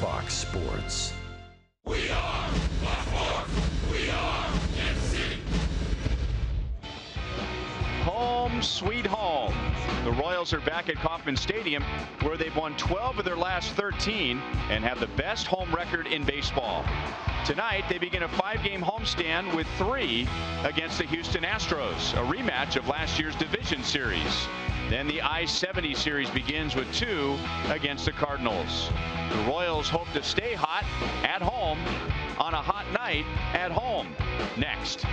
Fox Sports. We are Fox. We are FC. Home sweet home. The Royals are back at Kauffman Stadium, where they've won 12 of their last 13 and have the best home record in baseball. Tonight, they begin a 5-game homestand with 3 against the Houston Astros, a rematch of last year's division series. Then the I-70 series begins with 2 against the Cardinals. The Royals hope to stay hot at home on a hot night at home. Next.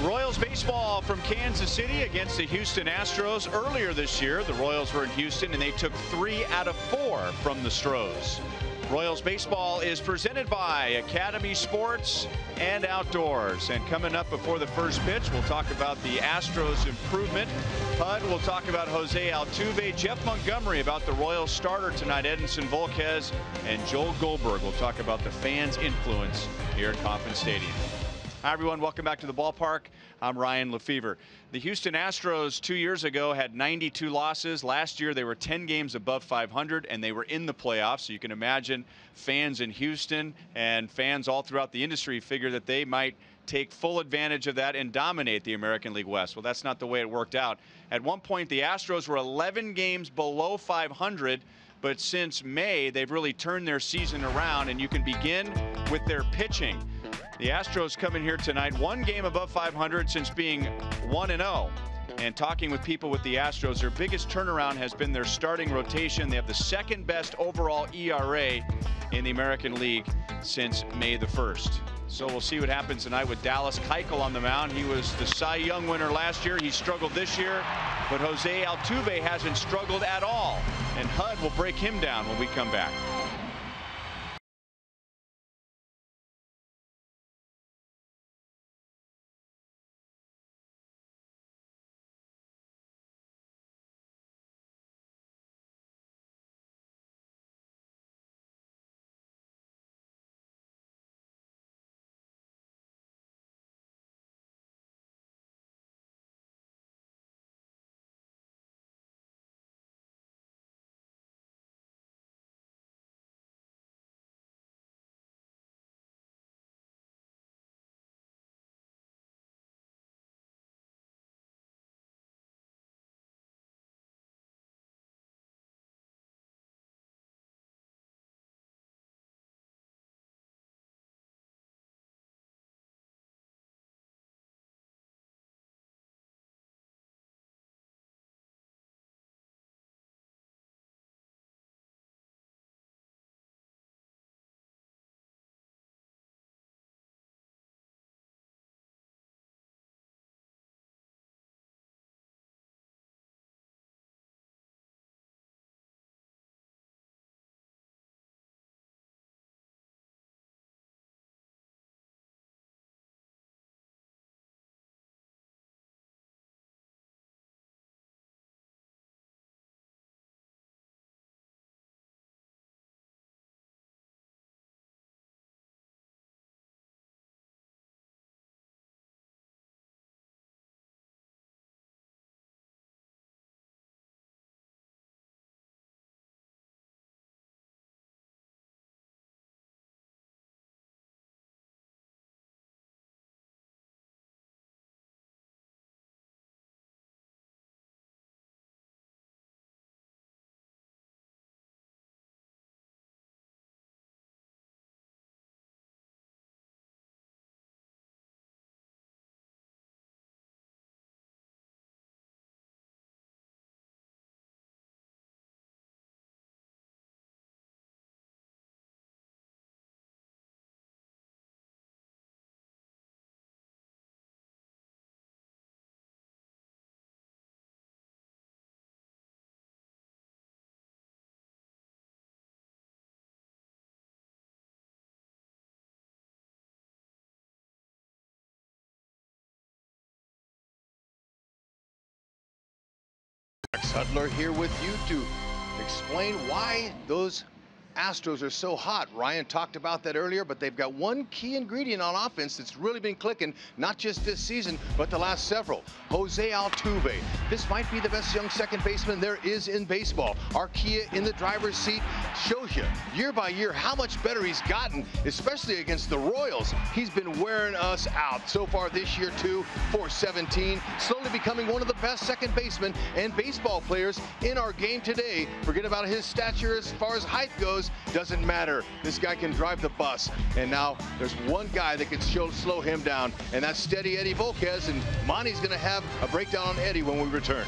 Royals baseball from Kansas City against the Houston Astros. Earlier this year, the Royals were in Houston and they took 3 out of 4 from the Astros. Royals baseball is presented by Academy Sports and Outdoors. And coming up before the first pitch, we'll talk about the Astros improvement. HUD will talk about Jose Altuve. Jeff Montgomery about the Royals starter tonight, Edinson Volquez. And Joel Goldberg will talk about the fans' influence here at Kauffman Stadium. Hi, everyone. Welcome back to the ballpark. I'm Ryan Lefevre. The Houston Astros 2 years ago had 92 losses. Last year, they were 10 games above 500, and they were in the playoffs. So you can imagine fans in Houston and fans all throughout the industry figure that they might take full advantage of that and dominate the American League West. Well, that's not the way it worked out. At one point, the Astros were 11 games below 500. But since May, they've really turned their season around, and you can begin with their pitching. The Astros come in here tonight 1 game above 500 since being 1-0. And talking with people with the Astros, their biggest turnaround has been their starting rotation. They have the 2nd best overall ERA in the American League since May the 1st. So we'll see what happens tonight with Dallas Keuchel on the mound. He was the Cy Young winner last year. He struggled this year, but Jose Altuve hasn't struggled at all. And HUD will break him down when we come back. Sudler here with you to explain why those Astros are so hot. Ryan talked about that earlier, but they've got one key ingredient on offense that's really been clicking, not just this season, but the last several. Jose Altuve. This might be the best young second baseman there is in baseball. Arcia in the driver's seat shows you year by year how much better he's gotten, especially against the Royals. He's been wearing us out so far this year too. .417, slowly becoming one of the best second basemen and baseball players in our game today. Forget about his stature as far as height goes. Doesn't matter. This guy can drive the bus. And now there's one guy that can slow him down, and that's steady Eddie Volquez. And Monty's going to have a breakdown on Eddie when we return.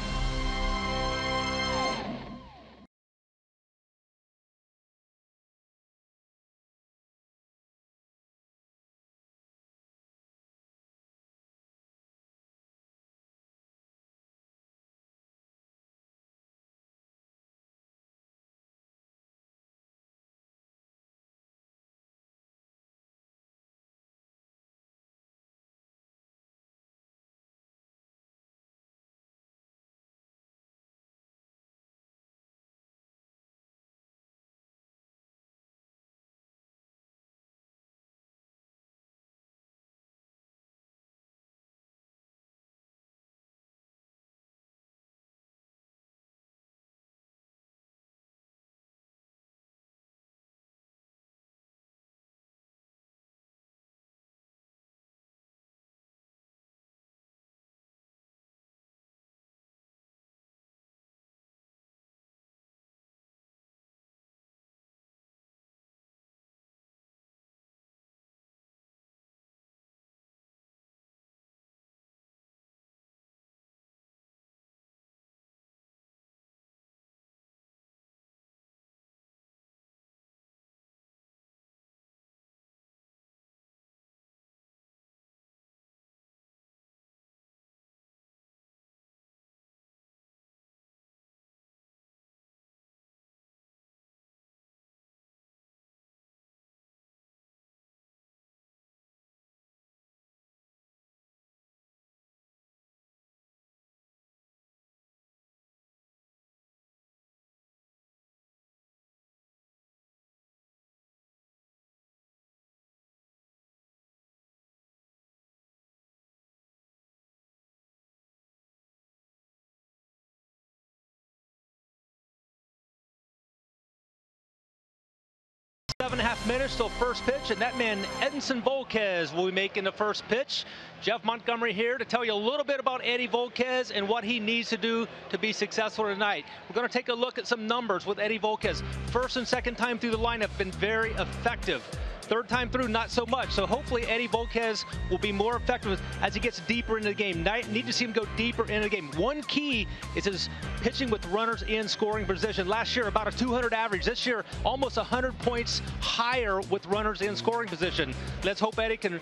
Seven and a half minutes till first pitch, and that man Edinson Volquez will be making the first pitch. Jeff Montgomery here to tell you a little bit about Eddie Volquez and what he needs to do to be successful tonight. We're going to take a look at some numbers with Eddie Volquez. First and second time through the lineup been very effective. Third time through, not so much. So hopefully Eddie Volquez will be more effective as he gets deeper into the game. Need to see him go deeper into the game. One key is his pitching with runners in scoring position. Last year, about a 200 average. This year, almost 100 points higher with runners in scoring position. Let's hope Eddie can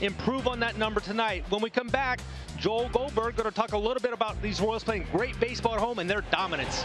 improve on that number tonight. When we come back, Joel Goldberg going to talk a little bit about these Royals playing great baseball at home and their dominance.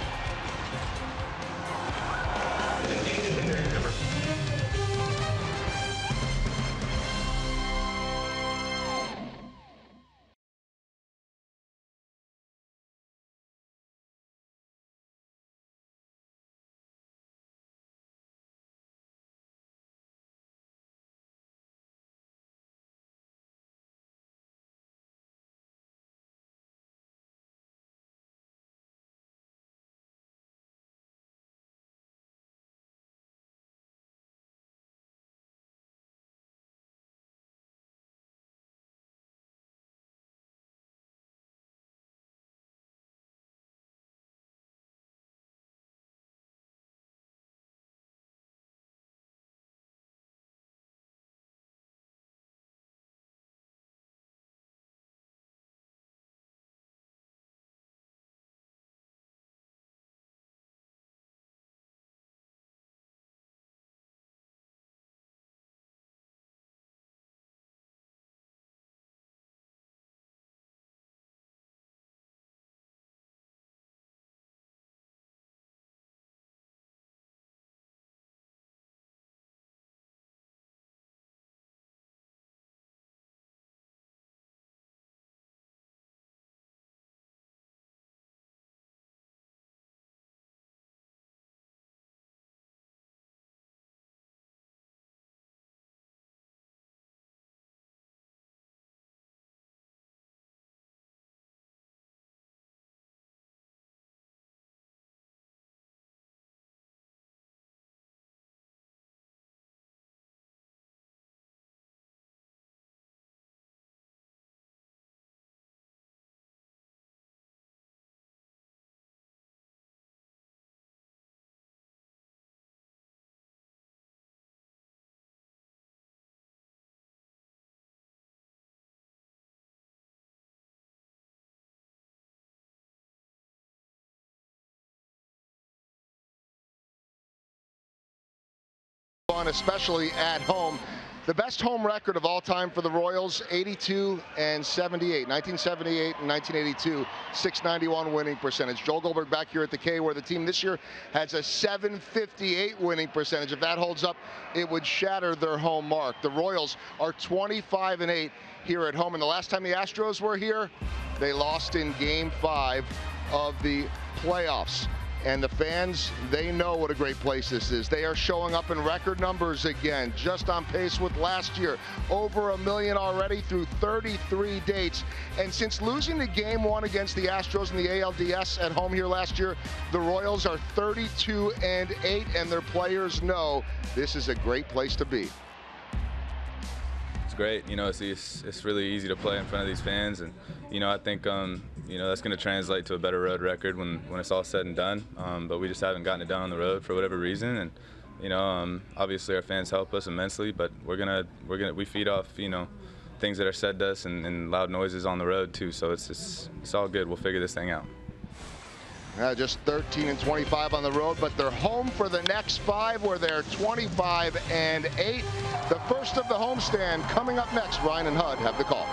fun, especially at home. The best home record of all time for the Royals, 82 and 78. 1978 and 1982, 691 winning percentage. Joel Goldberg back here at the K, where the team this year has a 758 winning percentage. If that holds up, it would shatter their home mark. The Royals are 25 and 8 here at home. And the last time the Astros were here, they lost in Game 5 of the playoffs. And the fans, they know what a great place this is. They are showing up in record numbers again, just on pace with last year. Over 1 million already through 33 dates. And since losing the Game 1 against the Astros in the ALDS at home here last year, the Royals are 32 and 8, and their players know this is a great place to be. It's great. You know, it's really easy to play in front of these fans, and you know, I think you know, that's going to translate to a better road record when it's all said and done. But we just haven't gotten it done on the road for whatever reason, and you know, obviously our fans help us immensely, but we feed off, you know, things that are said to us and loud noises on the road too. So it's all good. We'll figure this thing out. Just 13 and 25 on the road, but they're home for the next 5, where they're 25 and 8. The first of the homestand coming up next. Ryan and Hud have the call.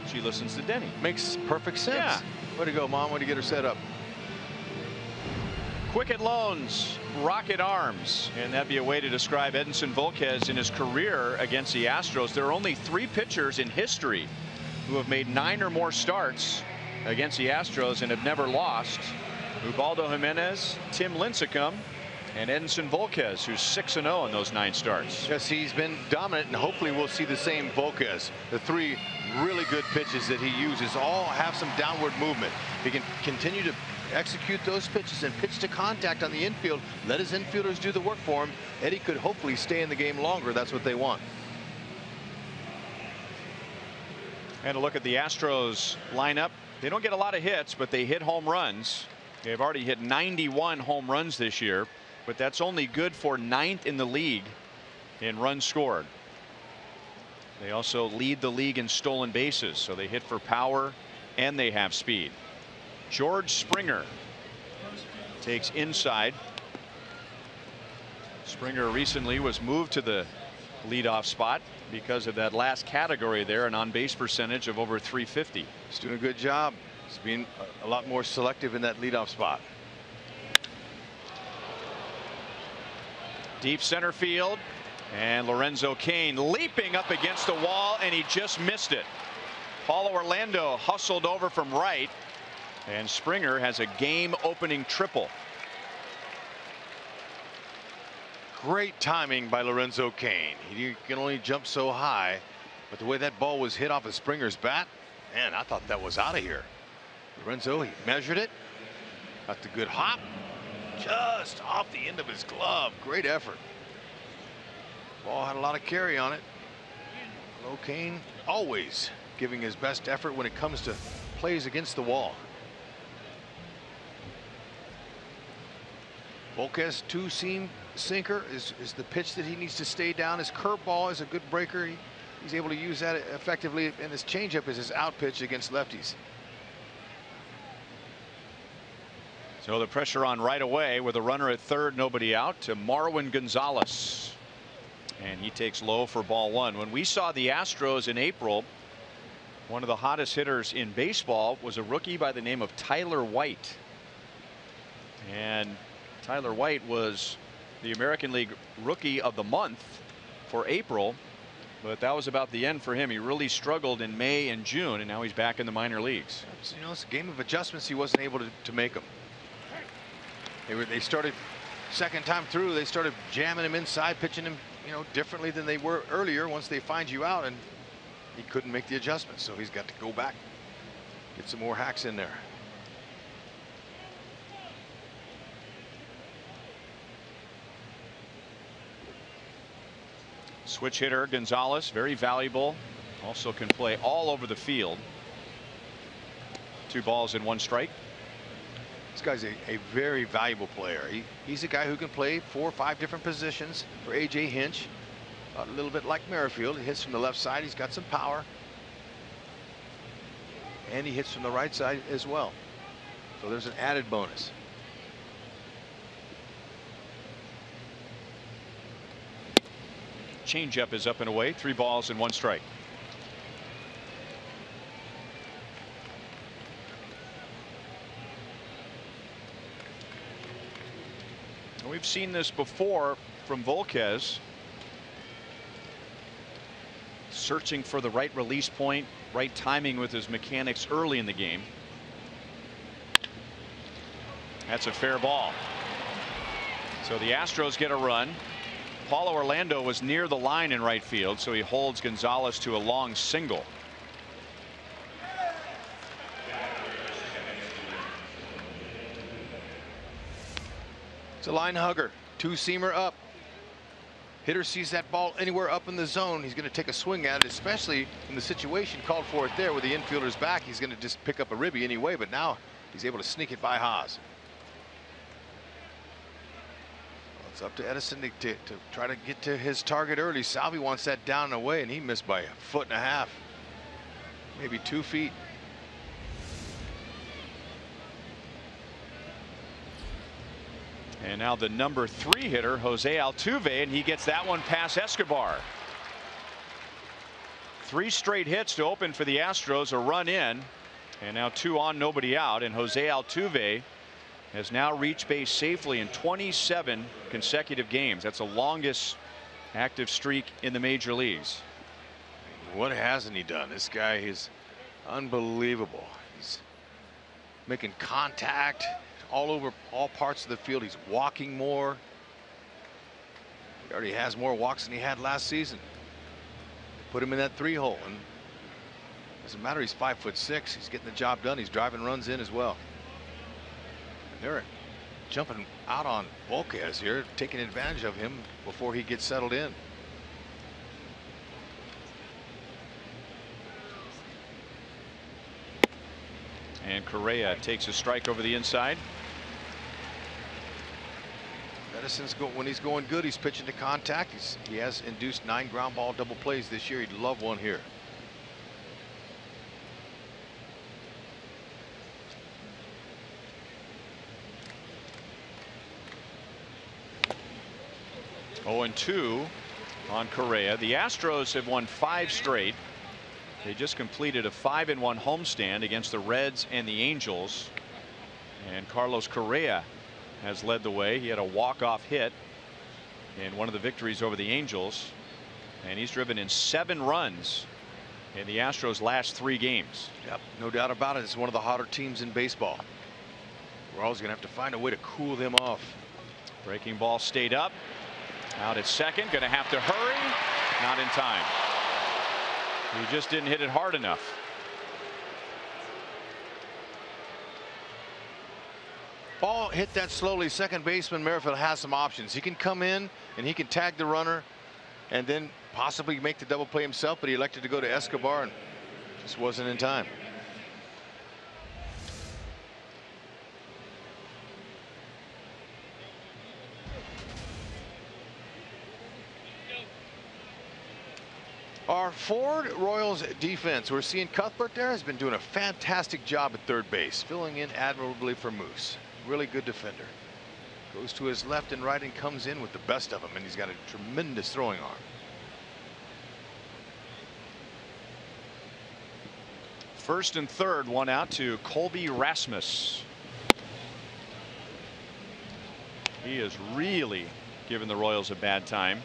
She listens to Denny. Makes perfect sense. Yeah. Way to go, Mom. Way to get her set up. Quicket Loans, Rocket Arms, and that'd be a way to describe Edinson Volquez in his career against the Astros. There are only 3 pitchers in history who have made 9 or more starts against the Astros and have never lost. Ubaldo Jimenez, Tim Lincecum, and Edinson Volquez, who's 6-0 in those 9 starts. Yes, he's been dominant, and hopefully we'll see the same Volquez. The 3 really good pitches that he uses all have some downward movement. He can continue to execute those pitches and pitch to contact on the infield. Let his infielders do the work for him. Eddie could hopefully stay in the game longer. That's what they want. And a look at the Astros lineup. They don't get a lot of hits, but they hit home runs. They've already hit 91 home runs this year, but that's only good for 9th in the league in runs scored. They also lead the league in stolen bases, so they hit for power and they have speed. George Springer takes inside. Springer recently was moved to the leadoff spot because of that last category there, an on-base percentage of over .350. He's doing a good job. He's being a lot more selective in that leadoff spot. Deep center field, and Lorenzo Cain leaping up against the wall, and he just missed it. Paulo Orlando hustled over from right, and Springer has a game-opening triple. Great timing by Lorenzo Cain. He can only jump so high, but the way that ball was hit off of Springer's bat, man, I thought that was out of here. Lorenzo, he measured it, got the good hop, just off the end of his glove. Great effort. Ball had a lot of carry on it. Low Cain always giving his best effort when it comes to plays against the wall. Volquez two-seam sinker is the pitch that he needs to stay down. His curveball is a good breaker. He's able to use that effectively, and his changeup is his out pitch against lefties. So the pressure on right away with a runner at third, nobody out, to Marwin Gonzalez. And he takes low for ball one. When we saw the Astros in April, one of the hottest hitters in baseball was a rookie by the name of Tyler White. And Tyler White was the American League Rookie of the Month for April, but that was about the end for him. He really struggled in May and June, and now he's back in the minor leagues. You know, it's a game of adjustments. He wasn't able to make them. They started second time through. They started jamming him inside, pitching him, you know, differently than they were earlier. Once they find you out, and he couldn't make the adjustments, so he's got to go back, get some more hacks in there. Switch hitter Gonzalez, very valuable. Also can play all over the field. 2 balls and 1 strike. This guy's a very valuable player. He's a guy who can play 4 or 5 different positions for A.J. Hinch. A little bit like Merrifield. He hits from the left side. He's got some power. And he hits from the right side as well. So there's an added bonus. Changeup is up and away. 3 balls and 1 strike. We've seen this before from Volquez. Searching for the right release point, right timing with his mechanics early in the game. That's a fair ball. So the Astros get a run. Paulo Orlando was near the line in right field, so he holds Gonzalez to a long single. It's a line hugger, 2-seamer up. Hitter sees that ball anywhere up in the zone, he's going to take a swing at it, especially in the situation called for it there with the infielder's back. He's going to just pick up a ribby anyway, but now he's able to sneak it by Haas. Well, it's up to Edison to try to get to his target early. Salvi wants that down and away, and he missed by 1.5 feet, maybe 2 feet. And now the number 3 hitter, Jose Altuve, and he gets that one past Escobar. 3 straight hits to open for the Astros, a run in, and now 2 on, nobody out. And Jose Altuve has now reached base safely in 27 consecutive games. That's the longest active streak in the major leagues. What hasn't he done? This guy is unbelievable. He's making contact all over all parts of the field. He's walking more. He already has more walks than he had last season. Put him in that 3-hole, and doesn't matter. He's 5'6". He's getting the job done. He's driving runs in as well. And they're jumping out on Volquez here, taking advantage of him before he gets settled in. And Correa takes a strike over the inside. Edison's when he's going good, he's pitching to contact. He has induced 9 ground ball double plays this year. He'd love one here. Oh, and 2 on Correa. The Astros have won 5 straight. They just completed a 5-1 homestand against the Reds and the Angels. And Carlos Correa has led the way. He had a walk-off hit in one of the victories over the Angels. And he's driven in 7 runs in the Astros' last 3 games. Yep, no doubt about it. It's one of the hotter teams in baseball. We're always going to have to find a way to cool them off. Breaking ball stayed up. Out at second. Going to have to hurry. Not in time. He just didn't hit it hard enough. Ball hit that slowly. Second baseman Merrifield has some options. He can come in and he can tag the runner and then possibly make the double play himself, but he elected to go to Escobar and just wasn't in time. Our Ford Royals defense, we're seeing Cuthbert there has been doing a fantastic job at third base, filling in admirably for Moose. Really good defender. Goes to his left and right and comes in with the best of them, and he's got a tremendous throwing arm. First and third, one out to Colby Rasmus. He has really given the Royals a bad time.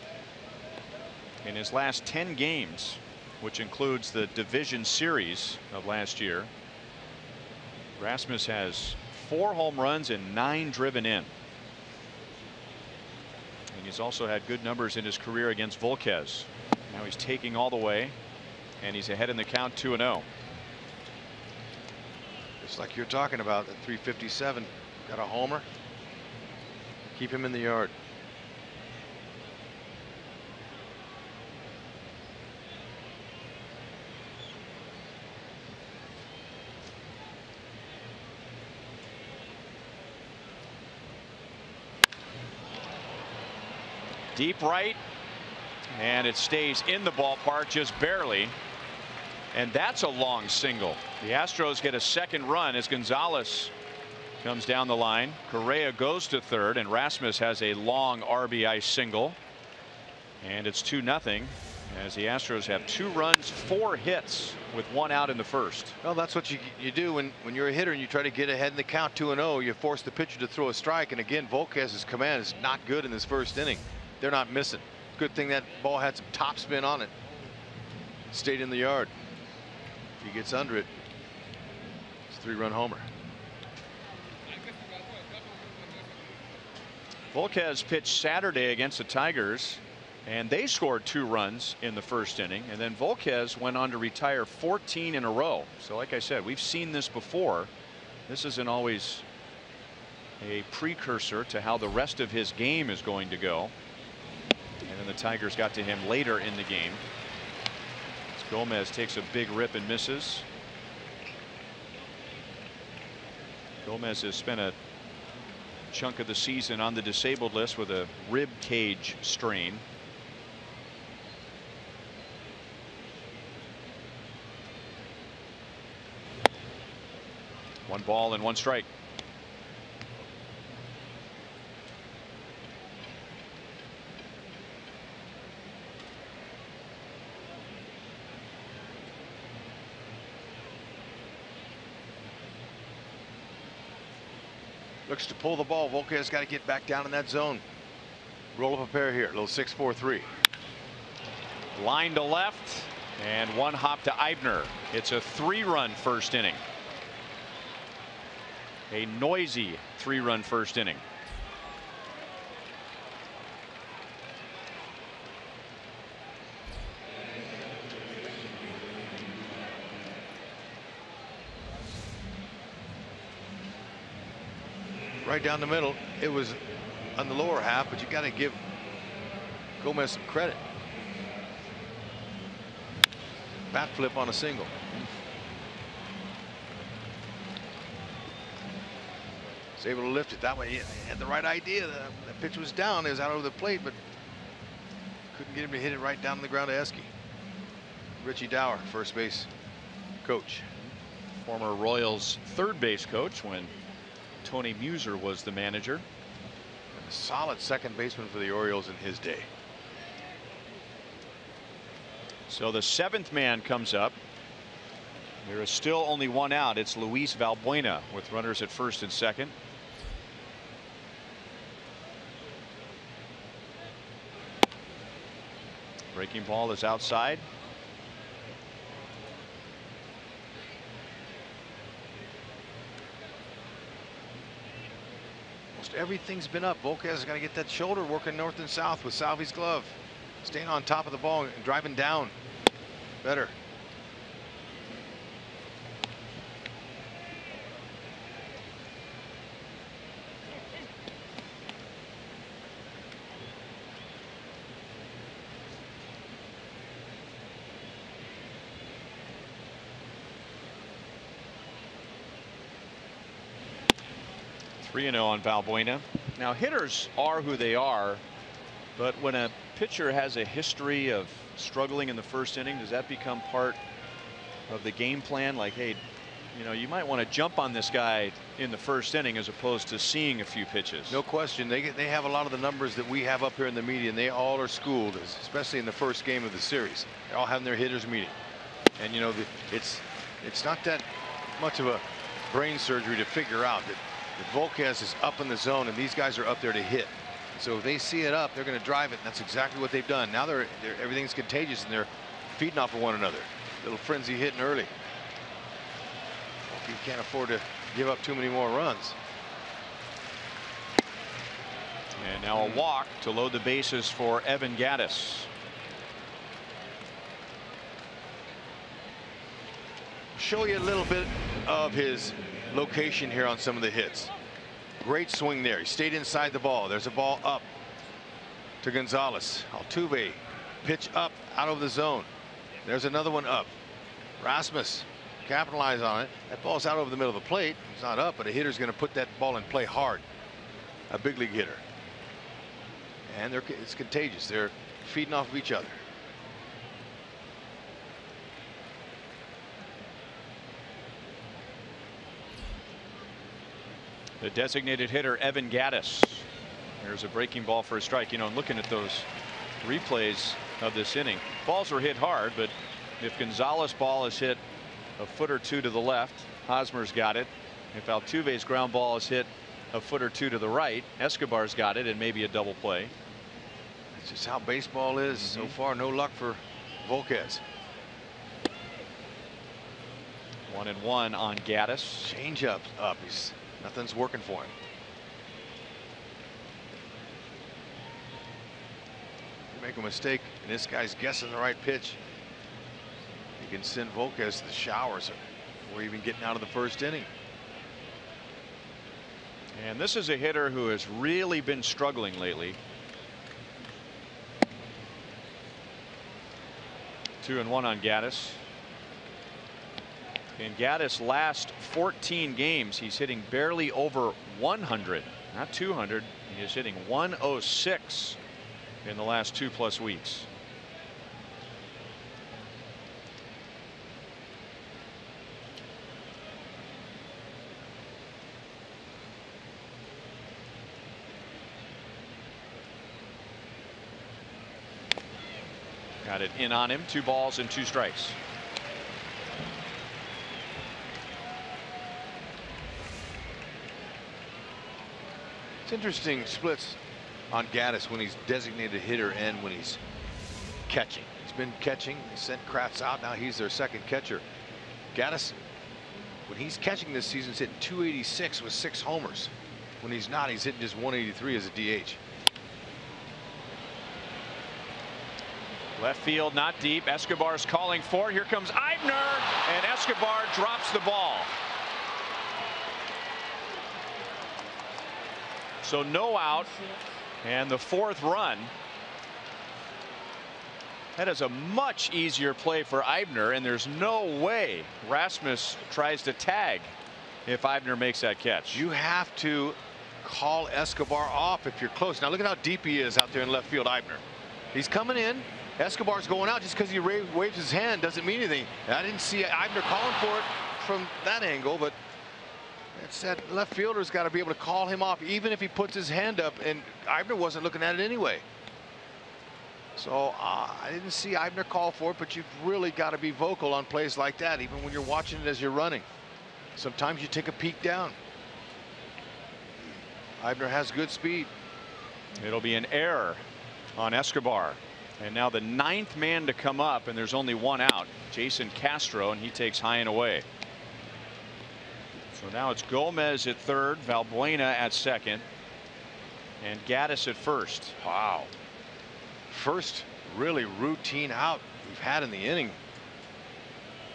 In his last 10 games, which includes the division series of last year, Rasmus has 4 home runs and 9 driven in. And he's also had good numbers in his career against Volquez. Now he's taking all the way, and he's ahead in the count 2-0. Just like you're talking about, at 357, got a homer. Keep him in the yard. Deep right, and it stays in the ballpark just barely. And that's a long single. The Astros get a second run as Gonzalez comes down the line. Correa goes to third, and Rasmus has a long RBI single. And it's 2-0 as the Astros have 2 runs, 4 hits with 1 out in the first. Well, that's what you do when you're a hitter and you try to get ahead in the count 2-0. You force the pitcher to throw a strike, and again, Volquez's command is not good in this first inning. They're not missing. Good thing that ball had some top spin on it. Stayed in the yard. If he gets under it, it's a 3-run homer. Volquez pitched Saturday against the Tigers, and they scored 2 runs in the first inning, and then Volquez went on to retire 14 in a row. So like I said, we've seen this before. This isn't always a precursor to how the rest of his game is going to go. And then the Tigers got to him later in the game. As Gomez takes a big rip and misses. Gomez has spent a chunk of the season on the disabled list with a rib cage strain. One ball and 1 strike. Looks to pull the ball. Volquez got to get back down in that zone. Roll up a pair here. A little 6-4-3. Line to left, and 1 hop to Eibner. It's a 3-run first inning. A noisy 3-run first inning. Right down the middle. It was on the lower half, but you got to give Gomez some credit. Bat flip on a single. Was able to lift it that way. He had the right idea. The pitch was down. It was out over the plate, but couldn't get him to hit it right down on the ground to Esky. Richie Dower, first base coach. Former Royals third base coach when Tony Muser was the manager. And a solid second baseman for the Orioles in his day. So the 7th man comes up. There is still only 1 out. It's Luis Valbuena with runners at first and second. Breaking ball is outside. everything's been up. Volquez has got to get that shoulder working north and south with Salvi's glove. Staying on top of the ball and driving down better. Three 3-0 on Valbuena. Now, hitters are who they are, but when a pitcher has a history of struggling in the first inning, does that become part of the game plan? Like, hey, you know, you might want to jump on this guy in the first inning as opposed to seeing a few pitches. No question. They have a lot of the numbers that we have up here in the media, and they all are schooled, especially in the first game of the series. They're all having their hitters meeting. And, you know, it's not that much of a brain surgery to figure out that Volquez is up in the zone and these guys are up there to hit. So if they see it up, they're going to drive it, and that's exactly what they've done. Now everything's contagious and they're feeding off of one another. Little frenzy hitting early. You can't afford to give up too many more runs. And now a walk to load the bases for Evan Gattis. Show you a little bit of his location here on some of the hits. Great swing there. He stayed inside the ball. There's a ball up to Gonzalez. Altuve pitch up out of the zone. There's another one up. Rasmus capitalize on it. That ball's out over the middle of the plate. It's not up, but a hitter's going to put that ball in play hard. A big league hitter. And it's contagious. They're feeding off of each other. The designated hitter, Evan Gattis. There's a breaking ball for a strike. You know, looking at those replays of this inning, balls were hit hard, but if Gonzalez' ball is hit a foot or two to the left, Hosmer's got it. If Altuve's ground ball is hit a foot or two to the right, Escobar's got it, and maybe a double play. That's just how baseball is. So far, no luck for Volquez. 1-1 on Gattis. Change up. Nothing's working for him. You make a mistake and this guy's guessing the right pitch, you can send Volquez to the showers before even getting out of the first inning. And this is a hitter who has really been struggling lately. 2-1 on Gattis. In Gattis' last 14 games, he's hitting barely over 100, not 200. He is hitting 106 in the last 2+ weeks. Got it in on him. 2 balls and 2 strikes. It's interesting splits on Gattis when he's designated hitter and when he's catching. He's been catching. They sent Kratz out. Now he's their second catcher. Gattis, when he's catching this season, is hitting .286 with 6 homers. When he's not, he's hitting just .183 as a DH. Left field, not deep. Escobar's calling for it. Here comes Eibner, and Escobar drops the ball. So no out, and the 4th run. That is a much easier play for Eibner, and there's no way Rasmus tries to tag if Eibner makes that catch. You have to call Escobar off if you're close. Now look at how deep he is out there in left field, Eibner. He's coming in. Escobar's going out. Just because he waves his hand doesn't mean anything. I didn't see Eibner calling for it from that angle, but it's that left fielder's got to be able to call him off even if he puts his hand up, and Eibner wasn't looking at it anyway. So I didn't see Eibner call for it, but you've really got to be vocal on plays like that, even when you're watching it as you're running. Sometimes you take a peek down. Eibner has good speed. It'll be an error on Escobar. And now the 9th man to come up, and there's only 1 out. Jason Castro, and he takes high and away. So now it's Gomez at 3rd, Valbuena at 2nd, And Gattis at first. Wow. First really routine out we've had in the inning.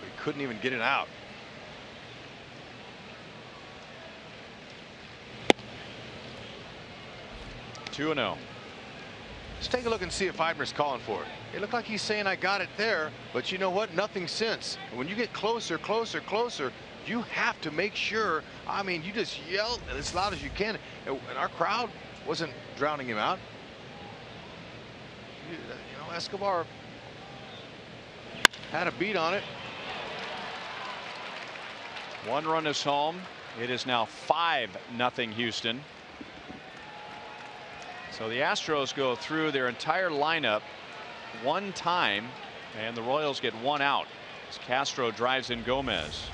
We couldn't even get it out. Two and 0. Let's take a look and see if Eibner's calling for it. It looked like he's saying I got it there, but you know what? Nothing since. And when you get closer, you have to make sure. I mean, you just yell as loud as you can, and our crowd wasn't drowning him out. You know, Escobar had a beat on it. 1 run is home. It is now 5-0 Houston. So the Astros go through their entire lineup 1 time, and the Royals get 1 out as Castro drives in Gomez.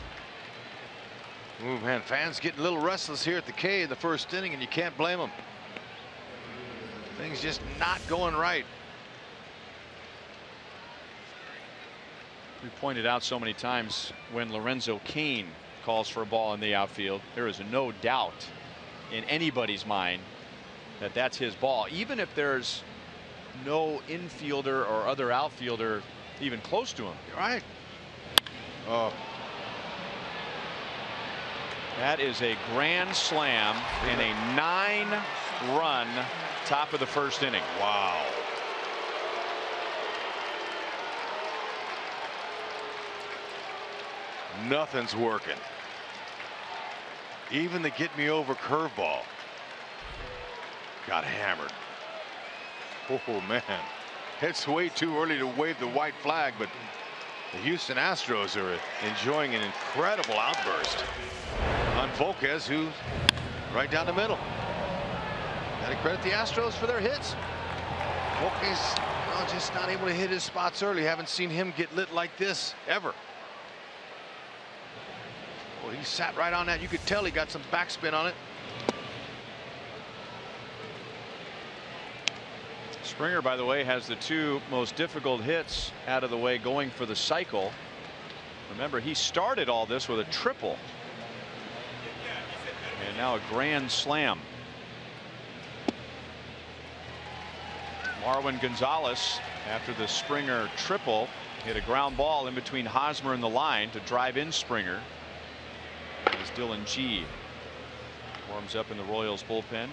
Ooh, man, fans getting a little restless here at the K in the first inning, and you can't blame them. Things just not going right. We pointed out so many times when Lorenzo Cain calls for a ball in the outfield, there is no doubt in anybody's mind that that's his ball, even if there's no infielder or other outfielder even close to him. Right. Oh. That is a grand slam and a 9-run top of the first inning. Wow. Nothing's working. Even the get me over curveball got hammered. Oh man, it's way too early to wave the white flag, but the Houston Astros are enjoying an incredible outburst on Volquez, who's right down the middle. Got to credit the Astros for their hits. Volquez, well, just not able to hit his spots early. Haven't seen him get lit like this ever. Well, he sat right on that. You could tell he got some backspin on it. Springer, by the way, has the 2 most difficult hits out of the way going for the cycle. Remember, he started all this with a triple. And now a grand slam. Marwin Gonzalez, after the Springer triple, hit a ground ball in between Hosmer and the line to drive in Springer. As Dylan G warms up in the Royals bullpen.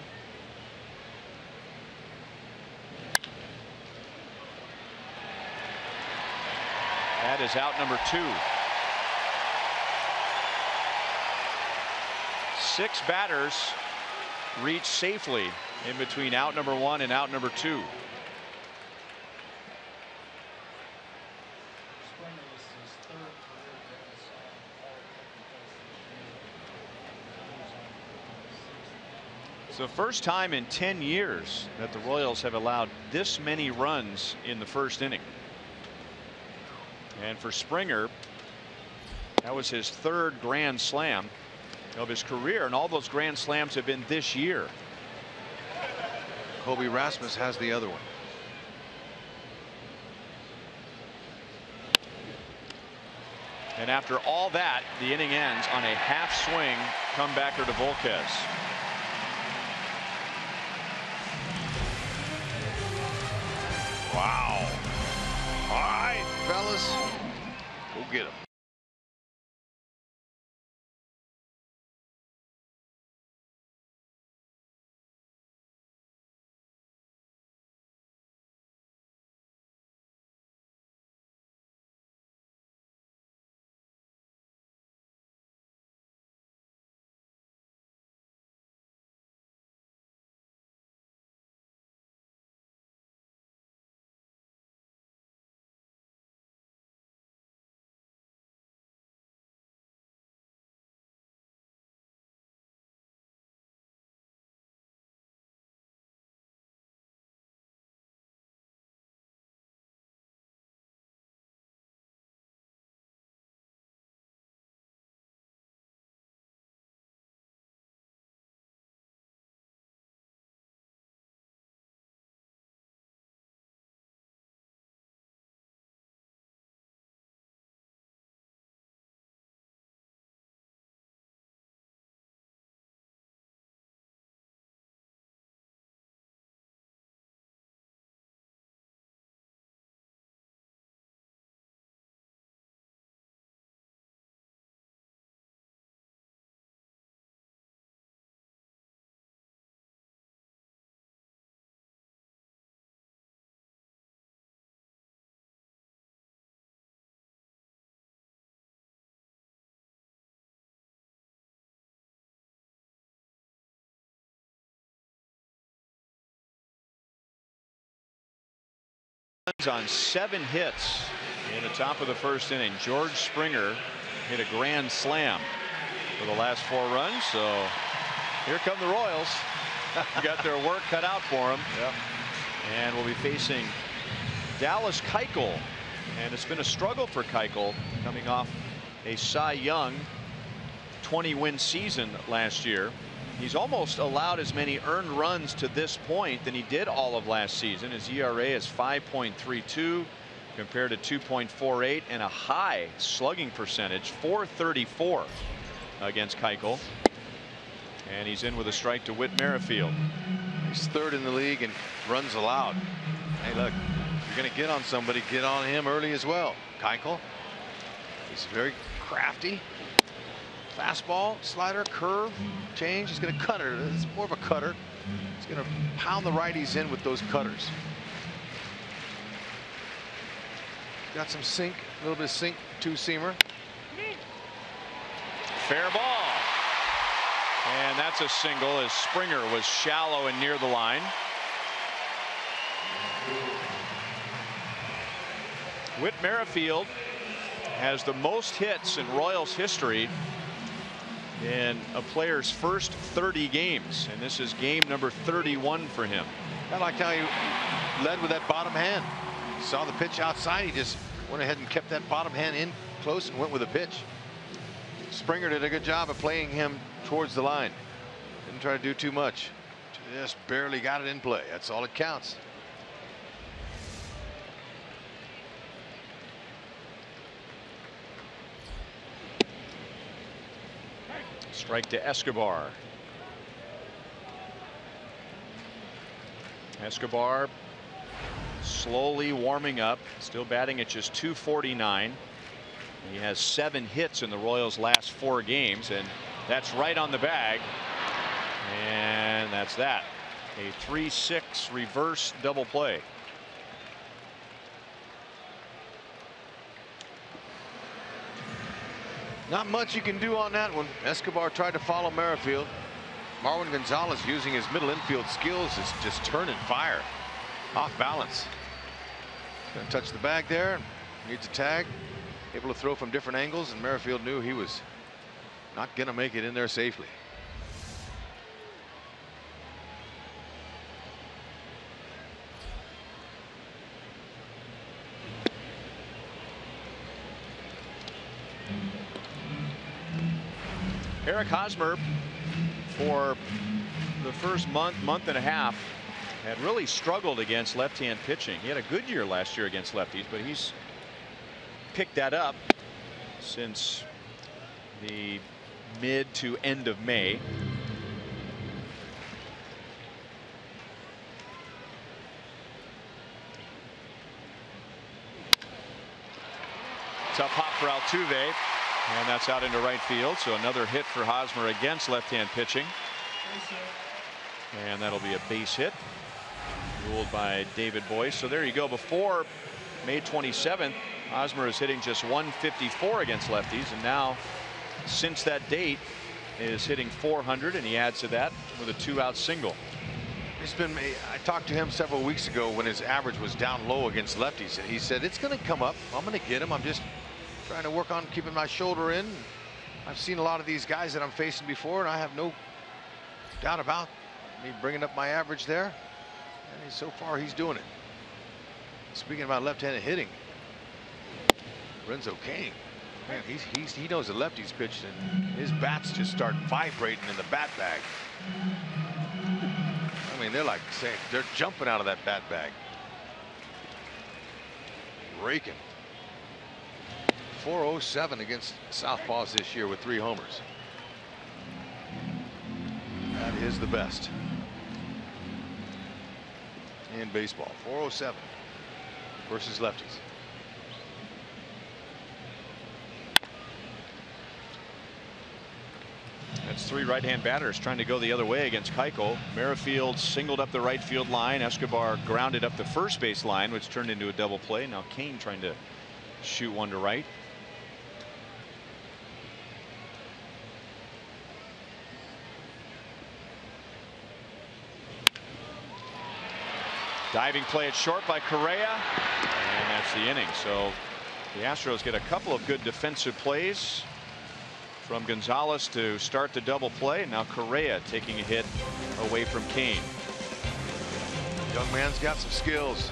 That is out number 2. 6 batters reach safely in between out number 1 and out number 2. It's the first time in 10 years that the Royals have allowed this many runs in the first inning. And for Springer, that was his 3rd grand slam of his career, and all those grand slams have been this year. Colby Rasmus has the other one. And after all that, the inning ends on a half swing comebacker to Volquez. Wow. All right, fellas, go get him. runs on 7 hits in the top of the first inning. George Springer hit a grand slam for the last 4 runs. So here come the Royals. Got their work cut out for them. Yep. And we'll be facing Dallas Keuchel. And it's been a struggle for Keuchel coming off a Cy Young 20-win season last year. He's almost allowed as many earned runs to this point than he did all of last season. His ERA is 5.32 compared to 2.48 and a high slugging percentage, 434 against Keuchel. And he's in with a strike to Whit Merrifield. He's 3rd in the league in runs allowed. Hey, look, if you're going to get on somebody, get on him early as well. Keuchel, he's very crafty. Fastball, slider, curve, change. He's going to cut it. It's more of a cutter. He's going to pound the righties in with those cutters. Got some sink, a little bit of sink, 2-seamer. Fair ball. And that's a single as Springer was shallow and near the line. Whit Merrifield has the most hits in Royals history in a player's first 30 games, and this is game number 31 for him. I like how he led with that bottom hand. Saw the pitch outside, he just went ahead and kept that bottom hand in close and went with a pitch. Springer did a good job of playing him towards the line. Didn't try to do too much. Just barely got it in play. That's all it counts. Strike to Escobar. Escobar slowly warming up, still batting at just .249. He has 7 hits in the Royals' last 4 games, and that's right on the bag. And that's that. A 3-6 reverse double play. Not much you can do on that one. Escobar tried to follow Merrifield. Marwin Gonzalez, using his middle infield skills, is just turning fire. Off balance. Gonna touch the bag there. Needs a tag. Able to throw from different angles, and Merrifield knew he was not gonna make it in there safely. Eric Hosmer, for the first month and a half, had really struggled against left-hand pitching. He had a good year last year against lefties, but he's picked that up since the mid to end of May. Tough hop for Altuve. And that's out into right field. So another hit for Hosmer against left-hand pitching. And that'll be a base hit ruled by David Boyce. So there you go. Before May 27th, Hosmer is hitting just .154 against lefties, and now since that date is hitting .400, and he adds to that with a 2-out single. He's been. I talked to him several weeks ago when his average was down low against lefties, and he said it's going to come up. I'm going to get him. I'm just trying to work on keeping my shoulder in. I've seen a lot of these guys that I'm facing before, and I have no doubt about me bringing up my average there. And so far, he's doing it. Speaking about left-handed hitting, Renzo Kane, man, he knows the lefties pitched, and his bats just start vibrating in the bat bag. I mean, they're like saying they're jumping out of that bat bag. Raking. 407 against southpaws this year with 3 homers. That is the best in baseball. 407 versus lefties. That's 3 right-hand batters trying to go the other way against Keuchel. Merrifield singled up the right field line. Escobar grounded up the first base line, which turned into a double play. Now Kane trying to shoot one to right. Diving play at short by Correa, and that's the inning. So the Astros get a couple of good defensive plays from Gonzalez to start the double play. Now Correa taking a hit away from Kane. Young man's got some skills.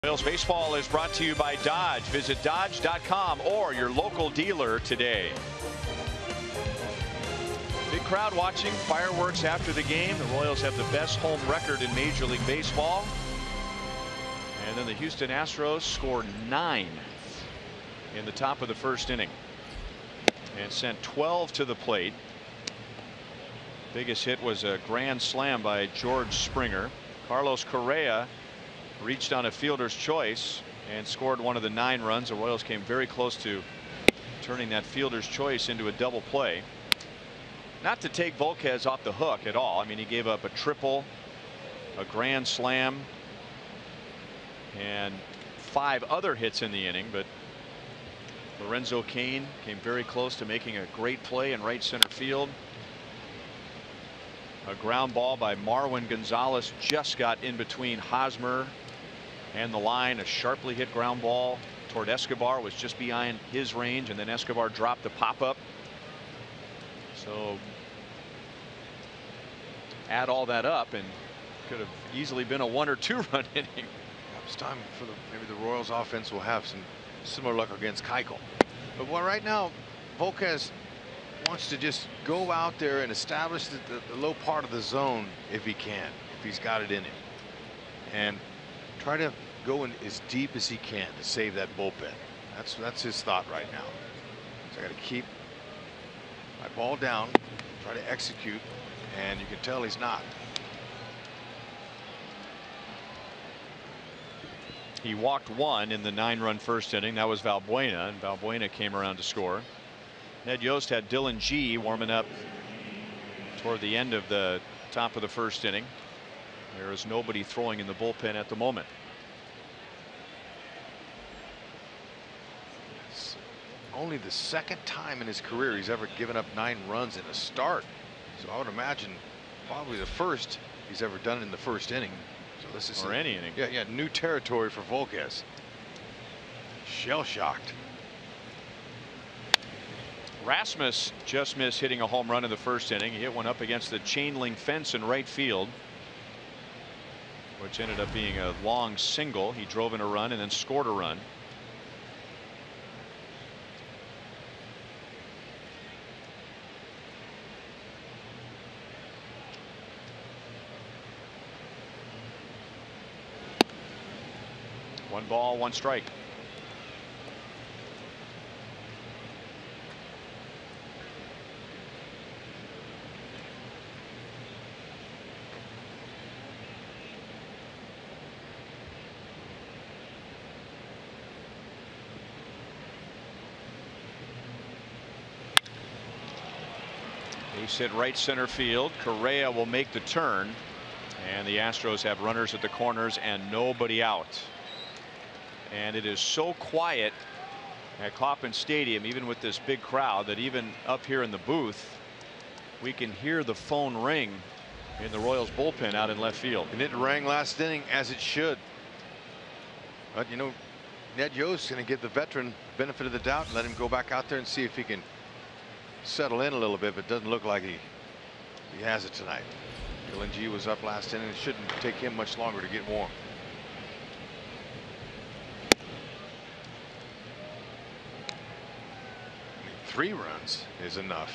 Royals baseball is brought to you by Dodge. Visit Dodge.com or your local dealer today. Big crowd watching fireworks after the game. The Royals have the best home record in Major League Baseball. And then the Houston Astros scored 9 in the top of the first inning and sent 12 to the plate. Biggest hit was a grand slam by George Springer. Carlos Correa reached on a fielder's choice and scored one of the 9 runs. The Royals came very close to turning that fielder's choice into a double play. Not to take Volquez off the hook at all. I mean, he gave up a triple, a grand slam, and 5 other hits in the inning, but Lorenzo Cain came very close to making a great play in right center field. A ground ball by Marwin Gonzalez just got in between Hosmer and the line. A sharply hit ground ball toward Escobar was just behind his range, and then Escobar dropped the pop-up. So add all that up and could have easily been a 1 or 2 run inning. It's time for maybe the Royals offense will have some similar luck against Keuchel. But right now Volquez wants to just go out there and establish the low part of the zone if he can, if he's got it in him, and try to go in as deep as he can to save that bullpen. That's his thought right now. So I got to keep my ball down, try to execute, and you can tell he's not. He walked 1 in the 9-run first inning. That was Valbuena, and Valbuena came around to score. Ned Yost had Dylan G warming up toward the end of the top of the first inning. There is nobody throwing in the bullpen at the moment. It's only the 2nd time in his career he's ever given up 9 runs in a start. So I would imagine probably the first he's ever done in the first inning. So this is any inning. Yeah, new territory for Volquez. Shell-shocked. Rasmus just missed hitting a home run in the first inning. He hit one up against the chain link fence in right field, which ended up being a long single. He drove in a run and then scored a run. One ball, 1 strike. Base hit right center field. Correa will make the turn, and the Astros have runners at the corners and nobody out. And it is so quiet at Kauffman Stadium, even with this big crowd, that even up here in the booth we can hear the phone ring in the Royals bullpen out in left field. And it rang last inning, as it should. But you know, Ned Yost's going to give the veteran benefit of the doubt and let him go back out there and see if he can settle in a little bit, but it doesn't look like he has it tonight. Dylan G was up last inning. It shouldn't take him much longer to get warm. I mean, 3 runs is enough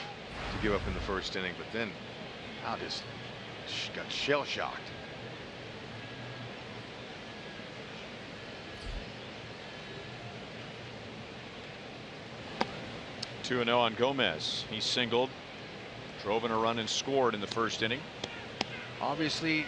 to give up in the first inning, but then now just got shell shocked. Two 2-0 on Gomez. He singled, drove in a run, and scored in the first inning. Obviously,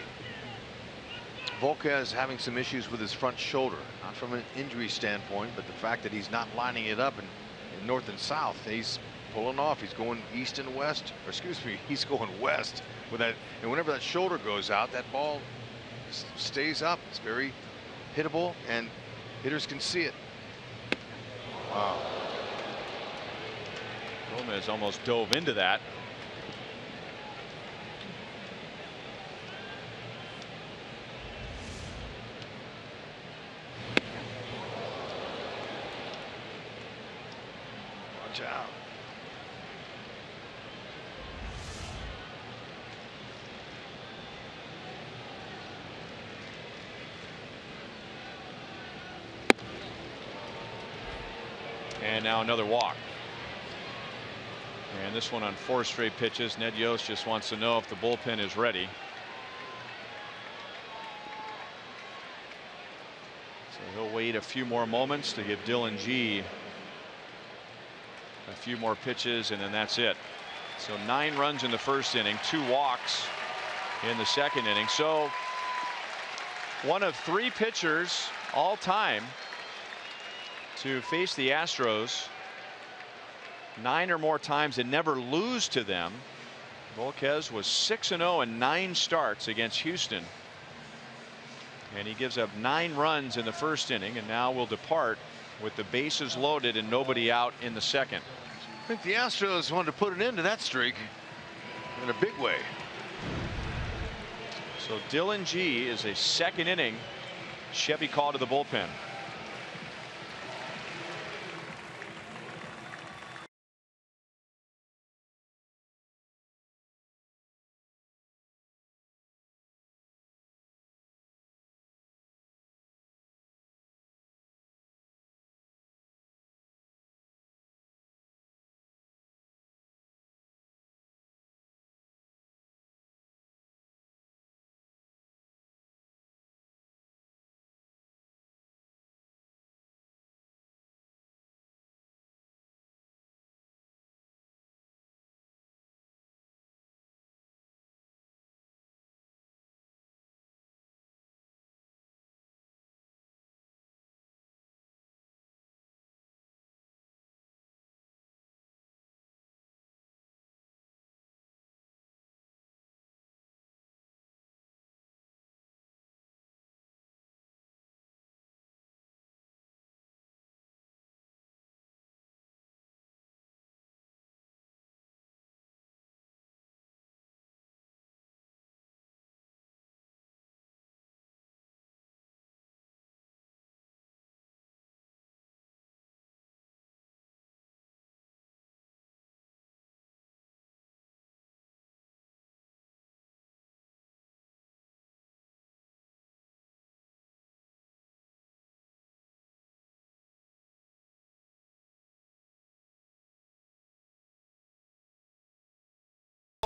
Volquez having some issues with his front shoulder, not from an injury standpoint, but the fact that he's not lining it up in north and south. He's pulling off. He's going east and west, or excuse me, he's going west with that. And whenever that shoulder goes out, that ball stays up. It's very hittable, and hitters can see it. Wow. Gomez almost dove into that. Watch out. And now another walk. And this one on 4 straight pitches. Ned Yost just wants to know if the bullpen is ready. So he'll wait a few more moments to give Dylan G a few more pitches, and then that's it. So 9 runs in the first inning, 2 walks in the second inning. So one of 3 pitchers all time to face the Astros 9 or more times and never lose to them. Volquez was 6-0 in 9 starts against Houston, and he gives up 9 runs in the first inning, and now will depart with the bases loaded and nobody out in the second. I think the Astros wanted to put an end to that streak in a big way. So Dylan G is a second inning Chevy call to the bullpen.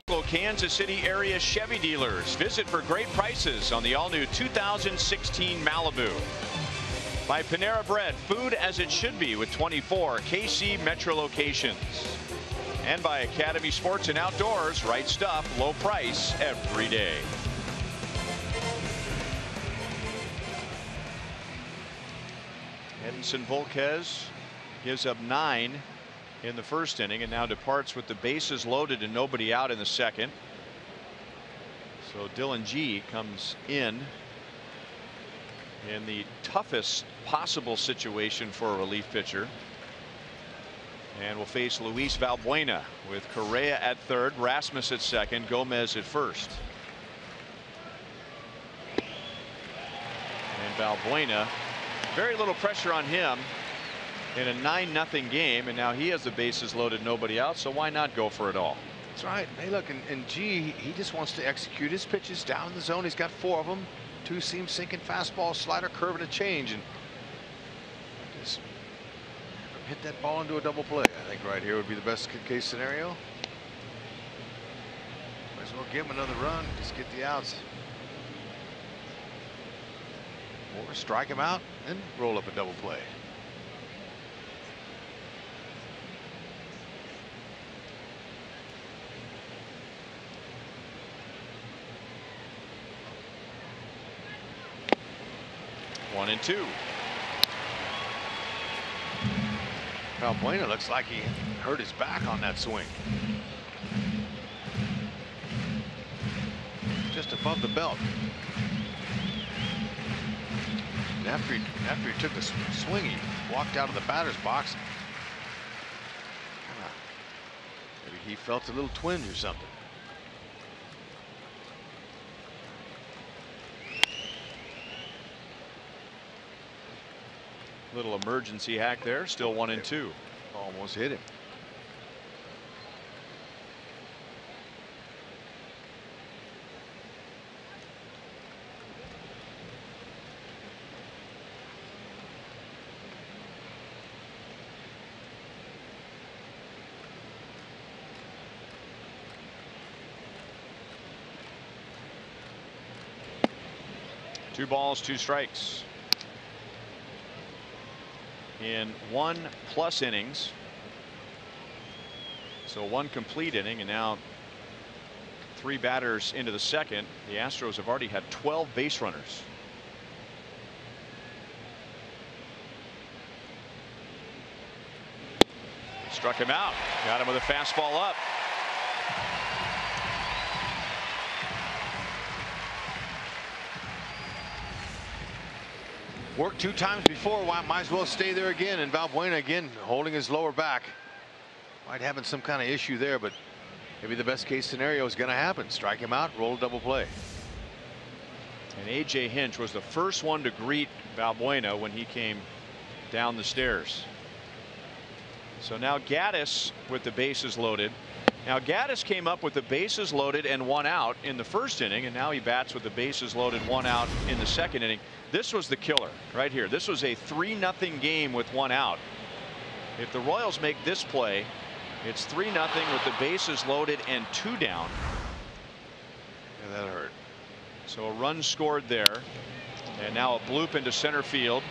Local Kansas City area Chevy dealers. Visit for great prices on the all-new 2016 Malibu. By Panera Bread, food as it should be with 24 KC Metro locations. And by Academy Sports and Outdoors, right stuff, low price every day. Edinson Volquez gives up 9 in the first inning, and now departs with the bases loaded and nobody out in the second. So Dylan G comes in the toughest possible situation for a relief pitcher, and will face Luis Valbuena with Correa at third, Rasmus at second, Gomez at first. And Valbuena, very little pressure on him in a 9-0 game, and now he has the bases loaded, nobody out, so why not go for it all? That's right. Hey, look, and G, he just wants to execute his pitches down in the zone. He's got 4 of them. 2 seam sinking fastball, slider, curve, and a change, and just hit that ball into a double play. I think right here would be the best case scenario. Might as well give him another run, just get the outs. Or strike him out and roll up a double play. One and two. Valbuena looks like he hurt his back on that swing. Just above the belt. And after he took the swing, he walked out of the batter's box. Maybe he felt a little twinge or something. Little emergency hack there. Still 1 and 2. Almost hit him. Two balls, 2 strikes. In 1+ innings, so 1 complete inning, and now 3 batters into the second. The Astros have already had 12 base runners. Struck him out, got him with a fastball up. Worked 2 times before, might as well stay there again. And Valbuena again holding his lower back. Might having some kind of issue there, but maybe the best case scenario is going to happen. Strike him out, roll a double play. And A.J. Hinch was the first one to greet Valbuena when he came down the stairs. So now Gattis with the bases loaded. Now Gattis came up with the bases loaded and 1 out in the first inning, and now he bats with the bases loaded, 1 out in the second inning. This was the killer right here. This was a 3-0 game with 1 out. If the Royals make this play, it's 3-0 with the bases loaded and 2 down. Yeah, that hurt. So a run scored there, and now a bloop into center field.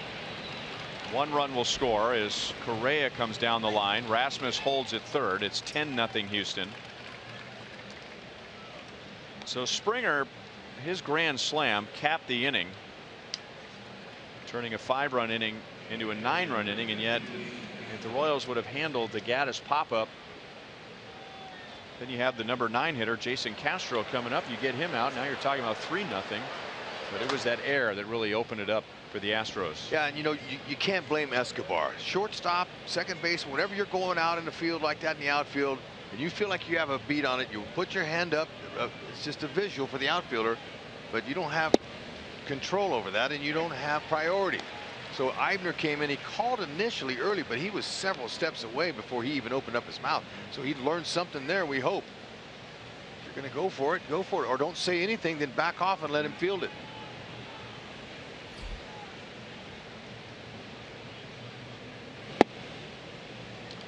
1 run will score as Correa comes down the line. Rasmus holds at third. It's 10-0 Houston. So Springer, his grand slam capped the inning, turning a 5-run inning into a 9-run inning, and yet if the Royals would have handled the Gattis pop-up, then you have the number 9 hitter Jason Castro coming up. You get him out. Now you're talking about 3-0. But it was that error that really opened it up for the Astros. Yeah, and you know, you can't blame Escobar. Shortstop, second base, whenever you're going out in the field like that in the outfield, and you feel like you have a beat on it, you put your hand up. It's just a visual for the outfielder, but you don't have control over that, and you don't have priority. So Eibner came in. He called initially early, but he was several steps away before he even opened up his mouth. So he learned something there, we hope. If you're going to go for it, or don't say anything, then back off and let him field it.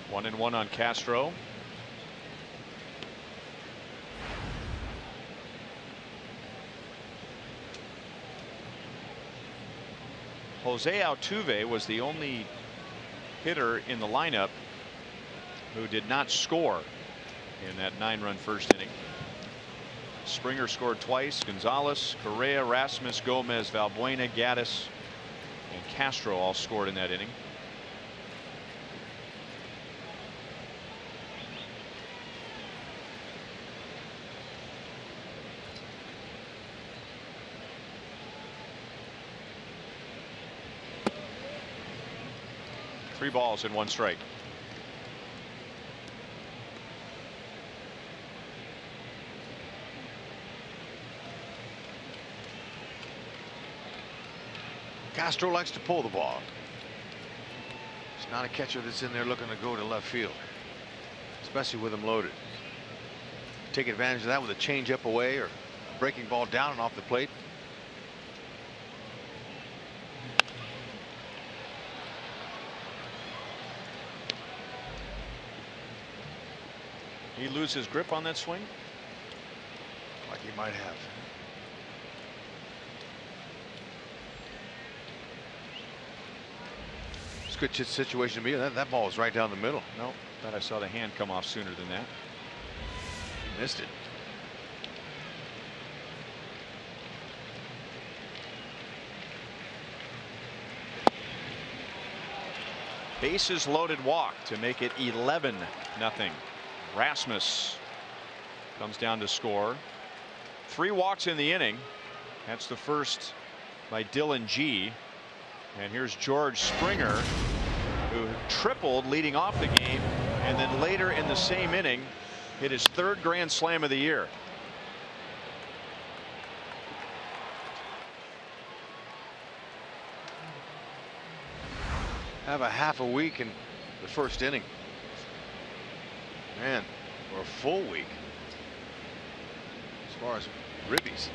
One and one on Castro. Jose Altuve was the only hitter in the lineup who did not score in that 9-run first inning. Springer scored twice. Gonzalez, Correa, Rasmus, Gomez, Valbuena, Gattis, and Castro all scored in that inning. 3 balls and 1 strike. Castro likes to pull the ball. It's not a catcher that's in there looking to go to left field, especially with him loaded. Take advantage of that with a changeup away or a breaking ball down and off the plate. He loses grip on that swing. Like he might have. It's a good situation to be in. That ball was right down the middle. No, thought I saw the hand come off sooner than that. He missed it. Bases loaded walk to make it 11-0. Rasmus comes down to score. 3 walks in the inning. That's the first by Dylan G. And here's George Springer, who tripled leading off the game, and then later in the same inning hit his 3rd grand slam of the year. Have a half a week in the first inning. Man, or a full week as far as ribbies.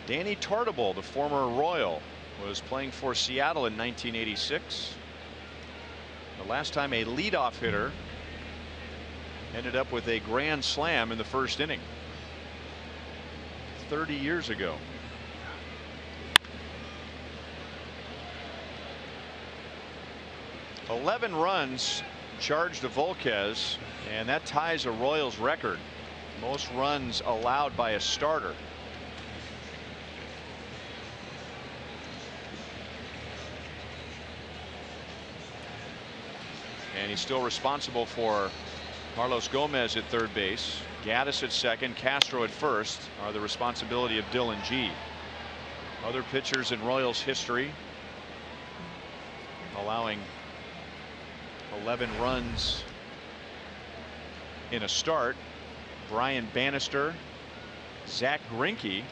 Danny Tartabull, the former Royal, was playing for Seattle in 1986. The last time a leadoff hitter ended up with a grand slam in the first inning. 30 years ago. "11 runs charged to Volquez, and that ties a Royals record. Most runs allowed by a starter. And he's still responsible for Carlos Gomez at third base. Gattis at second, Castro at first are the responsibility of Dylan G. Other pitchers in Royals history allowing 11 runs in a start: Brian Bannister, Zach Greinke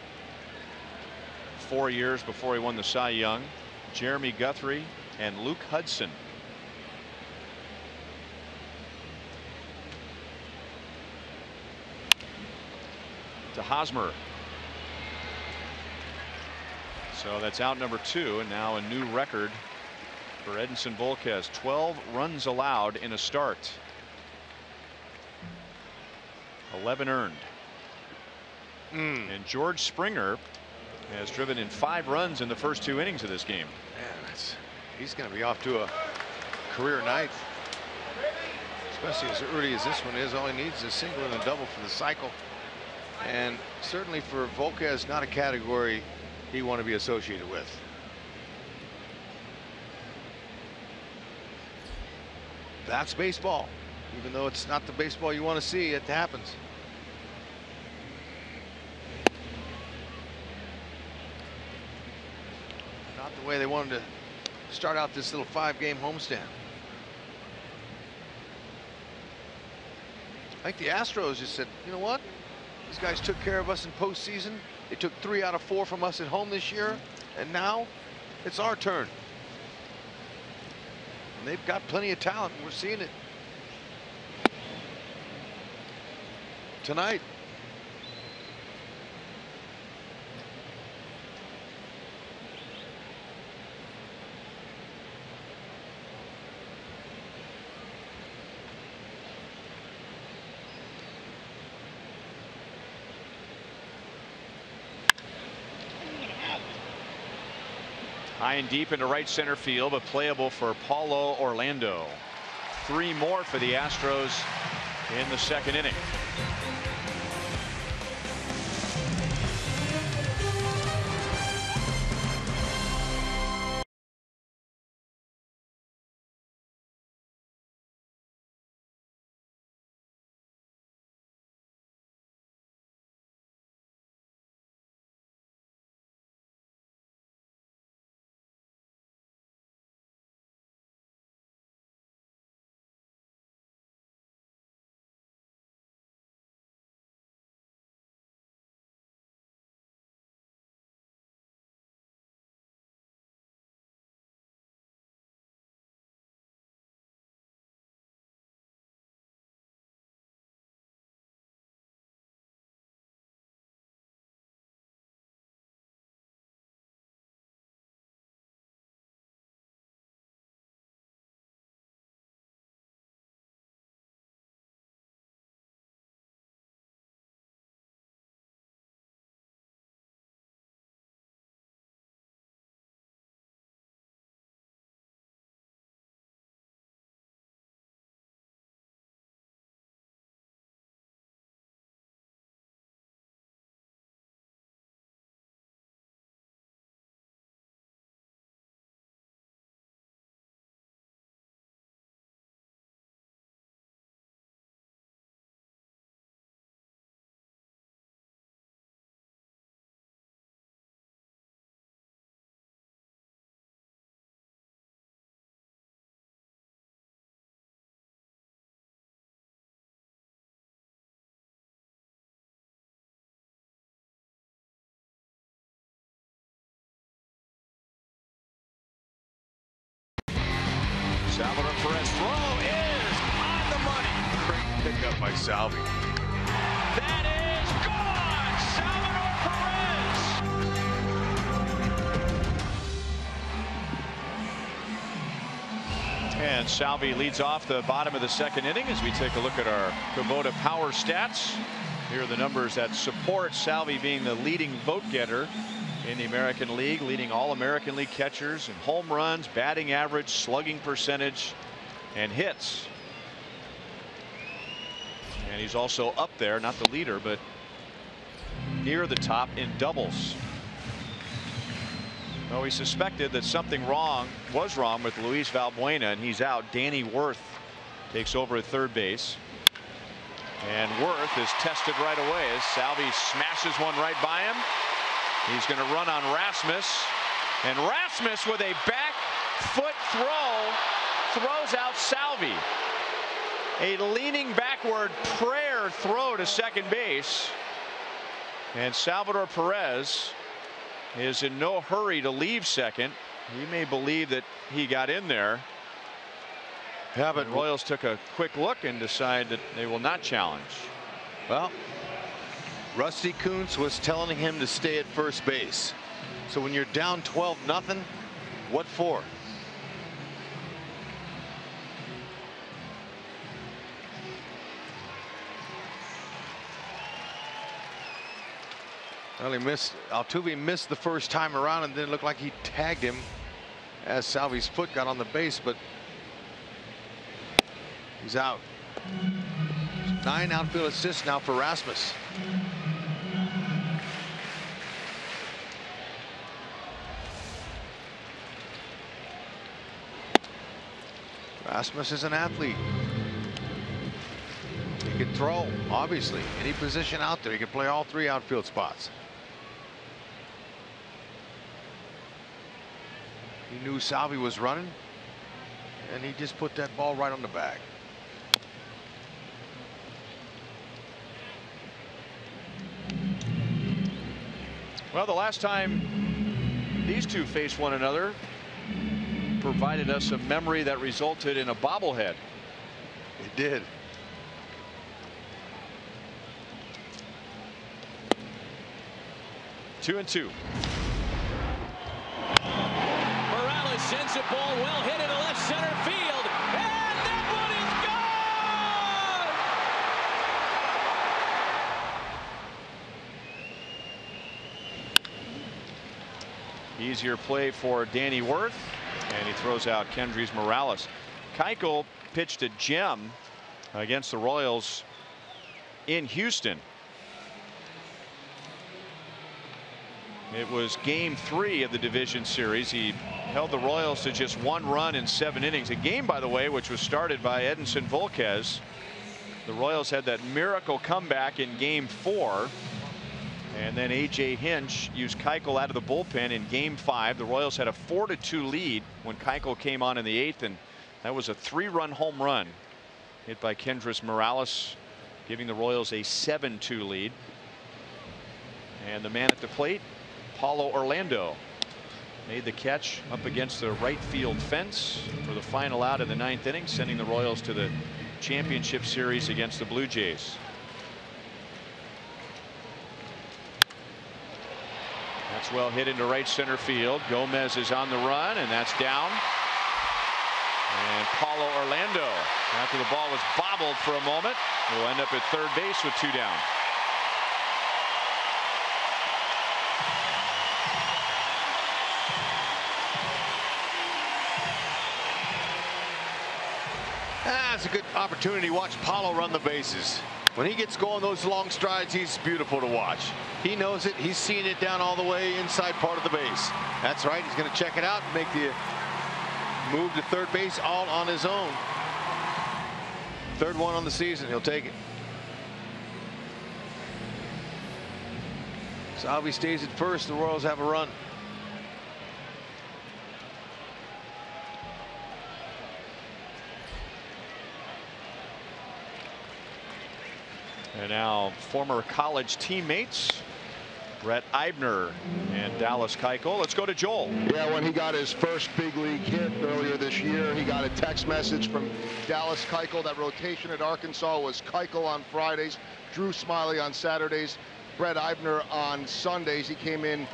4 years before he won the Cy Young, Jeremy Guthrie, and Luke Hudson. To Hosmer. So that's out number 2, and now a new record for Edinson Volquez. 12 runs allowed in a start. 11 earned. And George Springer has driven in 5 runs in the first 2 innings of this game. Man, he's going to be off to a career night, especially as early as this one is. All he needs is a single and a double for the cycle. And certainly for Volquez, not a category he want to be associated with. That's baseball, even though it's not the baseball you want to see. It happens. Not the way they wanted to start out this little 5-game homestand. I think the Astros just said, you know what? These guys took care of us in postseason. They took 3 out of 4 from us at home this year, and now it's our turn. And they've got plenty of talent, and we're seeing it tonight. High and deep into right center field, but playable for Paulo Orlando. 3 more for the Astros in the second inning. Salvador Perez throw is on the money. Great pickup by Salvi. That is gone. Salvador Perez. And Salvi leads off the bottom of the second inning as we take a look at our Kubota power stats. Here are the numbers that support Salvi being the leading vote getter in the American League, leading all American League catchers in home runs, batting average, slugging percentage, and hits. And he's also up there, not the leader, but near the top in doubles. Though he suspected that something was wrong with Luis Valbuena, and he's out. Danny Worth takes over at third base. And Worth is tested right away as Salvi smashes one right by him. He's going to run on Rasmus. And Rasmus with a back foot throw throws out Salvi. A leaning backward prayer throw to second base. And Salvador Perez is in no hurry to leave second. He may believe that he got in there. Yeah, but Royals took a quick look and decide that they will not challenge. Well, Rusty Kuntz was telling him to stay at first base. So when you're down 12-0, what for? Well, Altuve missed the first time around, and then it looked like he tagged him as Salvi's foot got on the base, but he's out. 9 outfield assists now for Rasmus. Rasmus is an athlete. He can throw, obviously, any position out there. He can play all 3 outfield spots. He knew Salvi was running, and he just put that ball right on the bag. Well, the last time these two faced one another provided us a memory that resulted in a bobblehead. It did. Two and two. Morales sends a ball well hit into left center field, and that one is gone. Easier play for Danny Worth, and he throws out Kendrys Morales. Keuchel pitched a gem against the Royals in Houston. It was game 3 of the division series. He held the Royals to just 1 run in 7 innings. A game, by the way, which was started by Edinson Volquez. The Royals had that miracle comeback in game 4. And then A.J. Hinch used Keuchel out of the bullpen in game 5. The Royals had a 4-2 lead when Keuchel came on in the 8th. And that was a 3-run home run hit by Kendrys Morales, giving the Royals a 7-2 lead. And the man at the plate, Paulo Orlando, made the catch up against the right field fence for the final out in the 9th inning, sending the Royals to the championship series against the Blue Jays. That's well hit into right center field. Gomez is on the run, and that's down. And Paulo Orlando, after the ball was bobbled for a moment, will end up at third base with 2 down. It's a good opportunity to watch Paulo run the bases. When he gets going those long strides, he's beautiful to watch. He knows it. He's seeing it down all the way inside part of the base. That's right. He's going to check it out and make the move to third base all on his own. 3rd one on the season. He'll take it. Salvi stays at first. The Royals have a run. And now former college teammates Brett Eibner and Dallas Keuchel. Let's go to Joel. Yeah, when he got his first big league hit earlier this year, he got a text message from Dallas Keuchel. That rotation at Arkansas was Keuchel on Fridays, Drew Smiley on Saturdays, Brett Eibner on Sundays. He came in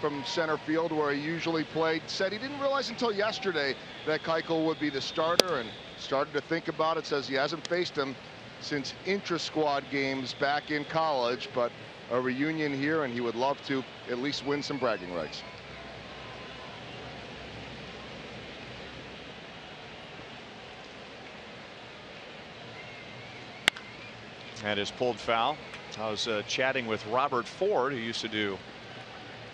from center field where he usually played. Said he didn't realize until yesterday that Keuchel would be the starter, and started to think about it. Says he hasn't faced him since intra-squad games back in college, but a reunion here, and he would love to at least win some bragging rights. That is pulled foul. I was chatting with Robert Ford, who used to do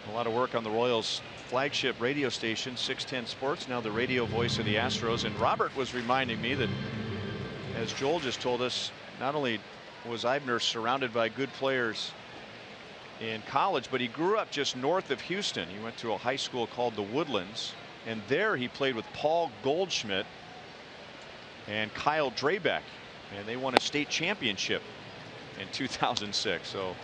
a lot of work on the Royals flagship radio station 610 Sports, now the radio voice of the Astros, and Robert was reminding me that, as Joel just told us, not only was Eibner surrounded by good players in college, but he grew up just north of Houston. He went to a high school called the Woodlands, and there he played with Paul Goldschmidt and Kyle Drabek, and they won a state championship in 2006. So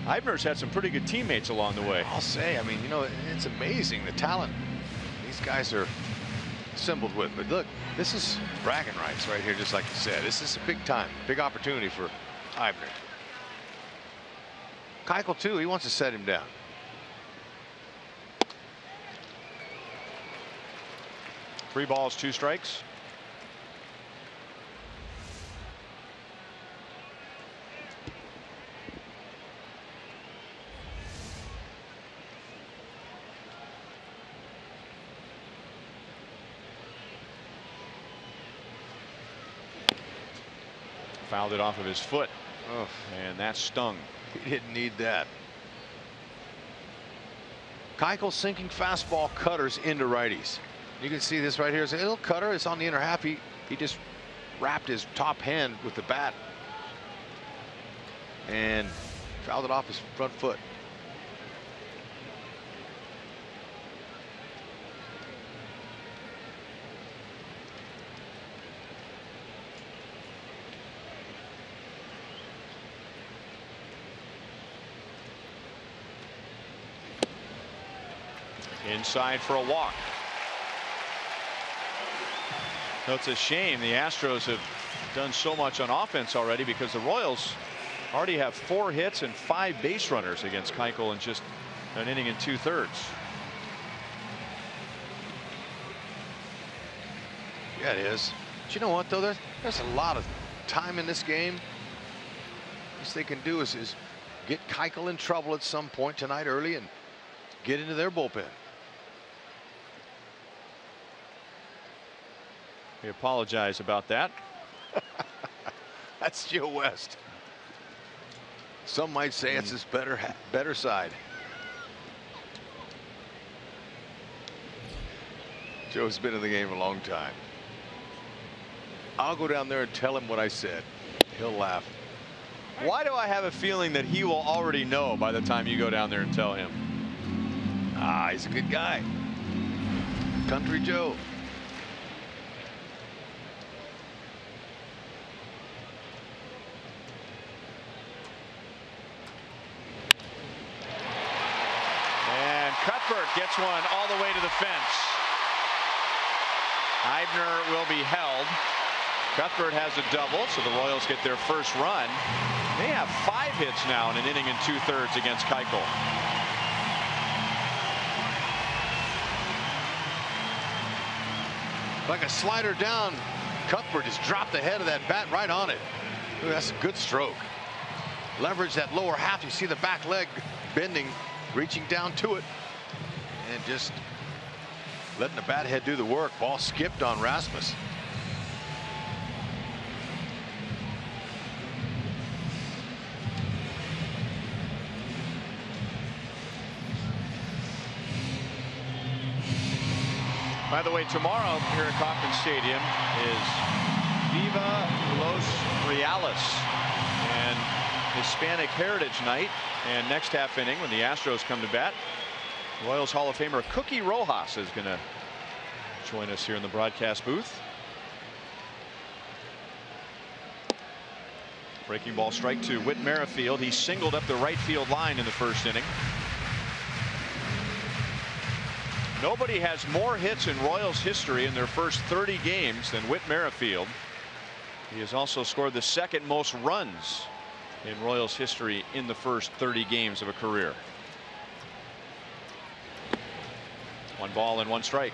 Eibner's had some pretty good teammates along the way. I'll say, I mean, you know, it's amazing the talent these guys are assembled with. But look, this is bragging rights right here, just like you said. This is a big time, big opportunity for Eibner. Keuchel too, he wants to set him down. Three balls, two strikes. Fouled it off of his foot. Oh, and that stung. He didn't need that. Keuchel sinking fastball cutters into righties. You can see this right here. It's a little cutter. It's on the inner half. He just wrapped his top hand with the bat and fouled it off his front foot. Inside for a walk. So it's a shame the Astros have done so much on offense already, because the Royals already have 4 hits and 5 base runners against Keuchel in just an inning and 2/3. Yeah, it is. But you know what, though? There's a lot of time in this game. What they can do is get Keuchel in trouble at some point tonight early and get into their bullpen. We apologize about that. That's Joe West. Some might say it's his better side. Joe's been in the game a long time. I'll go down there and tell him what I said. He'll laugh. Why do I have a feeling that he will already know by the time you go down there and tell him? Ah, he's a good guy. Country Joe. Cuthbert gets one all the way to the fence. Eibner will be held. Cuthbert has a double, so the Royals get their first run. They have 5 hits now in an inning and 2/3 against Keuchel. Like a slider down, Cuthbert just dropped the head of that bat right on it. Ooh, that's a good stroke. Leverage that lower half. You see the back leg bending, reaching down to it, and just letting the bat head do the work. Ball skipped on Rasmus. By the way, tomorrow here at Kauffman Stadium is Viva Los Reales and Hispanic Heritage Night. And next half inning, when the Astros come to bat, Royals Hall of Famer Cookie Rojas is going to join us here in the broadcast booth. Breaking ball, strike two. Whit Merrifield. He singled up the right field line in the first inning. Nobody has more hits in Royals history in their first 30 games than Whit Merrifield. He has also scored the second most runs in Royals history in the first 30 games of a career. 1 ball and 1 strike.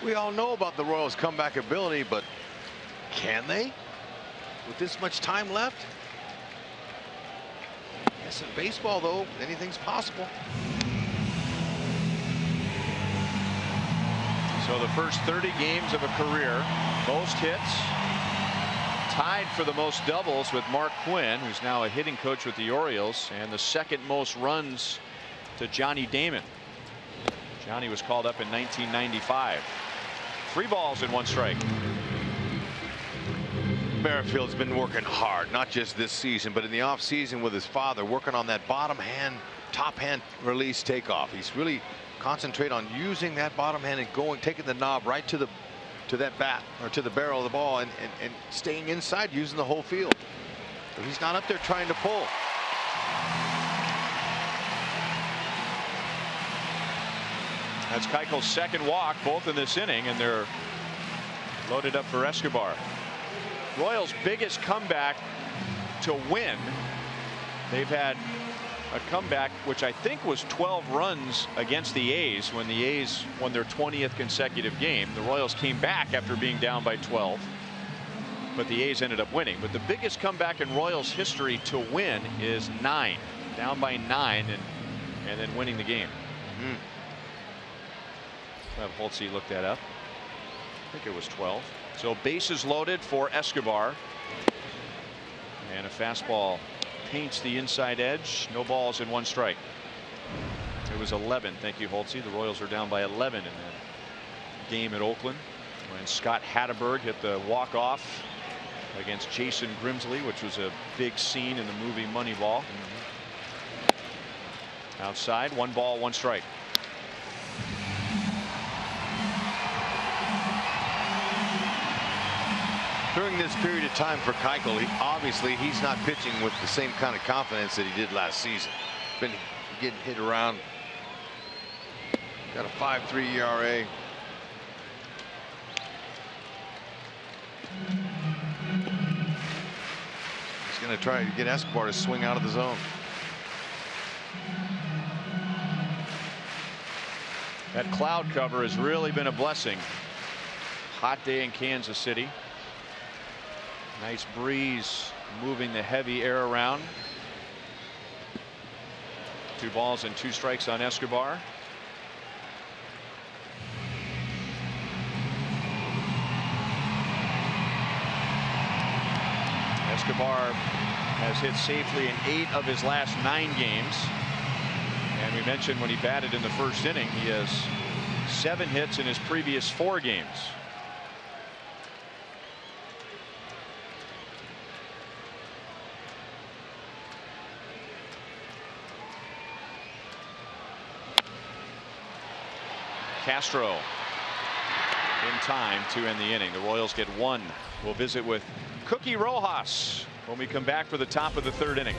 We all know about the Royals' comeback ability, but can they? With this much time left? Yes, in baseball, though, anything's possible. So the first 30 games of a career, most hits, tied for the most doubles with Mark Quinn, who's now a hitting coach with the Orioles, and the second most runs to Johnny Damon. Johnny was called up in 1995. 3 balls and 1 strike. Merrifield's been working hard, not just this season, but in the offseason with his father, working on that bottom hand, top hand release takeoff. He's really concentrate on using that bottom hand and going, taking the knob right to that bat or to the barrel of the ball and staying inside, using the whole field. So he's not up there trying to pull. That's Keuchel's second walk, both in this inning, and they're loaded up for Escobar. Royals' biggest comeback to win. They've had a comeback which I think was 12 runs against the A's when the A's won their 20th consecutive game. The Royals came back after being down by 12, but the A's ended up winning. But the biggest comeback in Royals history to win is 9, down by 9, and then winning the game. Have Holtze look that up. I think it was 12. So bases loaded for Escobar, and a fastball paints the inside edge. No balls and 1 strike. It was 11. Thank you, Holtze. The Royals are down by 11 in that game at Oakland when Scott Hatteberg hit the walk-off against Jason Grimsley, which was a big scene in the movie Moneyball. Outside, 1 ball, 1 strike. During this period of time for Keuchel, obviously he's not pitching with the same kind of confidence that he did last season. Been getting hit around. Got a 5.3 ERA. He's going to try to get Escobar to swing out of the zone. That cloud cover has really been a blessing. Hot day in Kansas City. Nice breeze moving the heavy air around. 2 balls and 2 strikes on Escobar. Escobar has hit safely in 8 of his last 9 games. And we mentioned when he batted in the first inning, he has 7 hits in his previous 4 games. Castro in time to end the inning. The Royals get 1. We'll visit with Cookie Rojas when we come back for the top of the 3rd inning.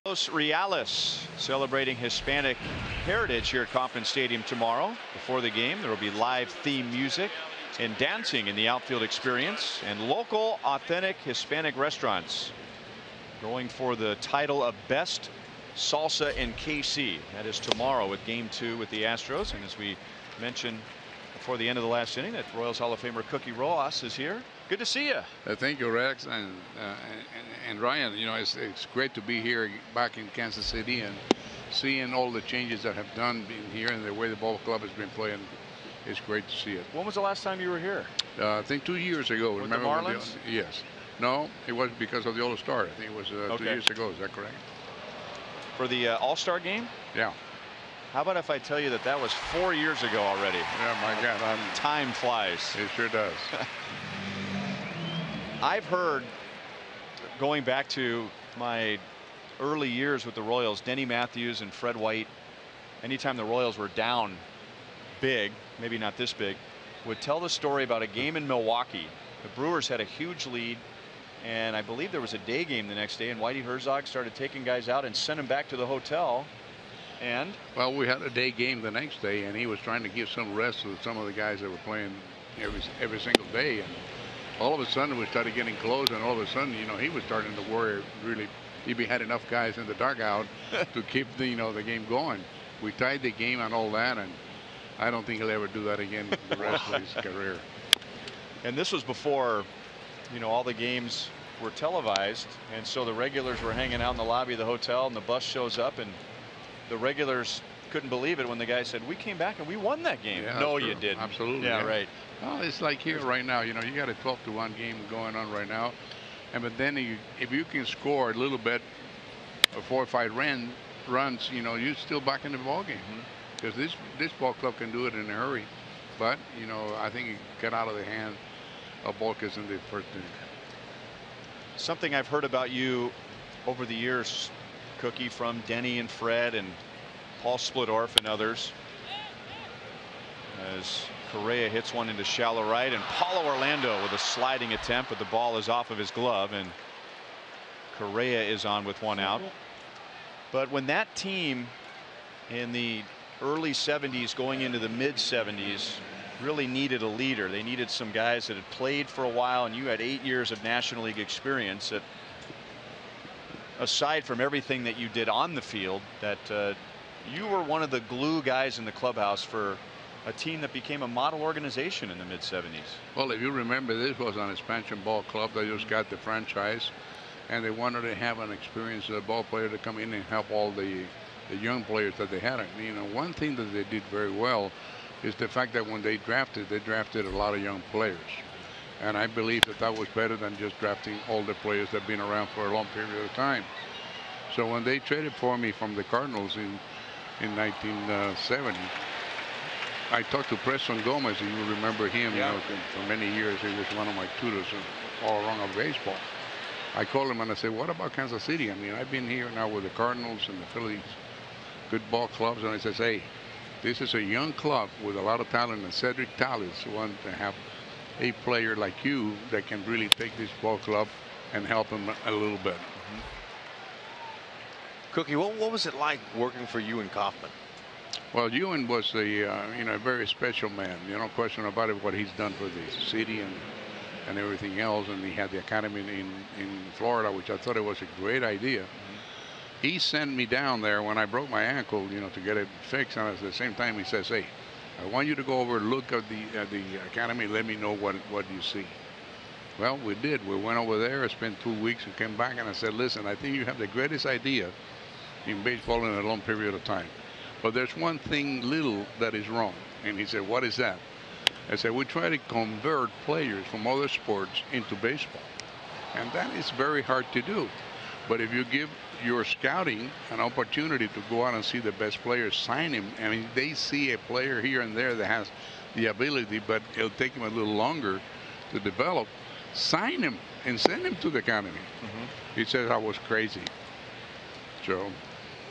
Los Reales celebrating Hispanic heritage here at Kauffman Stadium tomorrow. Before the game, there will be live theme music and dancing in the outfield experience, and local authentic Hispanic restaurants going for the title of Best Salsa in KC. That is tomorrow with Game 2 with the Astros. And as we mentioned before the end of the last inning, that Royals Hall of Famer Cookie Rojas is here. Good to see you. Thank you, Rex, and Ryan. You know, it's great to be here back in Kansas City and seeing all the changes that have done being here and the way the ball club has been playing. It's great to see it. When was the last time you were here? I think 2 years ago. With Remember the Marlins? Yes. No, it was because of the All-Star. I think it was 2 years ago. Is that correct? For the All-Star game? Yeah. How about if I tell you that that was 4 years ago already? Yeah, my God. Time flies. It sure does. I've heard, going back to my early years with the Royals, Denny Matthews and Fred White, anytime the Royals were down big, maybe not this big, would tell the story about a game in Milwaukee. The Brewers had a huge lead, and I believe there was a day game the next day, and Whitey Herzog started taking guys out and sent them back to the hotel. And well, we had a day game the next day, and he was trying to give some rest to some of the guys that were playing every single day. And all of a sudden, we started getting close, and all of a sudden, you know, he was starting to worry. Really, he had enough guys in the dugout to keep the game going. We tied the game and all that, and I don't think he'll ever do that again the rest of his career. And this was before, you know, all the games were televised, and so the regulars were hanging out in the lobby of the hotel, and the bus shows up, and the regulars couldn't believe it when the guy said, "We came back and we won that game." Yeah, no, you didn't. Absolutely. Yeah, right. Well, it's like here right now. You know, you got a 12-1 game going on right now, and but then if you can score a little bit, 4 or 5 runs, you know, you're still back in the ball game. Because this ball club can do it in a hurry, but you know, I think it got out of the hand of Volquez in the first inning. Something I've heard about you over the years, Cookie, from Denny and Fred and Paul Splittorff and others, as Correa hits one into shallow right, and Paulo Orlando with a sliding attempt, but the ball is off of his glove, and Correa is on with 1 out. But when that team in the early 70s going into the mid 70s really needed a leader, they needed some guys that had played for a while, and you had 8 years of National League experience, that aside from everything that you did on the field, that you were one of the glue guys in the clubhouse for a team that became a model organization in the mid 70s. Well, if you remember, this was an expansion ball club that just got the franchise, and they wanted to have an experienced ball player to come in and help all the young players that they had. You know, one thing that they did very well is the fact that when they drafted a lot of young players. And I believe that was better than just drafting older players that have been around for a long period of time. So when they traded for me from the Cardinals in 1970, I talked to Preston Gomez, and you remember him. Yeah. You know, for many years he was one of my tutors all around of baseball. I called him and I said, "What about Kansas City? I mean, I've been here now with the Cardinals and the Phillies, good ball clubs." And I says, "Hey, this is a young club with a lot of talent, and Cedric Tallis wants to have a player like you that can really take this ball club and help him a little bit." Cookie, what was it like working for you and Kauffman? Well, Ewan was a very special man. You know, question about it, what he's done for the city and everything else. And he had the academy in Florida, which I thought it was a great idea. He sent me down there when I broke my ankle, you know, to get it fixed. And at the same time, he says, "Hey, I want you to go over and look at the academy. Let me know what you see." Well, we did. We went over there, spent 2 weeks, and came back, and I said, "Listen, I think you have the greatest idea in baseball in a long period of time. But there's one thing little that is wrong." And he said, "What is that?" I said, "We try to convert players from other sports into baseball. And that is very hard to do. But if you give your scouting an opportunity to go out and see the best players, sign him. I mean, they see a player here and there that has the ability, but it'll take him a little longer to develop. Sign him and send him to the academy." He says I was crazy. So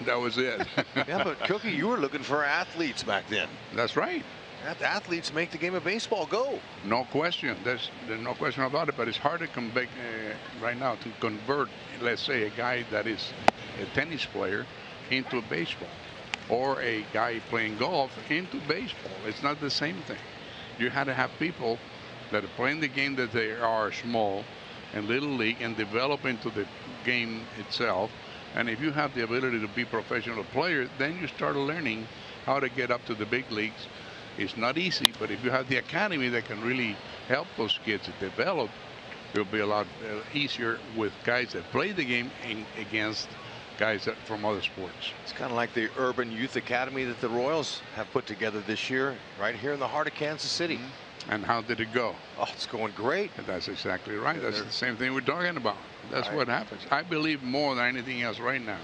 that was it. Yeah, but Cookie, you were looking for athletes back then. That's right. Athletes make the game of baseball go. No question. There's no question about it. But it's hard to come back right now to convert, let's say, a guy that is a tennis player into baseball, or a guy playing golf into baseball. It's not the same thing. You had to have people that are playing the game that they are small and little league and develop into the game itself. And if you have the ability to be professional player, then you start learning how to get up to the big leagues. It's not easy, but if you have the academy that can really help those kids develop, it'll be a lot easier with guys that play the game against guys that from other sports. It's kind of like the Urban Youth Academy that the Royals have put together this year, right here in the heart of Kansas City. And how did it go? Oh, it's going great. And that's exactly right. That's the same thing we're talking about. That's what happens. I believe more than anything else right now,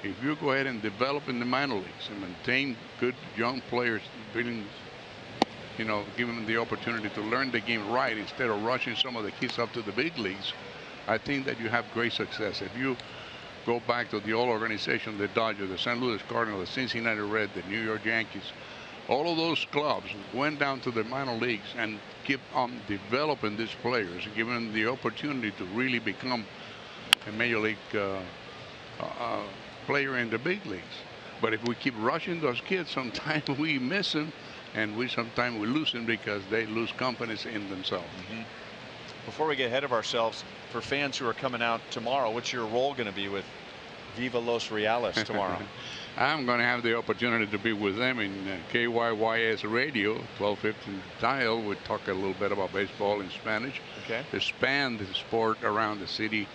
if you go ahead and develop in the minor leagues and maintain good young players, giving them the opportunity to learn the game right instead of rushing some of the kids up to the big leagues, I think that you have great success. If you go back to the old organization, the Dodgers, the St. Louis Cardinals, the Cincinnati Reds, the New York Yankees, all of those clubs went down to the minor leagues and keep on developing these players, giving them the opportunity to really become a major league player in the big leagues. But if we keep rushing those kids, sometimes we miss them, and sometimes we lose them because they lose confidence in themselves. Before we get ahead of ourselves, for fans who are coming out tomorrow, what's your role going to be with Viva Los Reales tomorrow? I'm going to have the opportunity to be with them in KYYS radio, 1250 dial. We talk a little bit about baseball in Spanish. Okay. To span the sport around the city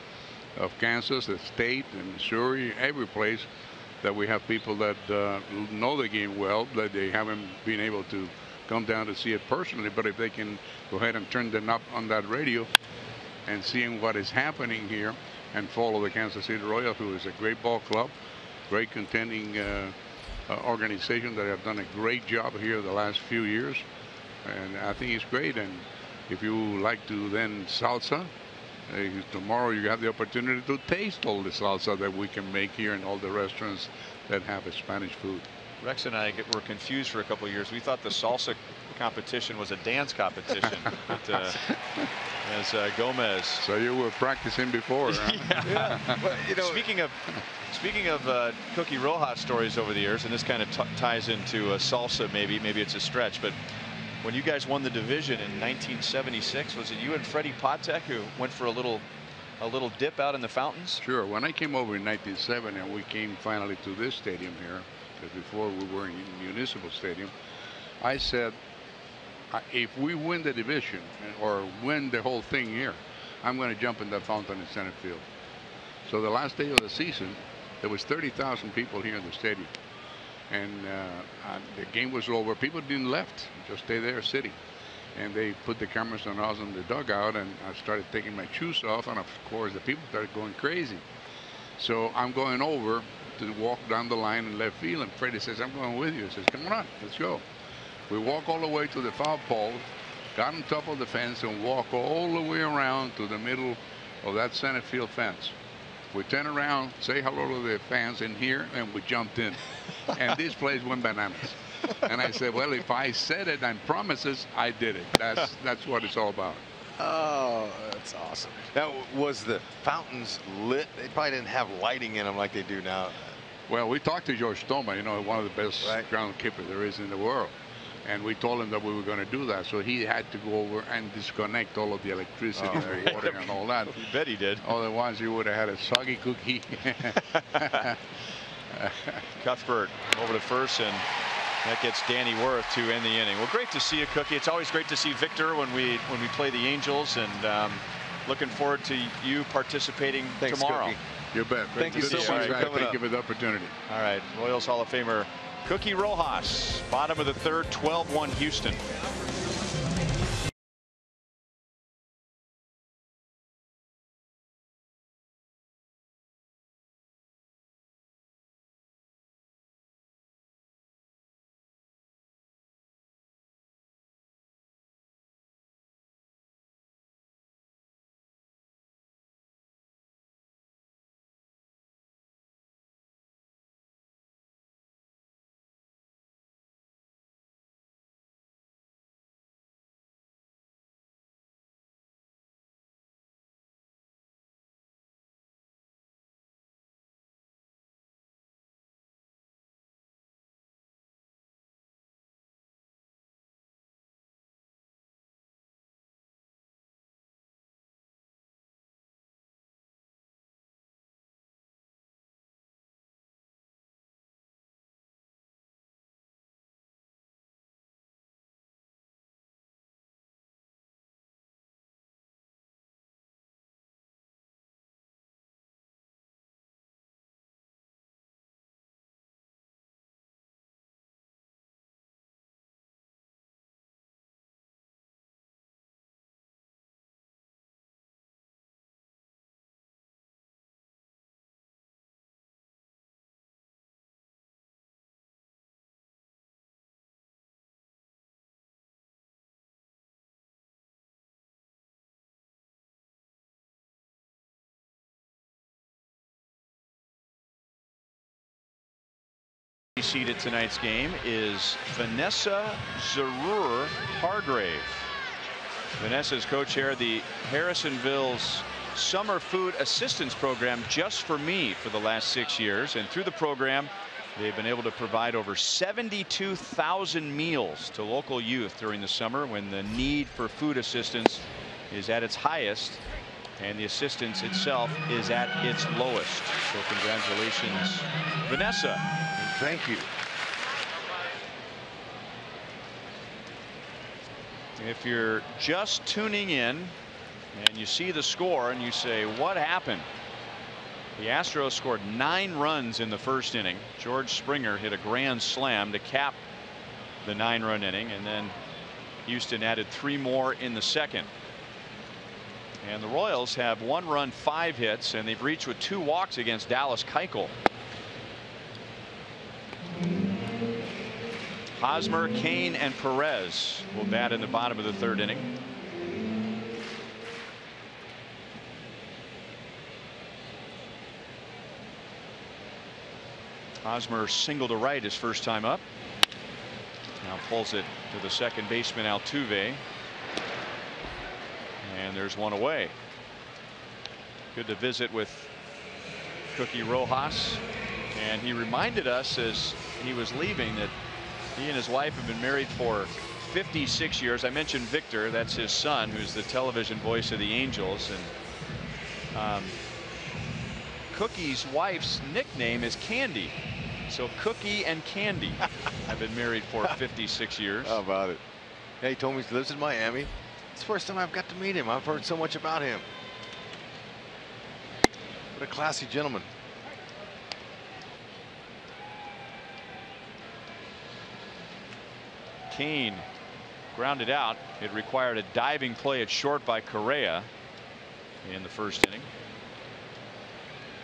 of Kansas, the state, and Missouri, every place that we have people that know the game well, that they haven't been able to come down to see it personally. But if they can go ahead and turn the knob on that radio and seeing what is happening here and follow the Kansas City Royals, who is a great ball club, great contending organization that have done a great job here the last few years, and I think it's great. And if you like to then salsa, tomorrow you have the opportunity to taste all the salsa that we can make here in all the restaurants that have a Spanish food. Rex and I were confused for a couple of years. We thought the salsa competition was a dance competition. But, as Gomez. So you were practicing before. Huh? Yeah. Well, speaking of Cookie Rojas stories over the years, and this kind of ties into salsa, maybe it's a stretch, but when you guys won the division in 1976, was it you and Freddie Patek who went for a little dip out in the fountains? Sure. When I came over in 1970 and we came finally to this stadium here, because before we were in Municipal Stadium, I said, if we win the division or win the whole thing here, I'm going to jump in that fountain in center field. So the last day of the season, there was 30,000 people here in the stadium, and the game was over. People didn't left, just stay there sitting, and they put the cameras on us in the dugout, and I started taking my shoes off, and of course the people started going crazy. So I'm going over to walk down the line in left field, and Freddie says, I'm going with you. He says, come on, let's go. We walk all the way to the foul pole, got on top of the fence, and walk all the way around to the middle of that center field fence. We turn around, say hello to the fans in here, and we jumped in. And this place went bananas. And I said, well, if I said it and promises, I did it. That's what it's all about. Oh, that's awesome. Now, was the fountains lit? They probably didn't have lighting in them like they do now. Well, we talked to George Stoma, one of the best groundkeepers there is in the world. And we told him that we were going to do that. So he had to go over and disconnect all of the electricity and the water and all that. You bet he did. Otherwise, you would have had a soggy cookie. Cuthbert over to first, and that gets Danny Worth to end the inning. Well, great to see you, Cookie. It's always great to see Victor when we play the Angels, and looking forward to you participating tomorrow. Cookie. You bet. Thank you so much for coming Thank you for the opportunity. All right, Royals Hall of Famer Cookie Rojas, bottom of the third, 12-1 Houston. seed at tonight's game is Vanessa Zarur Hargrave. Vanessa's co-chair of the Harrisonville's Summer Food Assistance Program Just for Me for the last 6 years, and through the program they've been able to provide over 72,000 meals to local youth during the summer when the need for food assistance is at its highest and the assistance itself is at its lowest. So congratulations, Vanessa. Thank you. If you're just tuning in and you see the score and you say, what happened? The Astros scored 9 runs in the first inning. George Springer hit a grand slam to cap the 9-run inning, and then Houston added 3 more in the second. And the Royals have 1 run, 5 hits, and they've reached with 2 walks against Dallas Keuchel. Hosmer, Kane, and Perez will bat in the bottom of the 3rd inning. Hosmer single to right his first time up. Now pulls it to the second baseman Altuve. And there's 1 away. Good to visit with Cookie Rojas. And he reminded us as he was leaving that he and his wife have been married for 56 years. I mentioned Victor, that's his son, who's the television voice of the Angels. And Cookie's wife's nickname is Candy. So Cookie and Candy have been married for 56 years. How about it? Yeah, he told me he lives in Miami. It's the first time I've got to meet him. I've heard so much about him. What a classy gentleman. Kane grounded out. It required a diving play at short by Correa in the first inning.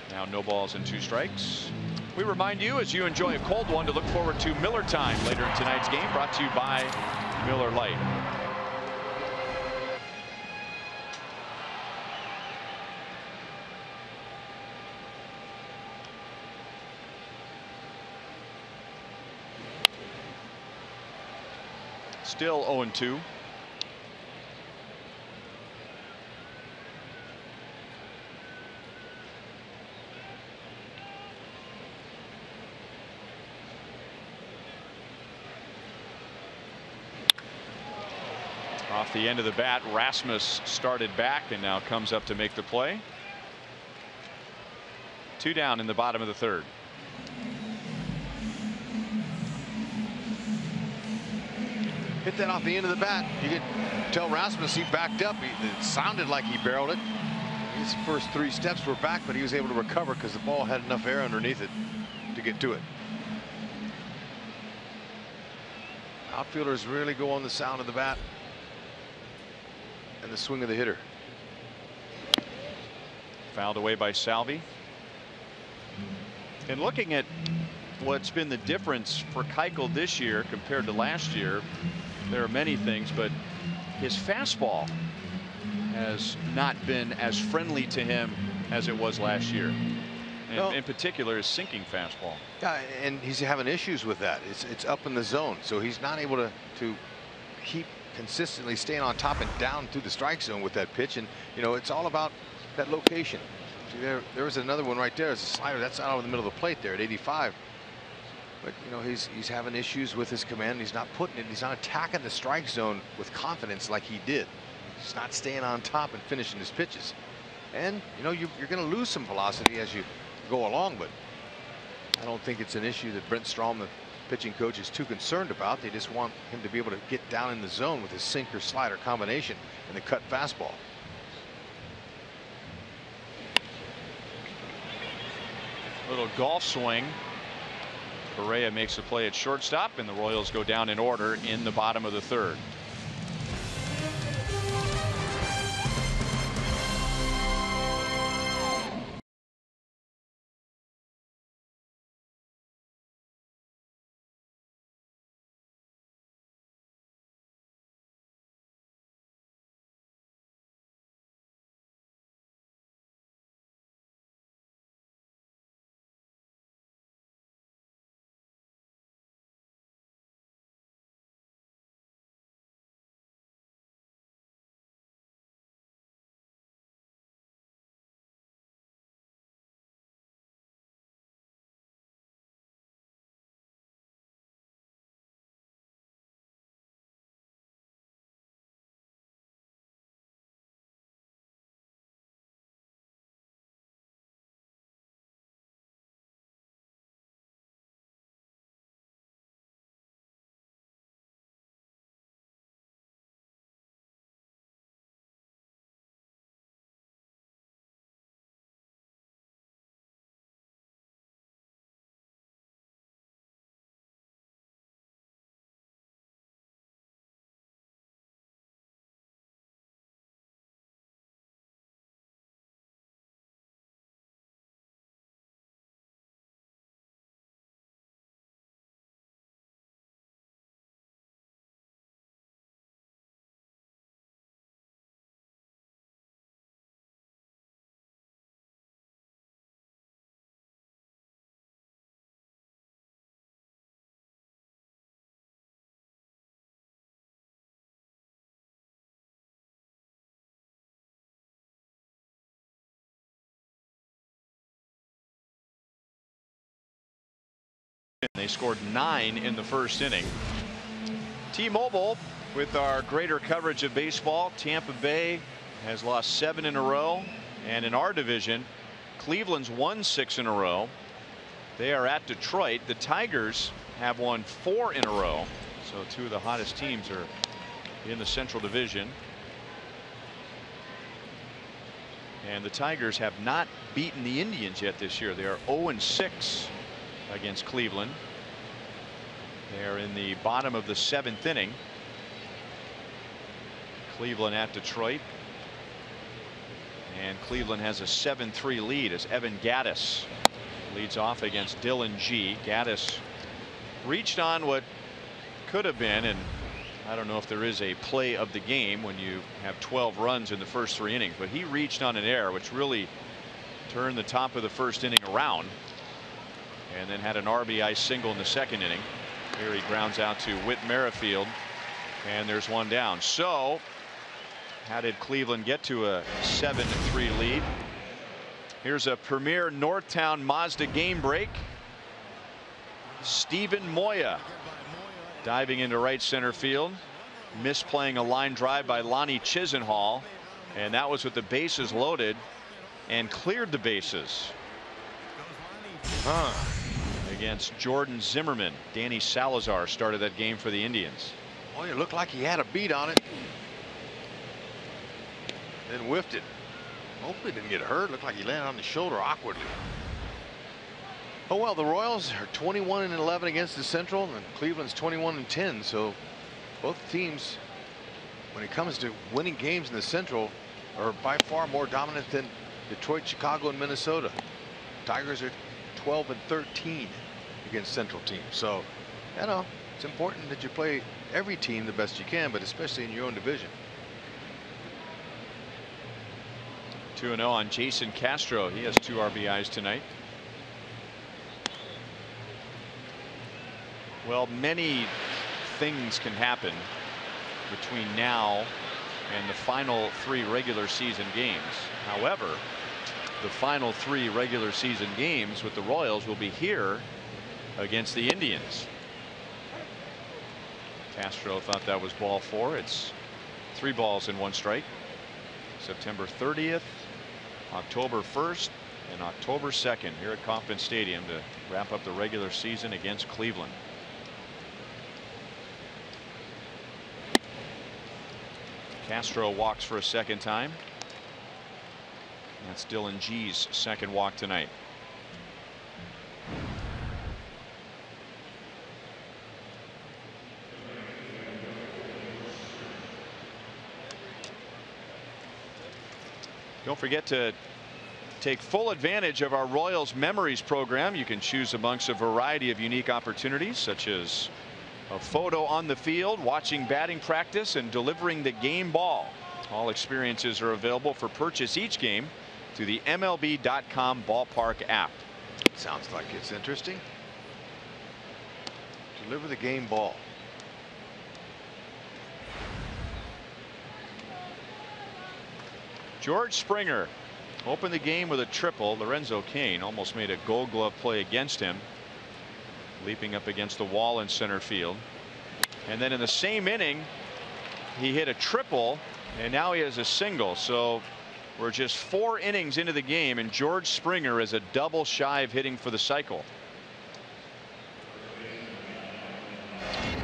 Now no balls and 2 strikes. We remind you, as you enjoy a cold one, to look forward to Miller Time later in tonight's game, brought to you by Miller Lite. Still 0-2. Off the end of the bat, Rasmus started back and now comes up to make the play. 2 down in the bottom of the 3rd. Hit that off the end of the bat. You could tell Rasmus he backed up. It sounded like he barreled it. His first 3 steps were back, but he was able to recover because the ball had enough air underneath it to get to it. Outfielders really go on the sound of the bat and the swing of the hitter. Fouled away by Salvi. And looking at what's been the difference for Keuchel this year compared to last year, there are many things, but his fastball has not been as friendly to him as it was last year. And no. In particular, his sinking fastball. Yeah, and he's having issues with that. It's up in the zone, so he's not able to keep consistently staying on top and down through the strike zone with that pitch. And you know, it's all about that location. See, there was another one right there. It's a slider that's out of the middle of the plate there at 85. But you know, he's having issues with his command. He's not putting it. He's not attacking the strike zone with confidence like he did. He's not staying on top and finishing his pitches. And you know, you're going to lose some velocity as you go along. But I don't think it's an issue that Brent Strom, the pitching coach, is too concerned about. They just want him to be able to get down in the zone with his sinker slider combination and the cut fastball. Little golf swing. Correa makes a play at shortstop, and the Royals go down in order in the bottom of the 3rd. They scored 9 in the first inning. T-Mobile with our greater coverage of baseball. Tampa Bay has lost 7 in a row, and in our division Cleveland's won 6 in a row. They are at Detroit. The Tigers have won 4 in a row, so 2 of the hottest teams are in the Central Division. And the Tigers have not beaten the Indians yet this year. They are 0-6 against Cleveland. They're in the bottom of the 7th inning. Cleveland at Detroit. And Cleveland has a 7-3 lead as Evan Gattis leads off against Dylan G. Gattis reached on what could have been, and I don't know if there is a play of the game when you have 12 runs in the first 3 innings, but he reached on an error which really turned the top of the first inning around, and then had an RBI single in the 2nd inning. Here he grounds out to WHIT Merrifield, and there's 1 down. So how did Cleveland get to a 7-3 lead? Here's a premier Northtown Mazda game break. Stephen Moya diving into right center field, misplaying a line drive by Lonnie Chisenhall, and that was with the bases loaded, and cleared the bases against Jordan Zimmerman. Danny Salazar started that game for the Indians. Oh, it looked like he had a beat on it, then whiffed it. Hopefully didn't get hurt. Looked like he landed on the shoulder awkwardly. Oh well, the Royals are 21-11 against the Central, and Cleveland's 21-10. So both teams, when it comes to winning games in the Central, are by far more dominant than Detroit, Chicago, and Minnesota. Tigers are 12-13 against Central teams. So, you know, it's important that you play every team the best you can, but especially in your own division. 2-0 on Jason Castro. He has 2 RBIs tonight. Well, many things can happen between now and the final 3 regular season games. However, the final 3 regular season games with the Royals will be here against the Indians. Castro thought that was ball 4. It's 3 balls and 1 strike. September 30th, October 1st, and October 2nd here at Kauffman Stadium to wrap up the regular season against Cleveland. Castro walks for a 2nd time. That's Dylan G's 2nd walk tonight. Don't forget to take full advantage of our Royals Memories program. You can choose amongst a variety of unique opportunities, such as a photo on the field, watching batting practice, and delivering the game ball. All experiences are available for purchase each game through the MLB.com ballpark app. Sounds like it's interesting. Deliver the game ball. George Springer opened the game with a triple. Lorenzo Cain almost made a Gold Glove play against him, leaping up against the wall in center field. And then in the same inning, he hit a triple, and now he has a single. So we're just 4 innings into the game, and George Springer is a double shy of hitting for the cycle.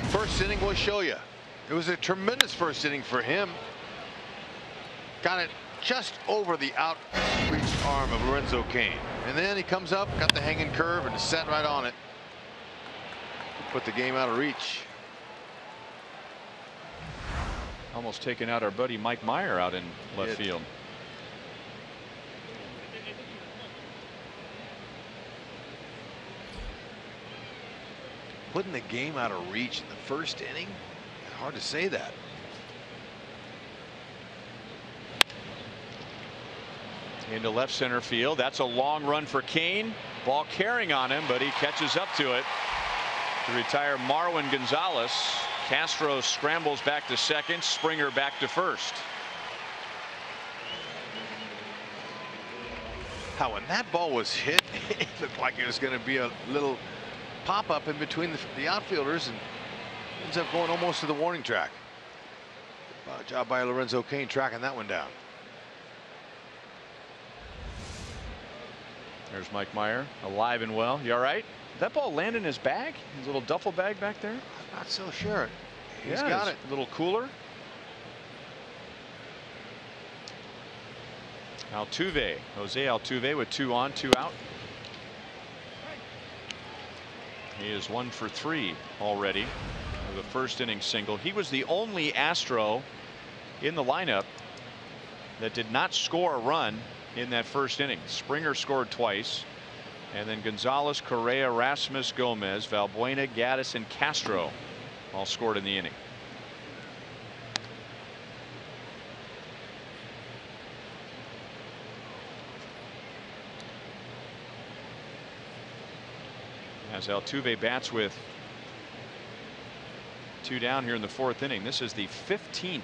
First inning will show you. It was a tremendous first inning for him. Got it just over the outreached arm of Lorenzo Cain. And then he comes up, got the hanging curve, and sat right on it. Put the game out of reach. Almost taking out our buddy Mike Meyer out in left field. Putting the game out of reach in the first inning? Hard to say that. Into left center field. That's a long run for Cain. Ball carrying on him, but he catches up to it to retire Marwin Gonzalez. Castro scrambles back to second. Springer back to first. How when that ball was hit, it looked like it was going to be a little pop-up in between the outfielders and ends up going almost to the warning track. Job by Lorenzo Cain tracking that one down. There's Mike Meyer, alive and well. You all right? Did that ball land in his bag? His little duffel bag back there? I'm not so sure. He's yeah, got it. A little cooler. Altuve, Jose Altuve with 2 on, 2 out. He is 1 for 3 already with a first inning single. He was the only Astro in the lineup that did not score a run in that first inning. Springer scored twice, and then Gonzalez, Correa, Rasmus, Gomez, Valbuena, Gattis, and Castro all scored in the inning. As Altuve bats with 2 down here in the 4th inning. This is the 15th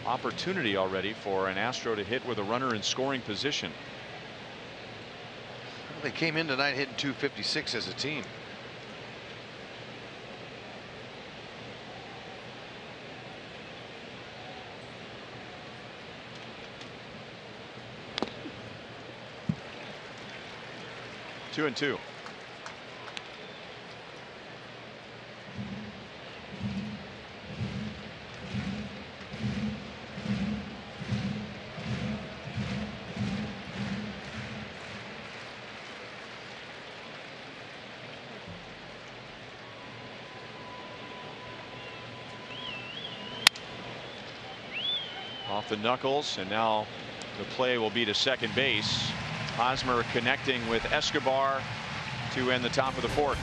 opportunity already for an Astro to hit with a runner in scoring position. They came in tonight hitting .256 as a team. Two and 2. Off the knuckles, and now the play will be to second base. Hosmer connecting with Escobar to end the top of the 4th.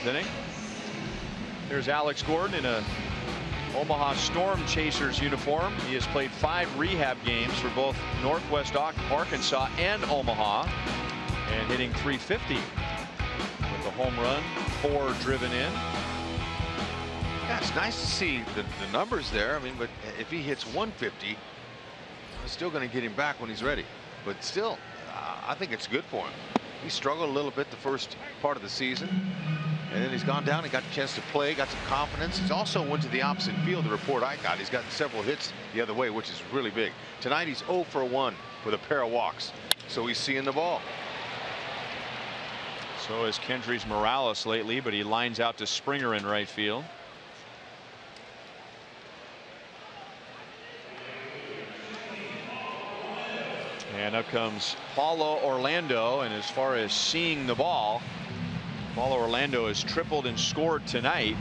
Inning. There's Alex Gordon in a Omaha Storm Chasers uniform. He has played 5 rehab games for both Northwest Arkansas and Omaha, and hitting .350 with a home run, 4 driven in. Yeah, it's nice to see the numbers there. I mean, but if he hits 150, it's still going to get him back when he's ready. But still, I think it's good for him. He struggled a little bit the first part of the season, and then he's gone down and got a chance to play, got some confidence. He's also went to the opposite field, the report I got. He's gotten several hits the other way, which is really big. Tonight he's 0 for 1 with a pair of walks, so he's seeing the ball. So is Kendrys Morales lately, but he lines out to Springer in right field. And up comes Paulo Orlando, and as far as seeing the ball, Paulo Orlando has tripled and scored tonight.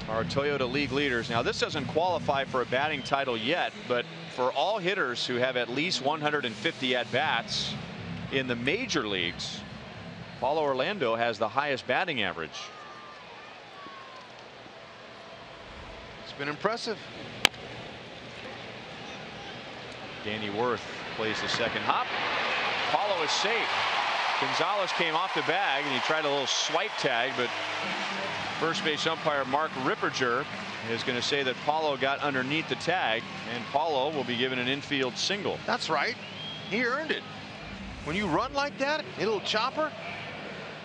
Our Toyota League leaders. Now this doesn't qualify for a batting title yet, but for all hitters who have at least 150 at bats, in the major leagues. Paulo Orlando has the highest batting average. It's been impressive. Danny Worth plays the second hop. Paulo is safe. Gonzalez came off the bag and he tried a little swipe tag, but first base umpire Mark Ripperger is going to say that Paulo got underneath the tag, and Paulo will be given an infield single. That's right. He earned it. When you run like that, a little chopper.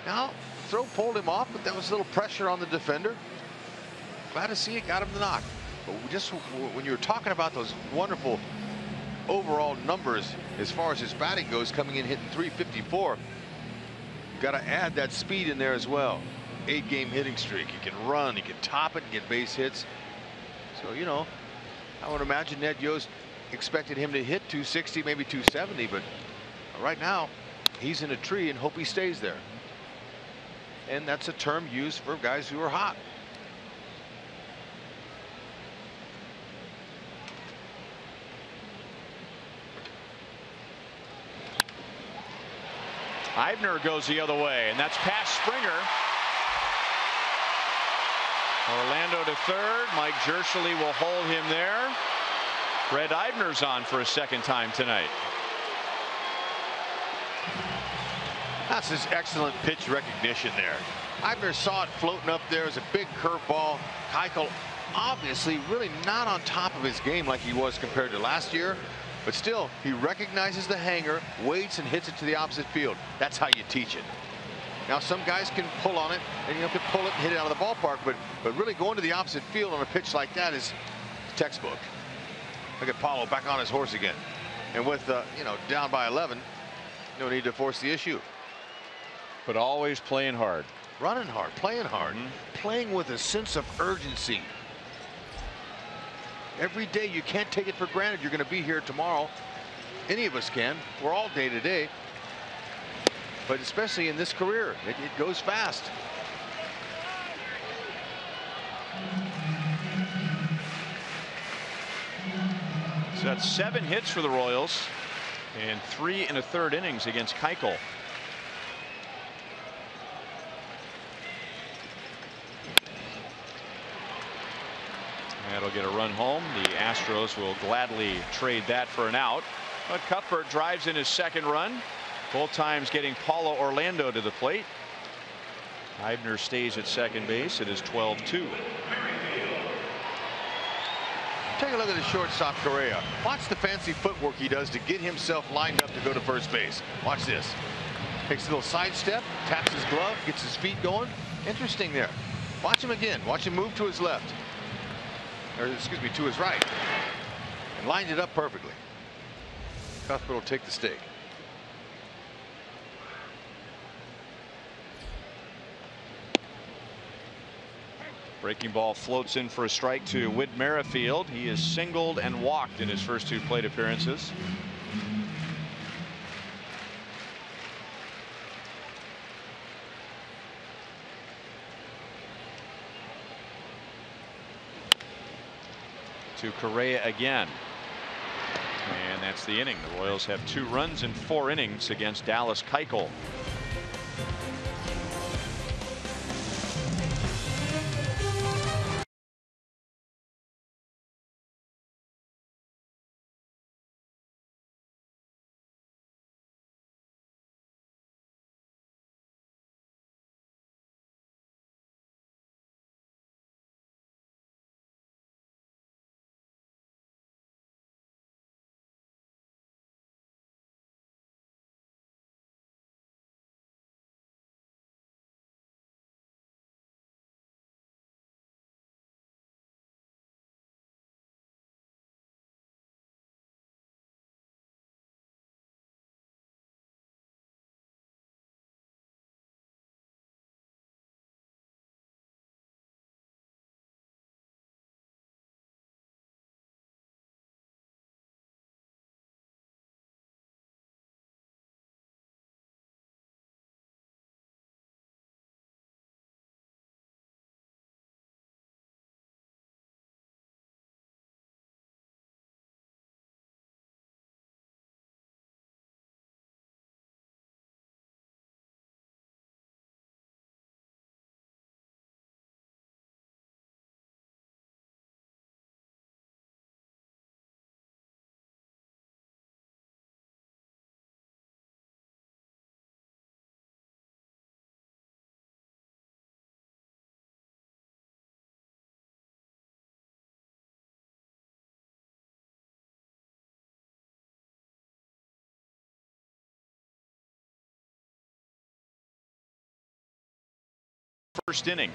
Now, throw pulled him off, but that was a little pressure on the defender. Glad to see it got him the knock. But just when you're talking about those wonderful overall numbers as far as his batting goes, coming in hitting .354, got to add that speed in there as well. 8-game hitting streak. He can run, he can top it, and get base hits. So, you know, I would imagine Ned Yost expected him to hit 260, maybe 270, but right now he's in a tree and hope he stays there. And that's a term used for guys who are hot. Eibner goes the other way, and that's past Springer. Orlando to third. Mike Jershely will hold him there. Fred Eibner's on for a second time tonight. That's his excellent pitch recognition there. Eibner saw it floating up there as a big curveball. Keuchel obviously really not on top of his game like he was compared to last year, but still he recognizes the hanger, waits, and hits it to the opposite field. That's how you teach it. Now some guys can pull on it and you can pull it and hit it out of the ballpark, but really going to the opposite field on a pitch like that is textbook. Look at Paulo back on his horse again, and with you know, down by 11, no need to force the issue. But always playing hard. Running hard, playing hard, playing with a sense of urgency. Every day, you can't take it for granted you're going to be here tomorrow. Any of us can. We're all day to day. But especially in this career, it goes fast. So that's 7 hits for the Royals and 3 1/3 innings against Keuchel. That'll get a run home. The Astros will gladly trade that for an out. But Cuthbert drives in his second run. Both times getting Paulo Orlando to the plate. Eibner stays at second base. It is 12-2. Take a look at the shortstop, Correa. Watch the fancy footwork he does to get himself lined up to go to first base. Watch this. Takes a little side step, taps his glove, gets his feet going. Interesting there. Watch him again. Watch him move to his left. Or excuse me, to his right. And lined it up perfectly. Cuthbert will take the stake. Breaking ball floats in for a strike to Whit Merrifield. He is singled and walked in his first 2 plate appearances. To Correa again. And that's the inning. The Royals have 2 runs in 4 innings against Dallas Keuchel. First inning.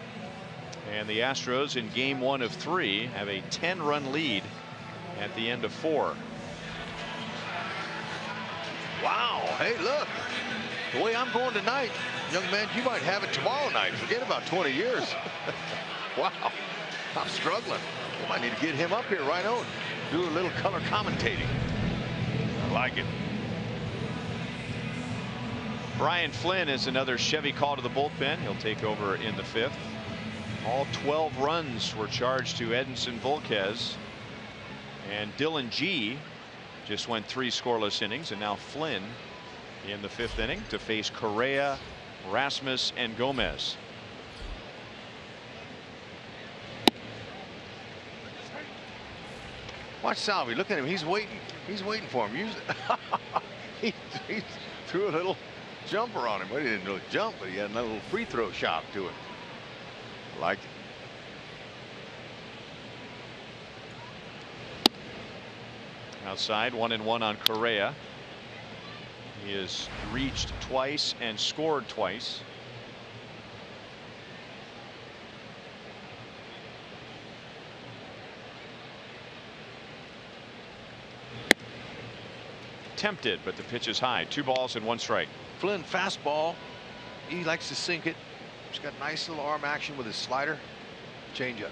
And the Astros in game 1 of 3 have a 10-run lead at the end of 4. Wow. Hey, look. The way I'm going tonight, young man, you might have it tomorrow night. Forget about 20 years. Wow. I'm struggling. We might need to get him up here right on. Do a little color commentating. I like it. Brian Flynn is another Chevy call to the bullpen. He'll take over in the 5th. All 12 runs were charged to Edinson Volquez. And Dylan G just went 3 scoreless innings. And now Flynn in the 5th inning to face Correa, Rasmus, and Gomez. Watch Salvi. Look at him. He's waiting. He's waiting for him. He threw a little jumper on him. Well, he didn't really jump, but he had a little free throw shot to it. I liked it. Outside, 1-1 on Correa. He has reached twice and scored twice. Tempted, but the pitch is high. 2 balls and 1 strike. Flynn fastball. He likes to sink it. He's got nice little arm action with his slider. Changeup.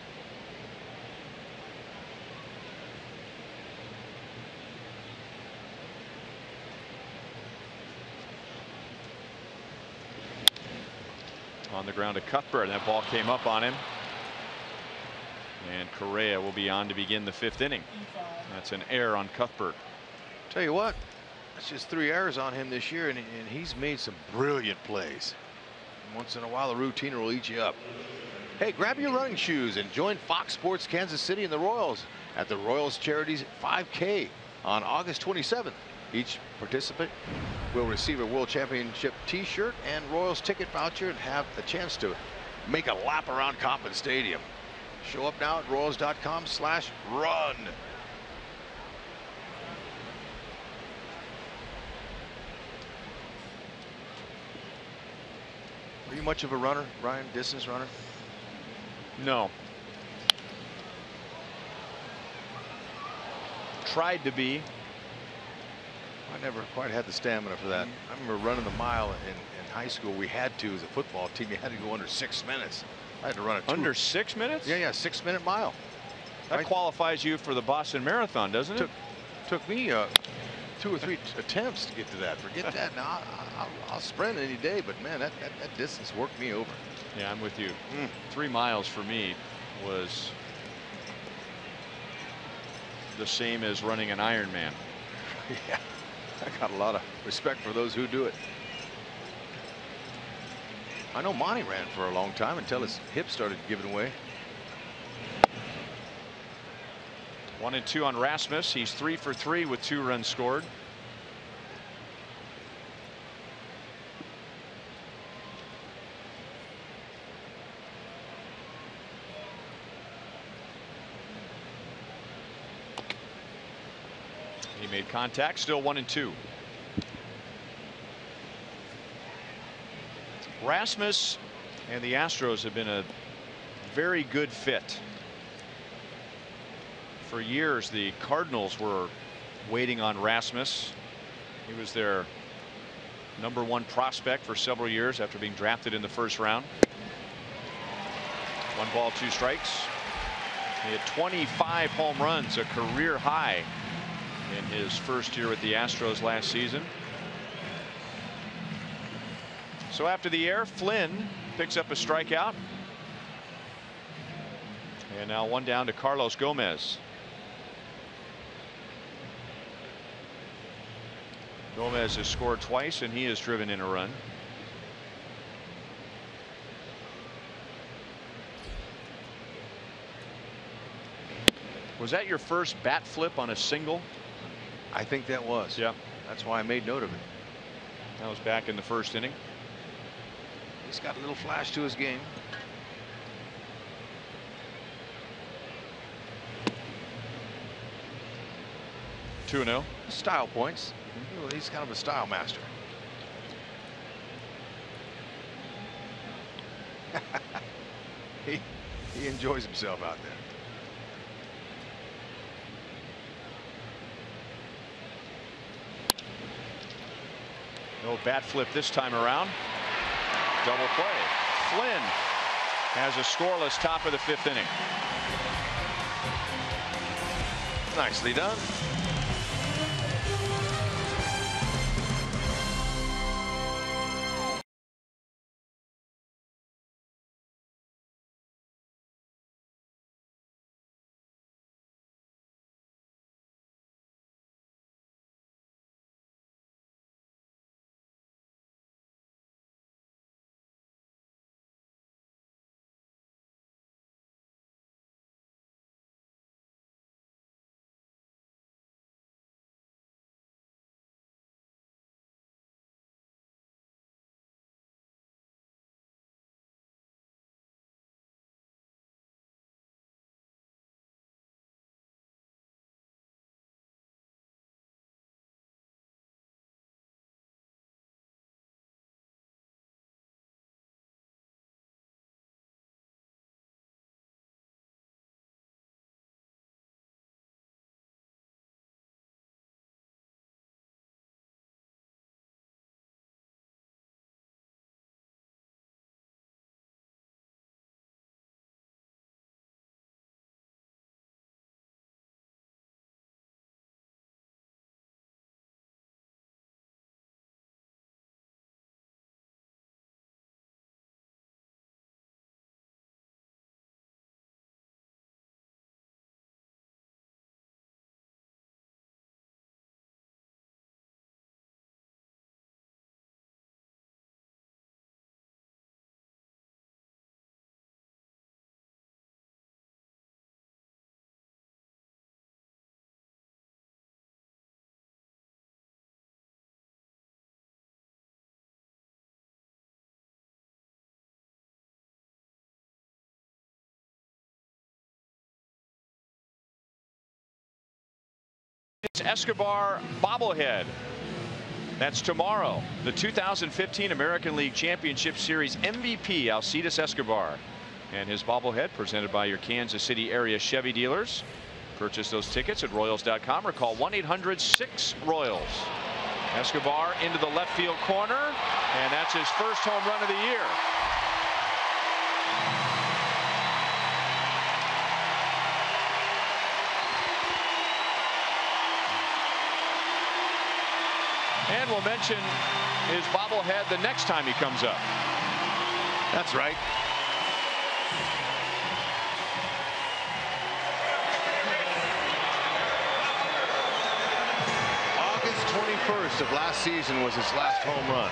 On the ground to Cuthbert. That ball came up on him. And Correa will be on to begin the 5th inning. That's an error on Cuthbert. Tell you what, that's just 3 errors on him this year, and he's made some brilliant plays. Once in a while, the routine will eat you up. Hey, grab your running shoes and join Fox Sports Kansas City and the Royals at the Royals Charities 5K on August 27th. Each participant will receive a World Championship T-shirt and Royals ticket voucher and have a chance to make a lap around Coppin Stadium. Show up now at Royals.com/run. Are you much of a runner, Ryan? Distance runner? No. Tried to be. I never quite had the stamina for that. I remember running the mile in high school. We had to, as a football team, you had to go under 6 minutes. I had to run it under 6 minutes. Yeah, 6-minute mile. That qualifies you for the Boston Marathon, doesn't it? Took me 2 or 3 attempts to get to that. Forget that. Now I'll sprint any day, but man, that distance worked me over. Yeah, I'm with you. 3 miles for me was the same as running an Ironman. Yeah, I got a lot of respect for those who do it. I know Monty ran for a long time until his hips started giving way. 1-2 on Rasmus. He's 3 for 3 with 2 runs scored. He made contact. Still 1-2. Rasmus and the Astros have been a very good fit. For years, the Cardinals were waiting on Rasmus. He was their #1 prospect for several years after being drafted in the 1st round. 1 ball, 2 strikes. He had 25 home runs, a career high in his first year with the Astros last season. So after the air, Flynn picks up a strikeout. And now 1 down to Carlos Gomez. Gomez has scored twice and he has driven in a run. Was that your first bat flip on a single? I think that was. Yeah. That's why I made note of it. That was back in the 1st inning. He's got a little flash to his game. Two 2-0. Style points. He's kind of a style master. He enjoys himself out there. No bat flip this time around. Double play. Flynn has a scoreless top of the 5th inning. Nicely done. Escobar bobblehead. That's tomorrow. The 2015 American League Championship Series MVP, Alcides Escobar. And his bobblehead presented by your Kansas City area Chevy dealers. Purchase those tickets at Royals.com or call 1-800-6-ROYALS. Escobar into the left field corner, and that's his first home run of the year. And we'll mention his bobblehead the next time he comes up. That's right. August 21st of last season was his last home run.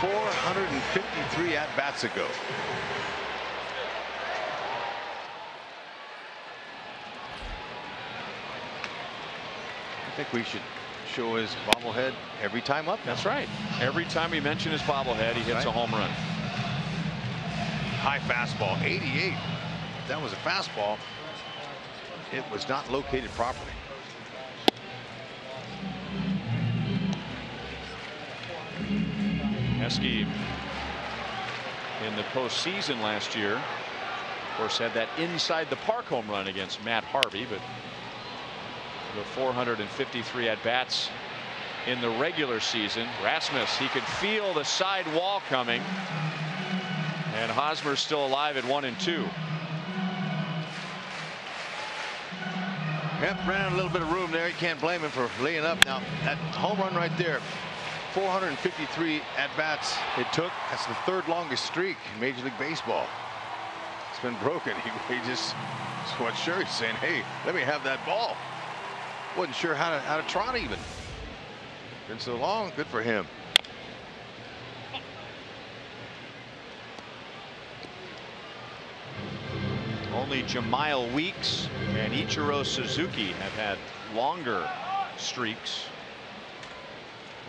453 at-bats ago. I think we should show his bobblehead every time up. That's right. Every time we mention his bobblehead, he hits a home run. High fastball, 88. That was a fastball. It was not located properly. Heskey in the postseason last year, of course, had that inside the park home run against Matt Harvey, but the 453 at-bats in the regular season. Rasmus, he could feel the side wall coming, and Hosmer's still alive at 1-2. Yep, ran out a little bit of room there. You can't blame him for laying up. Now that home run right there, 453 at-bats it took. That's the 3rd longest streak in Major League Baseball. It's been broken. He just wasn't sure. He's saying, hey, let me have that ball. Wasn't sure how to trot even. Been so long. Good for him. Only Jemile Weeks and Ichiro Suzuki have had longer streaks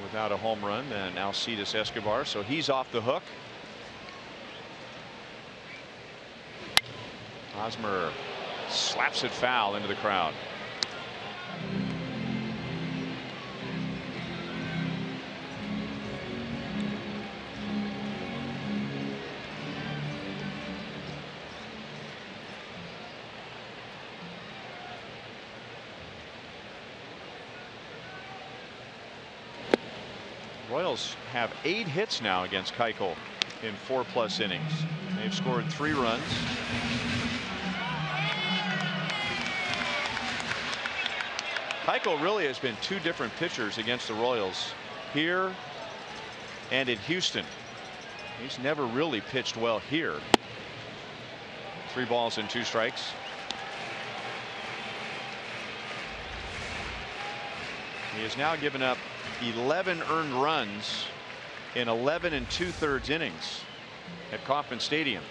without a home run than Alcides Escobar, so he's off the hook. Hosmer slaps it foul into the crowd. Royals have 8 hits now against Keuchel in 4+ innings. They've scored 3 runs. Keuchel really has been 2 different pitchers against the Royals here and in Houston. He's never really pitched well here. 3 balls and 2 strikes. He has now given up 11 earned runs in 11 2/3 innings at Kauffman Stadium.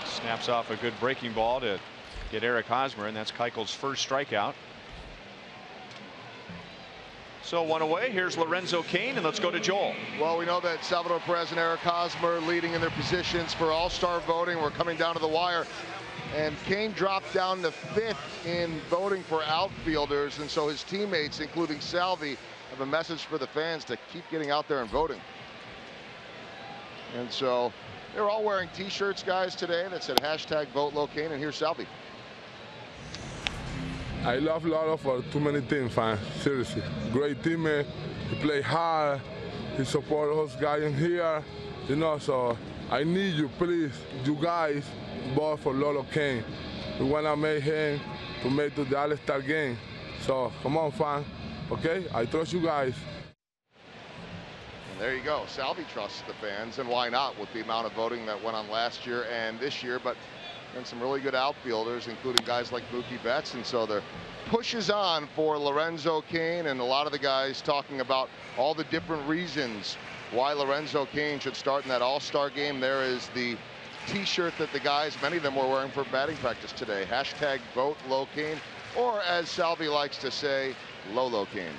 Snaps off a good breaking ball to get Eric Hosmer, and that's Keuchel's first strikeout. So 1 away. Here's Lorenzo Cain, and let's go to Joel. Well, we know that Salvador Perez and Eric Hosmer leading in their positions for all-star voting. We're coming down to the wire. And Cain dropped down to 5th in voting for outfielders, and so his teammates, including Salvi, have a message for the fans to keep getting out there and voting. And so they're all wearing T-shirts, guys, today that said #VoteLoCain, and here's Salvi. I love Lolo for too many things, fam. Seriously, great teammate. He play hard. He support us guys in here. You know, so I need you, please, you guys, vote for Lolo Cain. We wanna make him to make to the All-Star game. So come on, fam. Okay, I trust you guys. And there you go. Salvi trusts the fans, and why not with the amount of voting that went on last year and this year. But and some really good outfielders, including guys like Mookie Betts, and so the push is on for Lorenzo Cain, and a lot of the guys talking about all the different reasons why Lorenzo Cain should start in that all-star game. There is the T-shirt that the guys, many of them were wearing for batting practice today. #VoteLoCain, or as Salvi likes to say, Lolo Cain.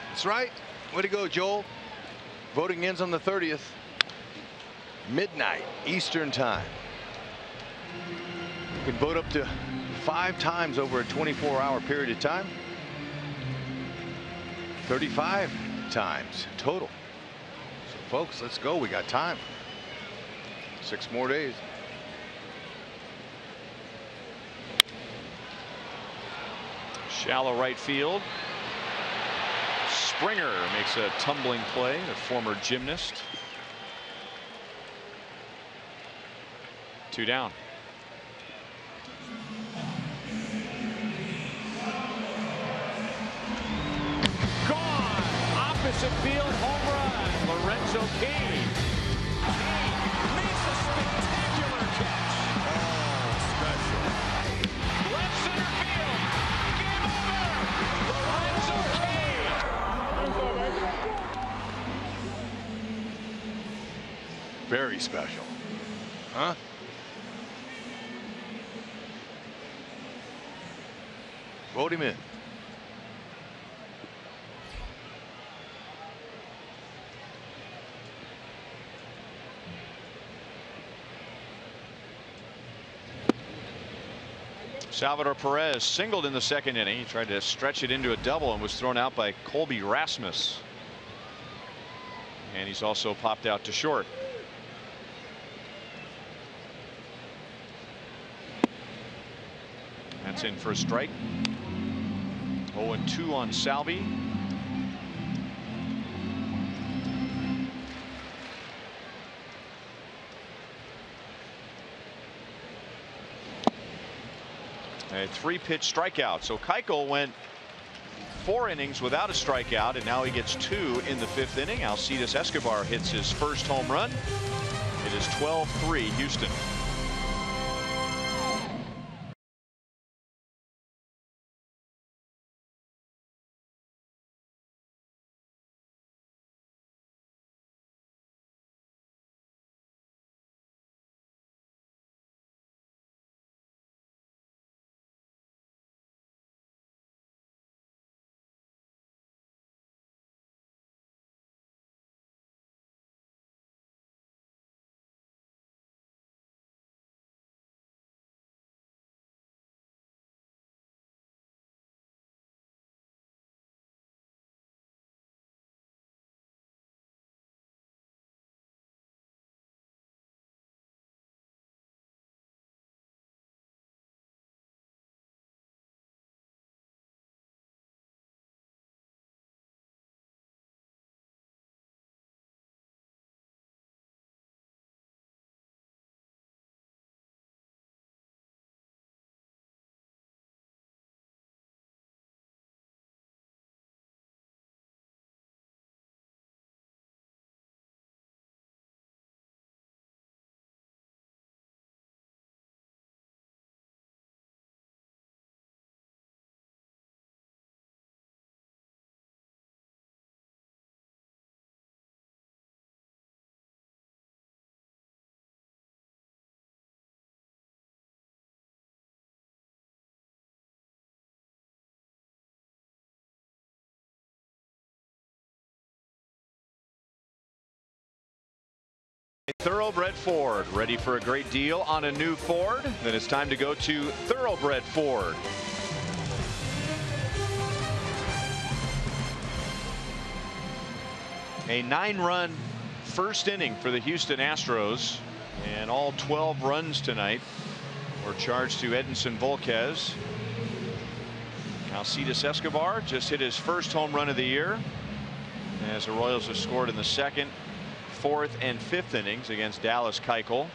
That's right. Way to go, Joel. Voting ends on the 30th, midnight Eastern time. You can vote up to 5 times over a 24-hour period of time. 35 times total. So folks, let's go. We got time. 6 more days. Shallow right field. Springer makes a tumbling play, the former gymnast. 2 down. Gone. Opposite field home run. Lorenzo Cain. Cain makes a spectacular catch. Oh, special. Left center field. Game over. Lorenzo Cain. Very special. Huh? Vote him in. Salvador Perez singled in the 2nd inning. He tried to stretch it into a double and was thrown out by Colby Rasmus. And he's also popped out to short. That's in for a strike. 0-2 on Salvi. A 3-pitch strikeout. So Keuchel went 4 innings without a strikeout, and now he gets 2 in the 5th inning. Alcides Escobar hits his first home run. It is 12-3 Houston. Thoroughbred Ford, ready for a great deal on a new Ford? Then it's time to go to Thoroughbred Ford. A 9-run first inning for the Houston Astros, and all 12 runs tonight were charged to Edinson Volquez. Alcides Escobar just hit his first home run of the year, as the Royals have scored in the 2nd, 4th, and 5th innings against Dallas Keuchel.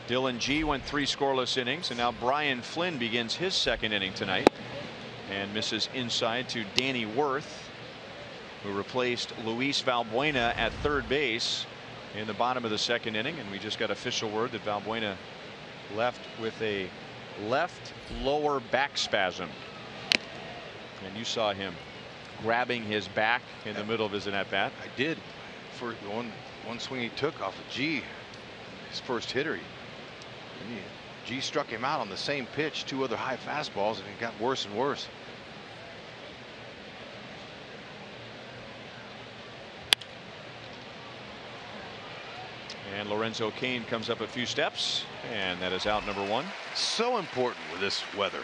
Dylan G went 3 scoreless innings, and now Brian Flynn begins his 2nd inning tonight and misses inside to Danny Worth, who replaced Luis Valbuena at 3rd base in the bottom of the 2nd inning. And we just got official word that Valbuena left with a left lower back spasm. And you saw him grabbing his back in the middle of his at-bat. I did. For one swing he took off of G, his first hitter. G struck him out on the same pitch, 2 other high fastballs, and it got worse and worse. And Lorenzo Cain comes up a few steps, and that is out number 1. So important with this weather,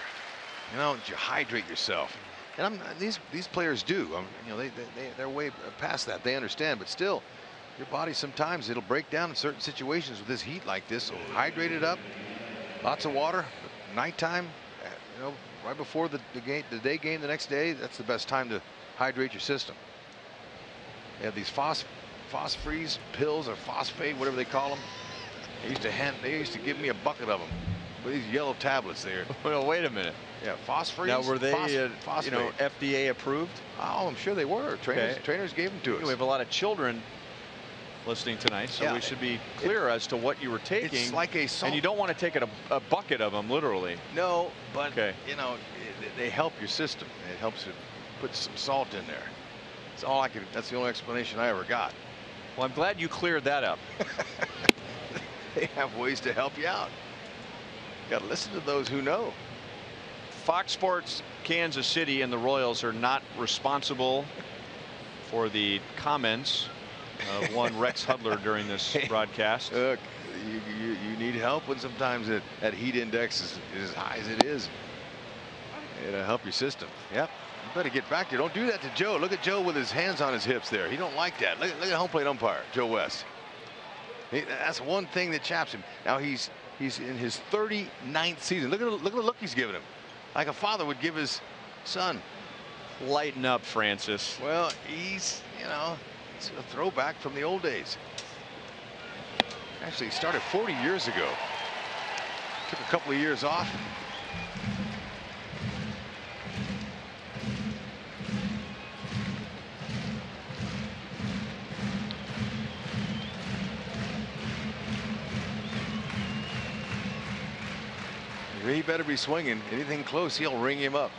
you know, that you hydrate yourself. And these players do. You know, they're way past that. They understand, but still, your body sometimes it'll break down in certain situations with this heat like this. So hydrate it up. Lots of water. Nighttime, you know, right before the day game the next day. That's the best time to hydrate your system. They have these phosphorese pills or phosphate, whatever they call them. They used to give me a bucket of them. With these yellow tablets there. Well, wait a minute. Yeah, phosphorese. Now, were they, phosphate. you know, FDA approved? Oh, I'm sure they were. Trainers gave them to us. We have a lot of children listening tonight, so we should be clear as to what you were taking. It's like a salt. And you don't want to take a bucket of them, literally. No, but you know, they help your system. It helps you put some salt in there. That's all I could. That's the only explanation I ever got. Well, I'm glad you cleared that up. They have ways to help you out. Got to listen to those who know. Fox Sports Kansas City and the Royals are not responsible for the comments of one Rex Hudler during this broadcast. Look, you need help when sometimes that heat index is as high as it is. It'll help your system. Yep. You better get back there. Don't do that to Joe. Look at Joe with his hands on his hips there. He don't like that. Look at home plate umpire Joe West. That's one thing that chaps him. Now he's in his 39th season. Look at the look he's giving him, like a father would give his son. Lighten up, Francis. Well, he's, you know, it's a throwback from the old days. Actually, he started 40 years ago. Took a couple of years off. He better be swinging. Anything close, he'll ring him up.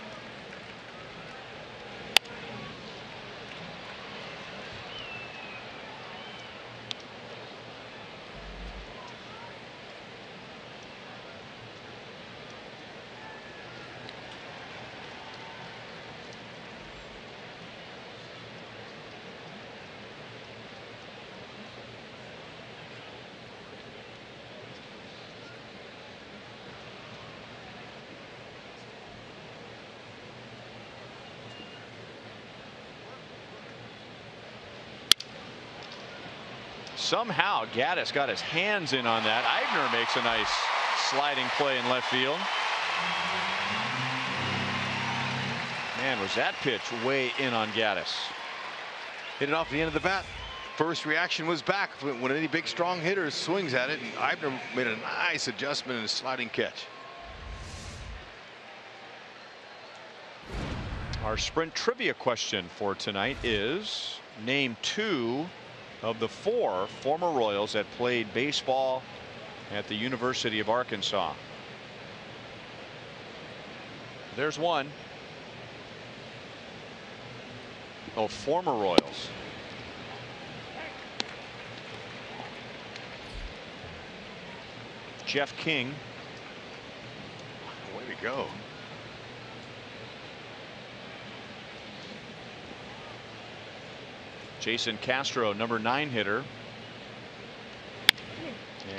Somehow Gattis got his hands in on that. Eibner makes a nice sliding play in left field. Man, was that pitch way in on Gattis. Hit it off the end of the bat. First reaction was back when any big strong hitter swings at it, and Eibner made a nice adjustment and a sliding catch. Our sprint trivia question for tonight is, name 2 of the 4 former Royals that played baseball at the University of Arkansas. There's one. Oh, former Royals. Jeff King. Way to go. Jason Castro, number 9 hitter.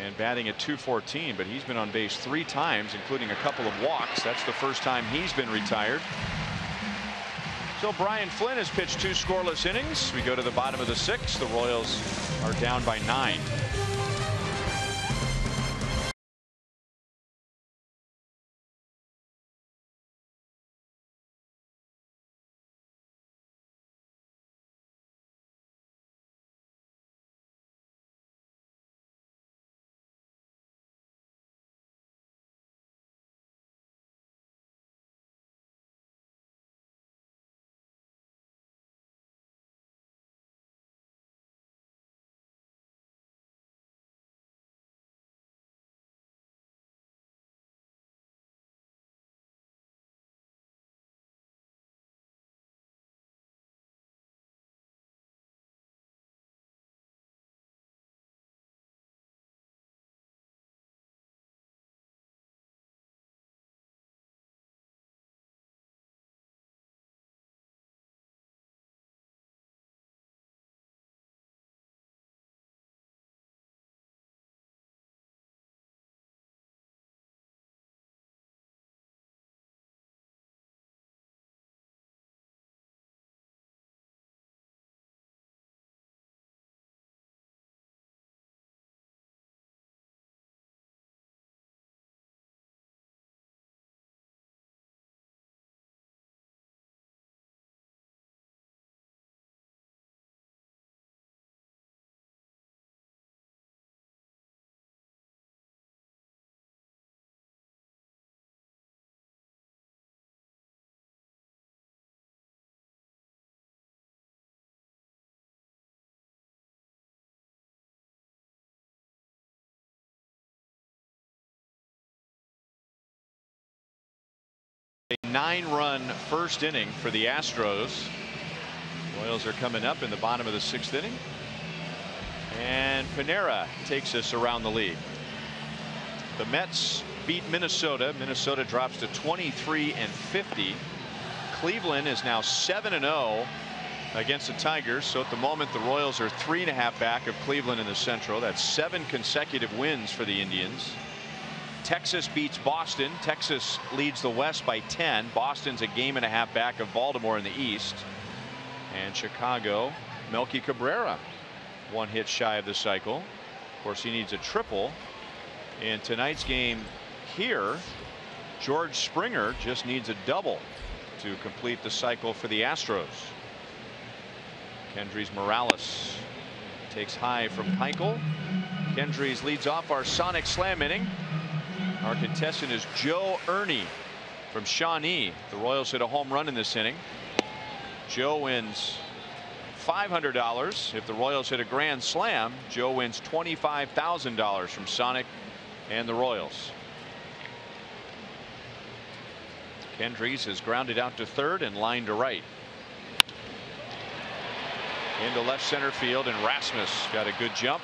and batting at .214, but he's been on base 3 times, including a couple of walks. That's the first time he's been retired. So Brian Flynn has pitched 2 scoreless innings. We go to the bottom of the 6th. The Royals are down by 9. A 9-run first inning for the Astros. Royals are coming up in the bottom of the 6th inning. And Panera takes us around the league. The Mets beat Minnesota. Minnesota drops to 23-50. Cleveland is now 7-0 against the Tigers. So at the moment the Royals are 3.5 back of Cleveland in the Central. That's 7 consecutive wins for the Indians. Texas beats Boston. Texas leads the West by 10. Boston's a 1.5 games back of Baltimore in the East. And Chicago, Melky Cabrera, 1 hit shy of the cycle. Of course, he needs a triple. In tonight's game here, George Springer just needs a double to complete the cycle for the Astros. Kendrys Morales takes high from Keuchel. Kendrys leads off our Sonic Slam inning. Our contestant is Joe Ernie from Shawnee. The Royals hit a home run in this inning. Joe wins $500. If the Royals hit a grand slam, Joe wins $25,000 from Sonic and the Royals. Kendrys is grounded out to third and lined to right. Into left center field, and Rasmus got a good jump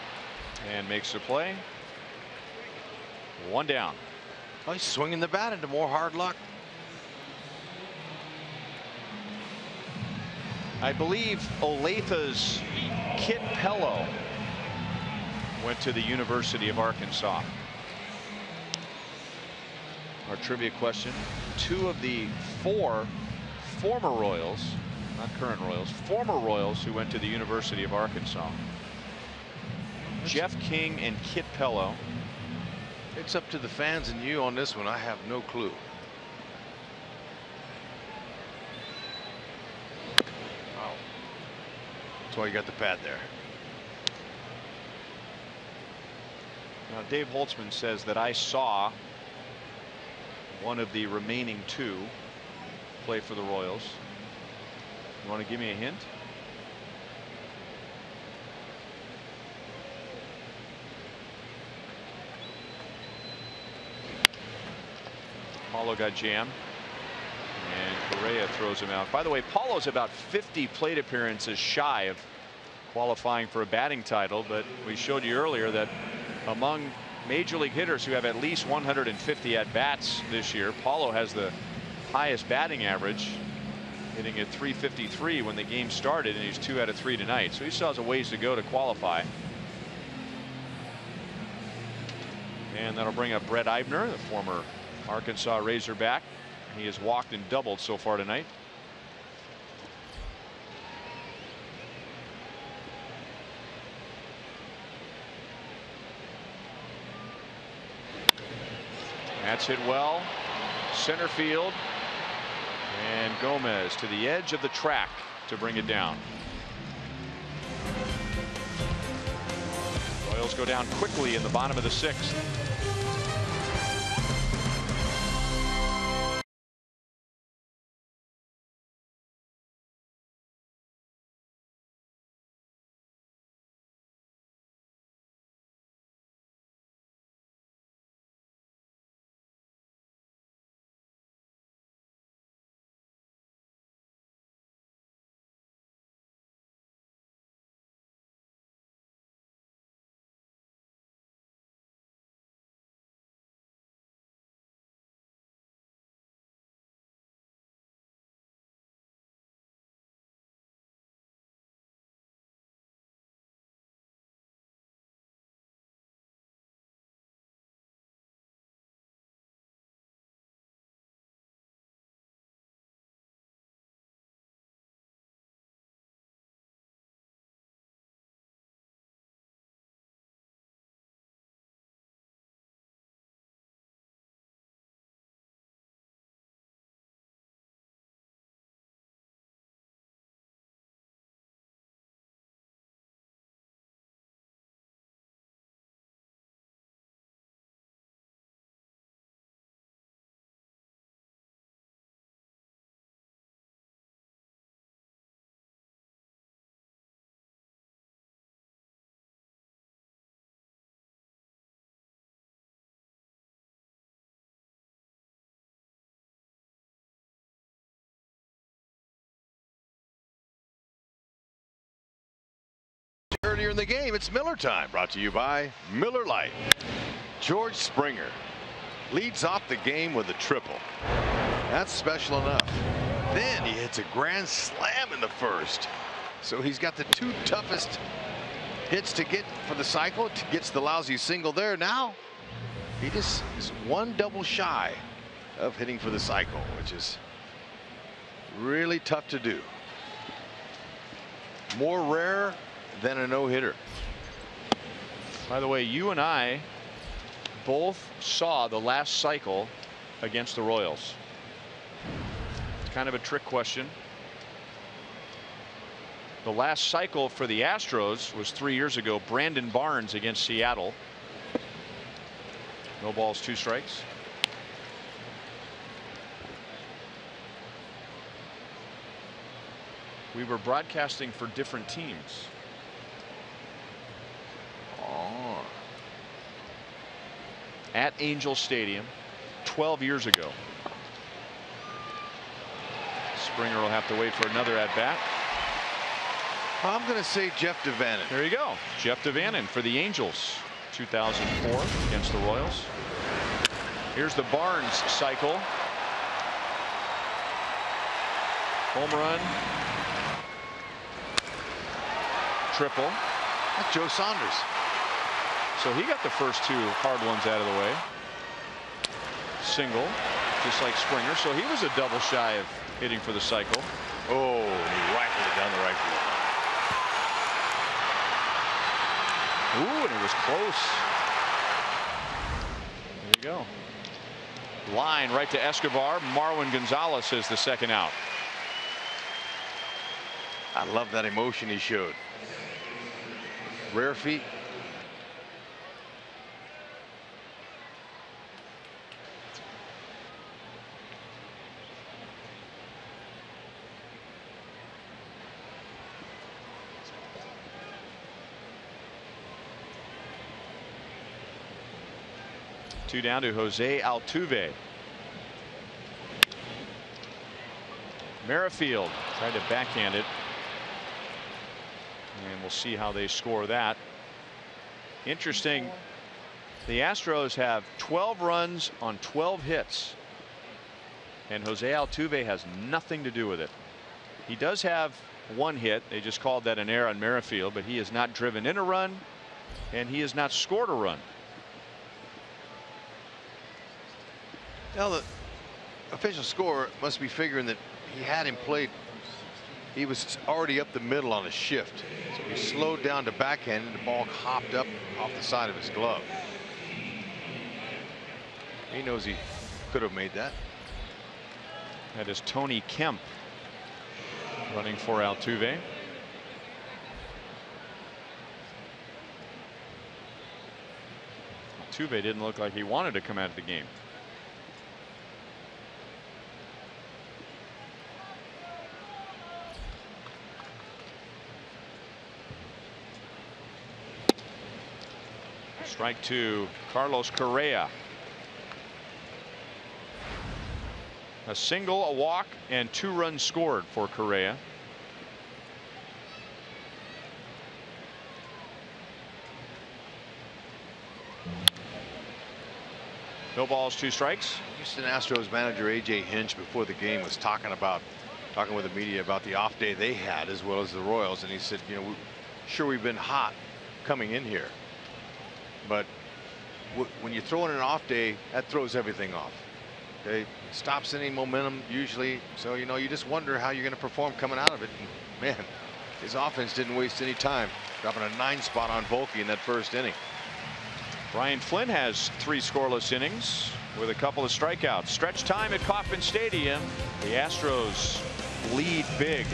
and makes the play. 1 down. Oh, he's swinging the bat into more hard luck. I believe Olathe's Kit Pello went to the University of Arkansas. Our trivia question: 2 of the 4 former Royals, not current Royals, former Royals who went to the University of Arkansas. Jeff King and Kit Pello. It's up to the fans and you on this one. I have no clue. Oh. That's why you got the pad there. Now, Dave Holtzman says that I saw one of the remaining 2 play for the Royals. You want to give me a hint? Paulo got jammed, and Correa throws him out. By the way, Paulo's about 50 plate appearances shy of qualifying for a batting title, but we showed you earlier that among major league hitters who have at least 150 at bats this year, Paulo has the highest batting average, hitting at .353 when the game started, and he's 2 out of 3 tonight. So he still has a ways to go to qualify. And that'll bring up Brett Eibner, the former Arkansas Razorback. He has walked and doubled so far tonight. That's hit well. Center field. And Gomez to the edge of the track to bring it down. Royals go down quickly in the bottom of the 6th. Earlier in the game, it's Miller time, brought to you by Miller Lite. George Springer leads off the game with a triple. That's special enough. Then he hits a grand slam in the first. So he's got the 2 toughest hits to get for the cycle. Gets the lousy single there. Now he just is 1 double shy of hitting for the cycle, which is really tough to do. More rare than a no-hitter. By the way, you and I both saw the last cycle against the Royals. It's kind of a trick question. The last cycle for the Astros was 3 years ago. Brandon Barnes against Seattle. No balls, 2 strikes. We were broadcasting for different teams. At Angel Stadium 12 years ago. Springer will have to wait for another at bat. I'm going to say Jeff DeVannen. There you go. Jeff DeVannen for the Angels. 2004 against the Royals. Here's the Barnes cycle. Home run. Triple. That's Joe Saunders. So he got the first 2 hard ones out of the way. Single, just like Springer. So he was a double shy of hitting for the cycle. Oh, he rifled it down the right field. Ooh, and it was close. There you go. Line right to Escobar. Marwin Gonzalez is the 2nd out. I love that emotion he showed. Rare feat. Two down to Jose Altuve. Merrifield tried to backhand it. And we'll see how they score that. Interesting. The Astros have 12 runs on 12 hits. And Jose Altuve has nothing to do with it. He does have 1 hit. They just called that an error on Merrifield, but he has not driven in a run, and he has not scored a run. Now the official score must be figuring that he had him played. He was already up the middle on a shift, so he slowed down to backhand, and the ball hopped up off the side of his glove. He knows he could have made that. That is Tony Kemp running for Altuve. Altuve didn't look like he wanted to come out of the game. Strike two, Carlos Correa. A single, a walk, and 2 runs scored for Correa. No balls, 2 strikes. Houston Astros manager A.J. Hinch before the game was talking with the media about the off day they had as well as the Royals, and he said, you know, sure we've been hot coming in here, but when you throw in an off day, that throws everything off. Okay, stops any momentum usually, so you know you just wonder how you're going to perform coming out of it. And, man, his offense didn't waste any time, dropping a 9 spot on Volke in that first inning. Brian Flynn has 3 scoreless innings with a couple of strikeouts. Stretch time at Kauffman Stadium. The Astros lead big.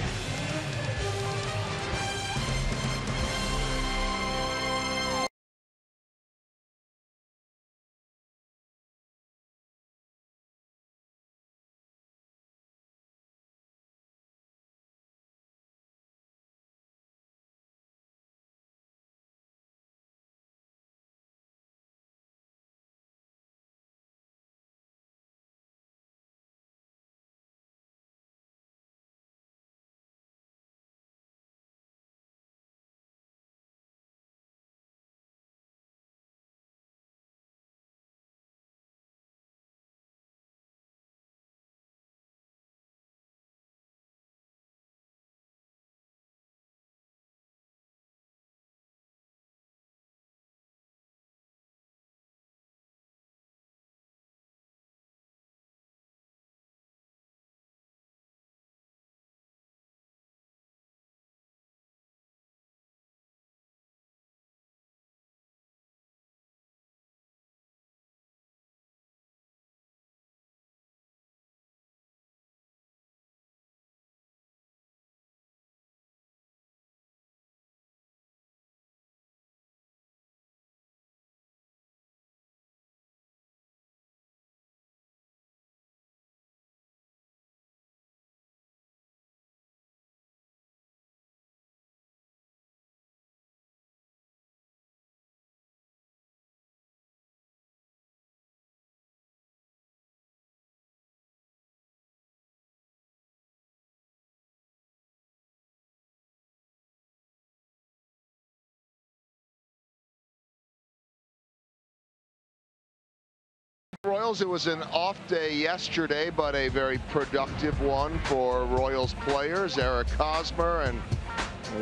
Royals, it was an off day yesterday, but a very productive one for Royals players. Eric Hosmer, and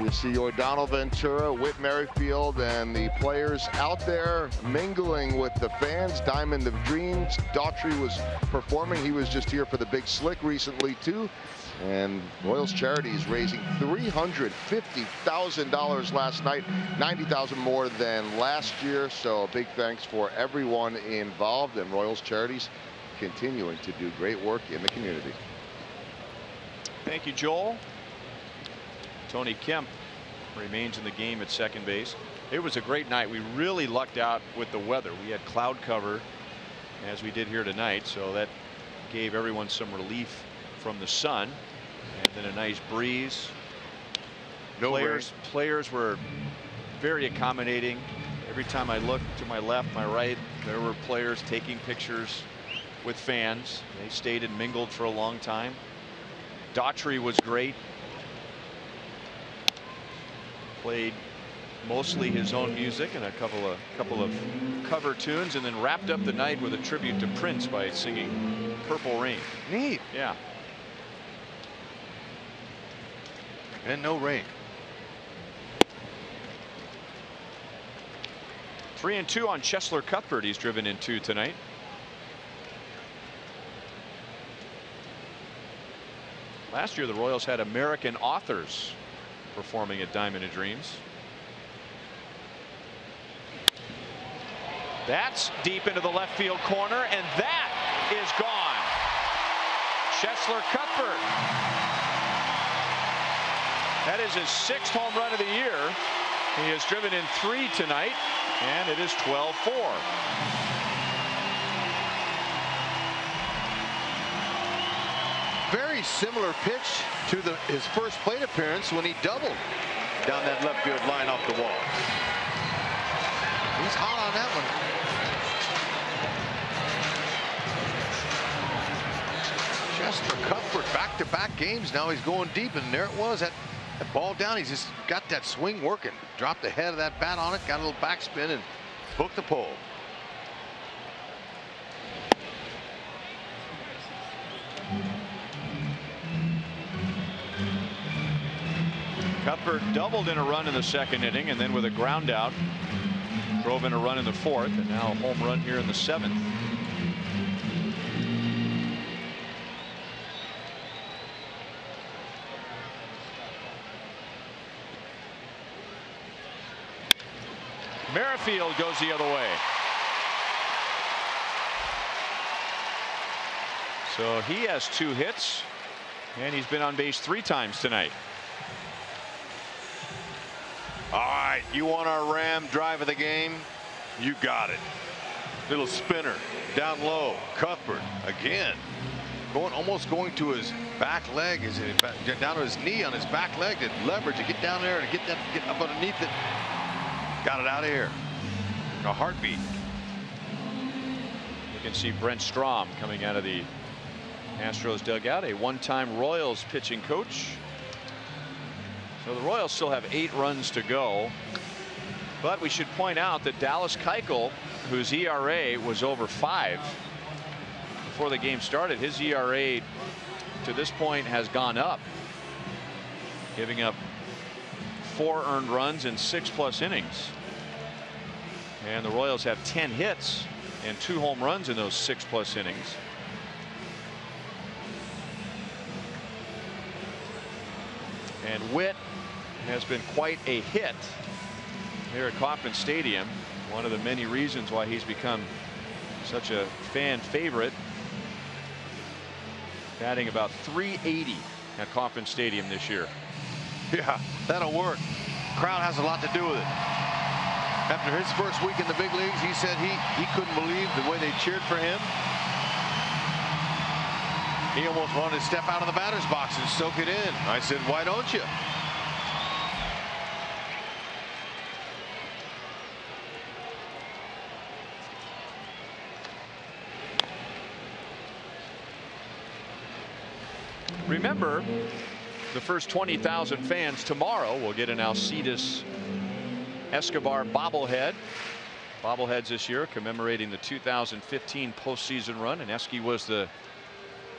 you see Yordano Ventura, Whit Merrifield, and the players out there mingling with the fans. Diamond of Dreams, Daughtry was performing. He was just here for the Big Slick recently too. And Royals Charities raising $350,000 last night, $90,000 more than last year. So a big thanks for everyone involved, and Royals Charities continuing to do great work in the community. Thank you, Joel. Tony Kemp remains in the game at second base. It was a great night. We really lucked out with the weather. We had cloud cover as we did here tonight, so that gave everyone some relief from the sun, and then a nice breeze. Players were very accommodating. Every time I looked to my left, my right, there were players taking pictures with fans. They stayed and mingled for a long time. Daughtry was great. Played mostly his own music and a couple of cover tunes, and then wrapped up the night with a tribute to Prince by singing Purple Rain. Neat. Yeah. And no rain. 3-2 on Cheslor Cuthbert. He's driven in 2 tonight. Last year, the Royals had American authors performing at Diamond and Dreams. That's deep into the left field corner, and that is gone. Cheslor Cuthbert. That is his 6th home run of the year. He has driven in 3 tonight, and it is 12-4. Very similar pitch to his first plate appearance when he doubled down that left field line off the wall. He's hot on that one. Cheslor Cuthbert, back-to-back games now. He's going deep, and there it was. That ball down. He's just got that swing working. Dropped the head of that bat on it, got a little backspin, and hooked the pole. Cuthbert doubled in a run in the 2nd inning, and then with a ground out drove in a run in the 4th, and now a home run here in the 7th. Merrifield goes the other way. So he has 2 hits, and he's been on base 3 times tonight. All right, you want our Ram drive of the game? You got it. Little spinner down low. Cuthbert again, almost going to his back leg, down to his knee on his back leg to leverage to get down there to get up underneath it. Got it out of here. A heartbeat. You can see Brent Strom coming out of the Astros dugout, a one-time Royals pitching coach. So the Royals still have 8 runs to go, but we should point out that Dallas Keuchel, whose ERA was over 5 before the game started, his ERA to this point has gone up, giving up 4 earned runs in 6+ innings. And the Royals have 10 hits and 2 home runs in those 6+ innings. And WHIT has been quite a hit here at Kauffman Stadium. One of the many reasons why he's become such a fan favorite. Batting about .380 at Kauffman Stadium this year. Yeah, that'll work. Crowd has a lot to do with it. After his first week in the big leagues, he said he couldn't believe the way they cheered for him. He almost wanted to step out of the batter's box and soak it in. I said, why don't you? Remember, the first 20,000 fans tomorrow will get an Alcides Escobar bobblehead. Bobbleheads this year commemorating the 2015 postseason run, and Esky was the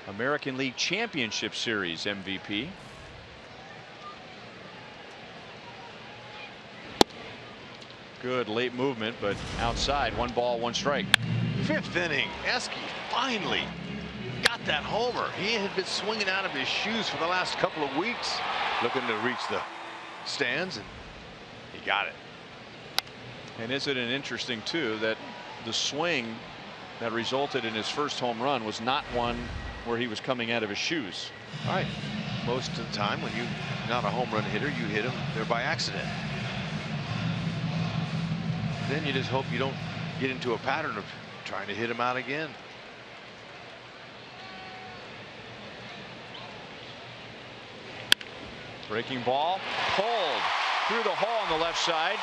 American League Championship Series MVP. Good late movement, but outside. 1 ball, 1 strike. 5th inning, Esky finally got that homer. He had been swinging out of his shoes for the last couple of weeks, looking to reach the stands, and he got it. And isn't it interesting too that the swing that resulted in his first home run was not one where he was coming out of his shoes? All right. Most of the time when you're not a home run hitter, you hit them there by accident. Then you just hope you don't get into a pattern of trying to hit him out again. Breaking ball pulled through the hole on the left side,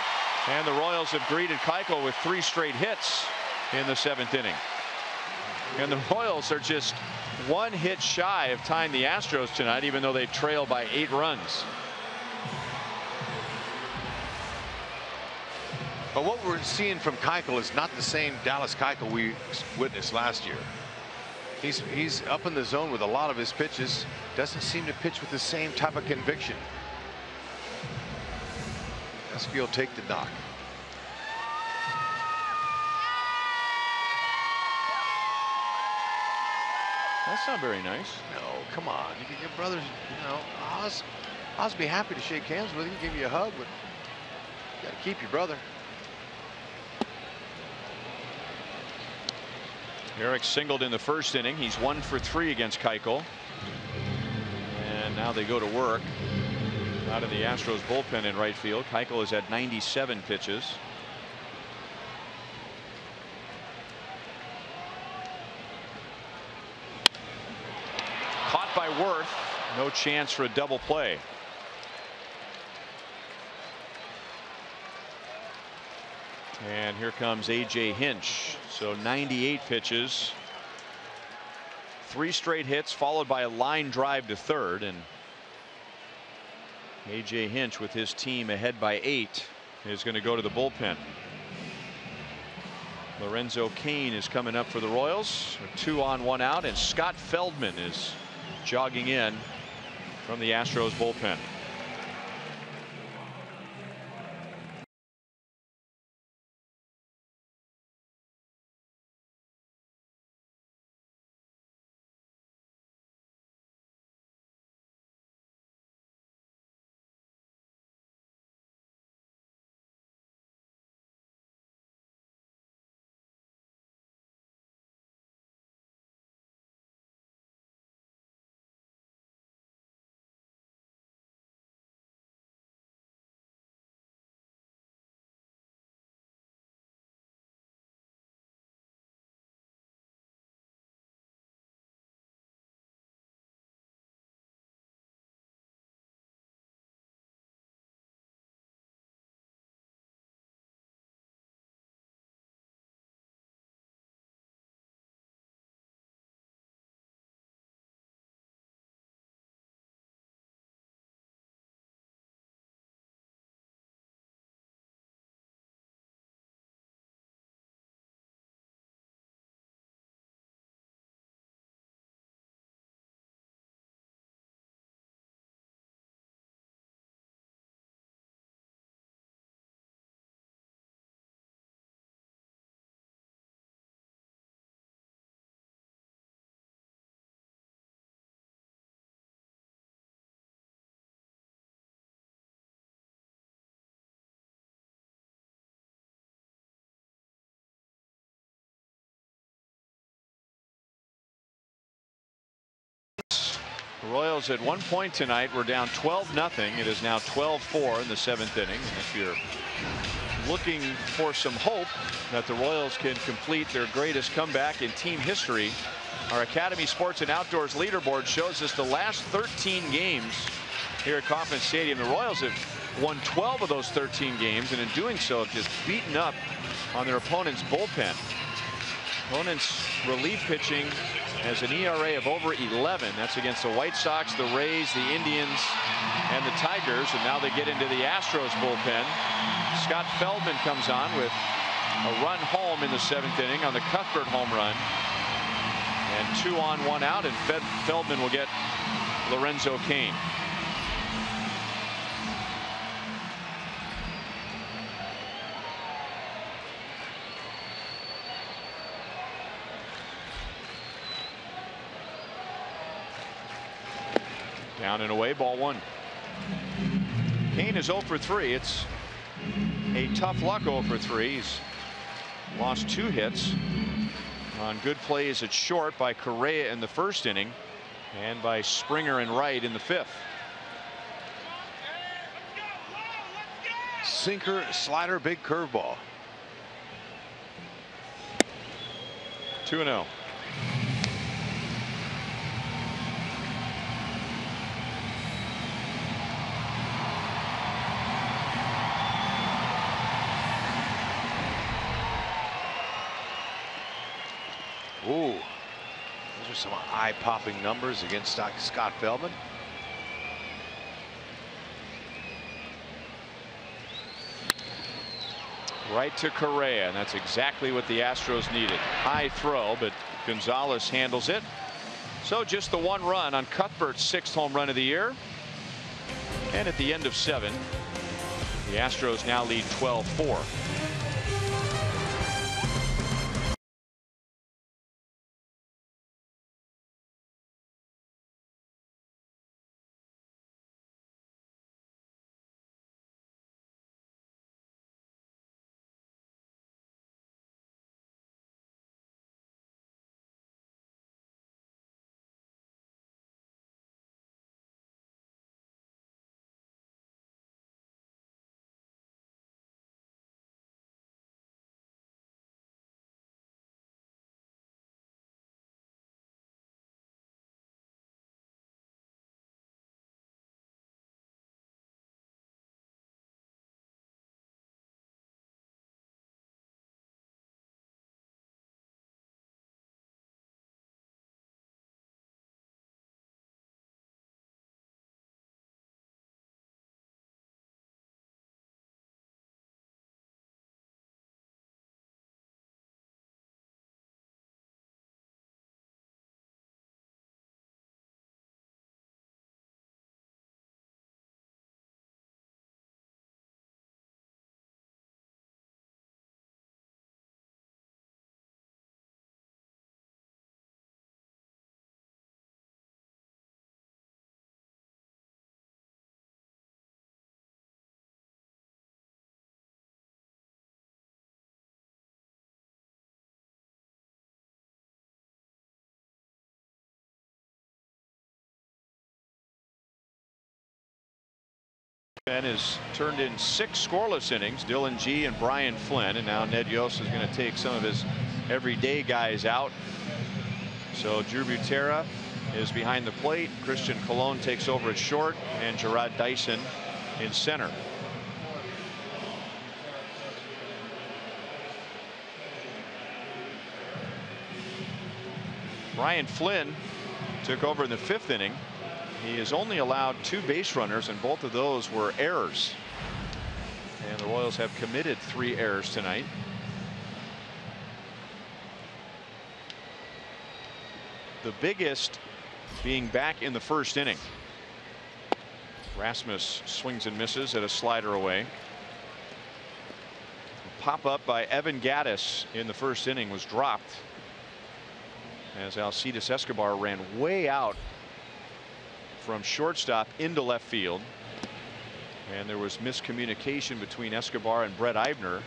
and the Royals have greeted Keuchel with 3 straight hits in the 7th inning. And the Royals are just 1 hit shy of tying the Astros tonight, even though they trail by 8 runs. But what we're seeing from Keuchel is not the same Dallas Keuchel we witnessed last year. He's up in the zone with a lot of his pitches. Doesn't seem to pitch with the same type of conviction. Esky will take the knock. That's not very nice. No, come on. Your brother's, you know, Oz be happy to shake hands with you, give you a hug, but you got to keep your brother. Eric singled in the first inning. He's 1 for 3 against Keuchel. And now they go to work out of the Astros bullpen in right field. Keuchel has had 97 pitches. Caught by Worth. No chance for a double play. And here comes A.J. Hinch. So 98 pitches. 3 straight hits followed by a line drive to third. And A.J. Hinch, with his team ahead by 8, is going to go to the bullpen. Lorenzo Cain is coming up for the Royals. 2 on, 1 out. And Scott Feldman is jogging in from the Astros bullpen. The Royals at one point tonight were down 12-0. It is now 12-4 in the 7th inning. And if you're looking for some hope that the Royals can complete their greatest comeback in team history, our Academy Sports and Outdoors leaderboard shows us the last 13 games here at Kauffman Stadium. The Royals have won 12 of those 13 games, and in doing so have just beaten up on their opponent's bullpen. Opponent's relief pitching has an ERA of over 11. That's against the White Sox, the Rays, the Indians, and the Tigers. And now they get into the Astros bullpen. Scott Feldman comes on with a run home in the 7th inning on the Cuthbert home run. And 2 on, 1 out, and Feldman will get Lorenzo Cain. Down and away, ball 1. Cain is 0 for 3. It's a tough luck 0 for 3. He's lost 2 hits on good plays at short by Correa in the 1st inning and by Springer and Wright in the 5th. Sinker, slider, big curveball. 2-0. Ooh, those are some eye-popping numbers against Scott Feldman. Right to Correa, and that's exactly what the Astros needed. High throw, but Gonzalez handles it. So just the 1 run on Cuthbert's 6th home run of the year. And at the end of 7, the Astros now lead 12-4. Ben has turned in 6 scoreless innings. Dylan G and Brian Flynn, and now Ned Yost is going to take some of his everyday guys out. So Drew Butera is behind the plate. Christian Colon takes over at short, and Gerard Dyson in center. Brian Flynn took over in the 5th inning. He has only allowed 2 base runners, and both of those were errors. And the Royals have committed 3 errors tonight. The biggest being back in the 1st inning. Rasmus swings and misses at a slider away. Pop up by Evan Gattis in the 1st inning was dropped as Alcides Escobar ran way out from shortstop into left field, and there was miscommunication between Escobar and Brett Eibner.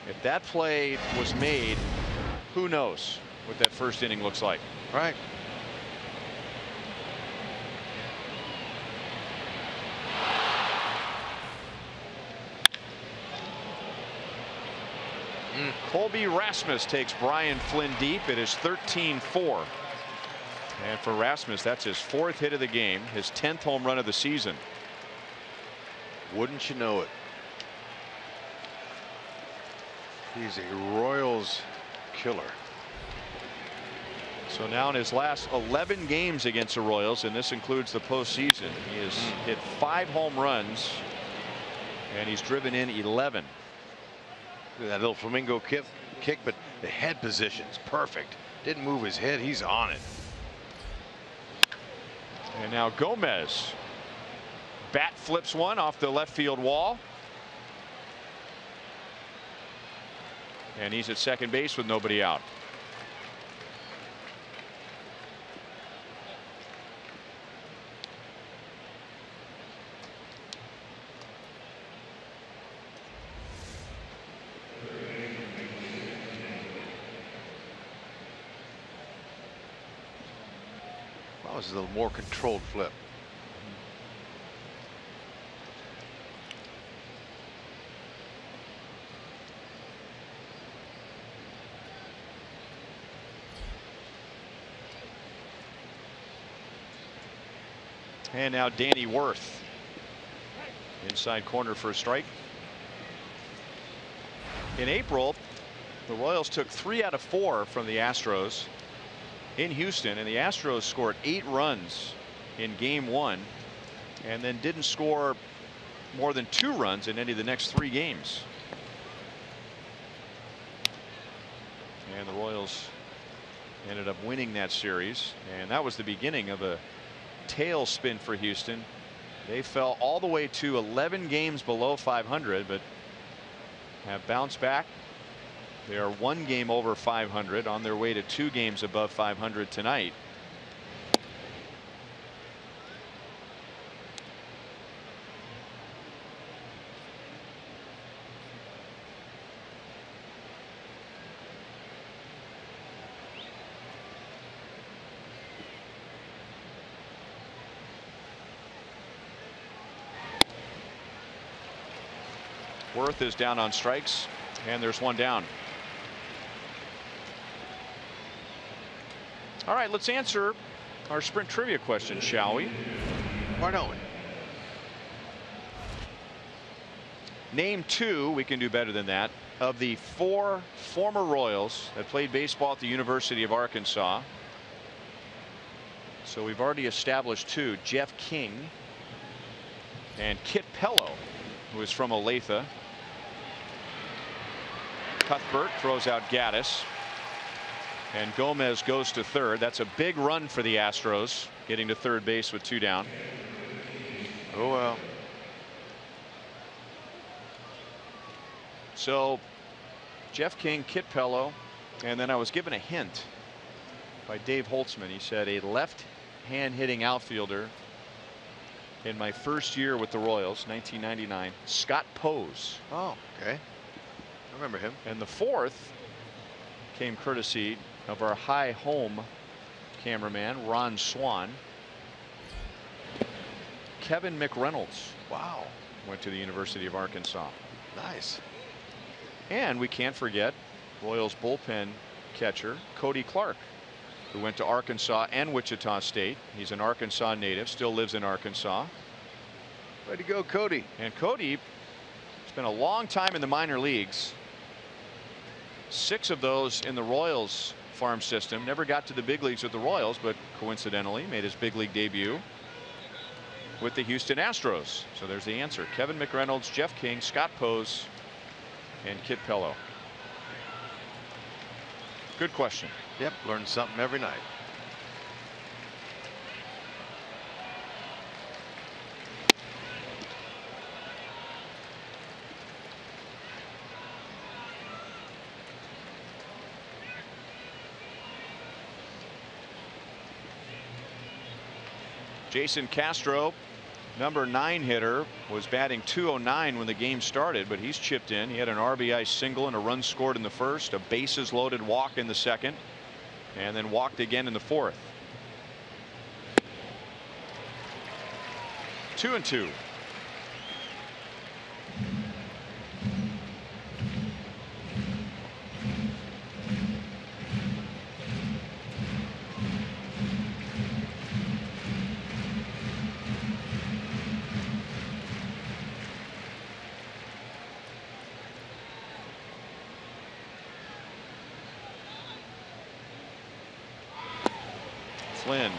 If that play was made, who knows what that 1st inning looks like. Right. Colby Rasmus takes Brian Flynn deep. It is 13-4. And for Rasmus, that's his 4th hit of the game, his 10th home run of the season. Wouldn't you know it? He's a Royals killer. So now in his last 11 games against the Royals, and this includes the postseason, he has hit 5 home runs, and he's driven in 11. That little flamingo kick, but the head position's perfect. Didn't move his head. He's on it. And now Gomez. Bat flips one off the left field wall. And he's at second base with nobody out. That was a little more controlled flip. And now Danny Worth inside corner for a strike. In April, the Royals took 3 out of 4 from the Astros in Houston, and the Astros scored 8 runs in game 1 and then didn't score more than 2 runs in any of the next 3 games. And the Royals ended up winning that series, and that was the beginning of a tailspin for Houston. They fell all the way to 11 games below 500, but have bounced back. They are 1 game over 500, on their way to 2 games above 500 tonight. Worth is down on strikes, and there's 1 down. All right, let's answer our sprint trivia question, shall we? Why don't we? Name 2, we can do better than that, of the 4 former Royals that played baseball at the University of Arkansas. So we've already established 2, Jeff King and Kit Pello, who is from Olathe. Cuthbert throws out Gattis, and Gomez goes to third. That's a big run for the Astros, getting to third base with 2 down. Oh well. So Jeff King, Kit Pello, and then I was given a hint by Dave Holtzman. He said a left-hand hitting outfielder in my first year with the Royals, 1999, Scott Pose. Oh, okay. I remember him. And the 4th came courtesy of our high home cameraman, Ron Swan. Kevin McReynolds. Wow. Went to the University of Arkansas. Nice. And we can't forget Royals bullpen catcher Cody Clark, who went to Arkansas and Wichita State. He's an Arkansas native, still lives in Arkansas. Way to go, Cody. And Cody spent a long time in the minor leagues. 6 of those in the Royals farm system. Never got to the big leagues with the Royals, but coincidentally made his big league debut with the Houston Astros. So there's the answer. Kevin McReynolds, Jeff King, Scott Pose, and Kit Pello. Good question. Yep, learn something every night. Jason Castro, number 9 hitter, was batting .209 when the game started, but he's chipped in. He had an RBI single and a run scored in the first, a bases loaded walk in the second, and then walked again in the fourth. 2-2. Flynn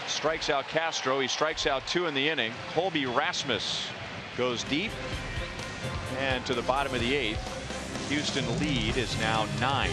strikes out Castro. He strikes out 2 in the inning. Colby Rasmus goes deep and to the bottom of the 8th. Houston lead is now 9.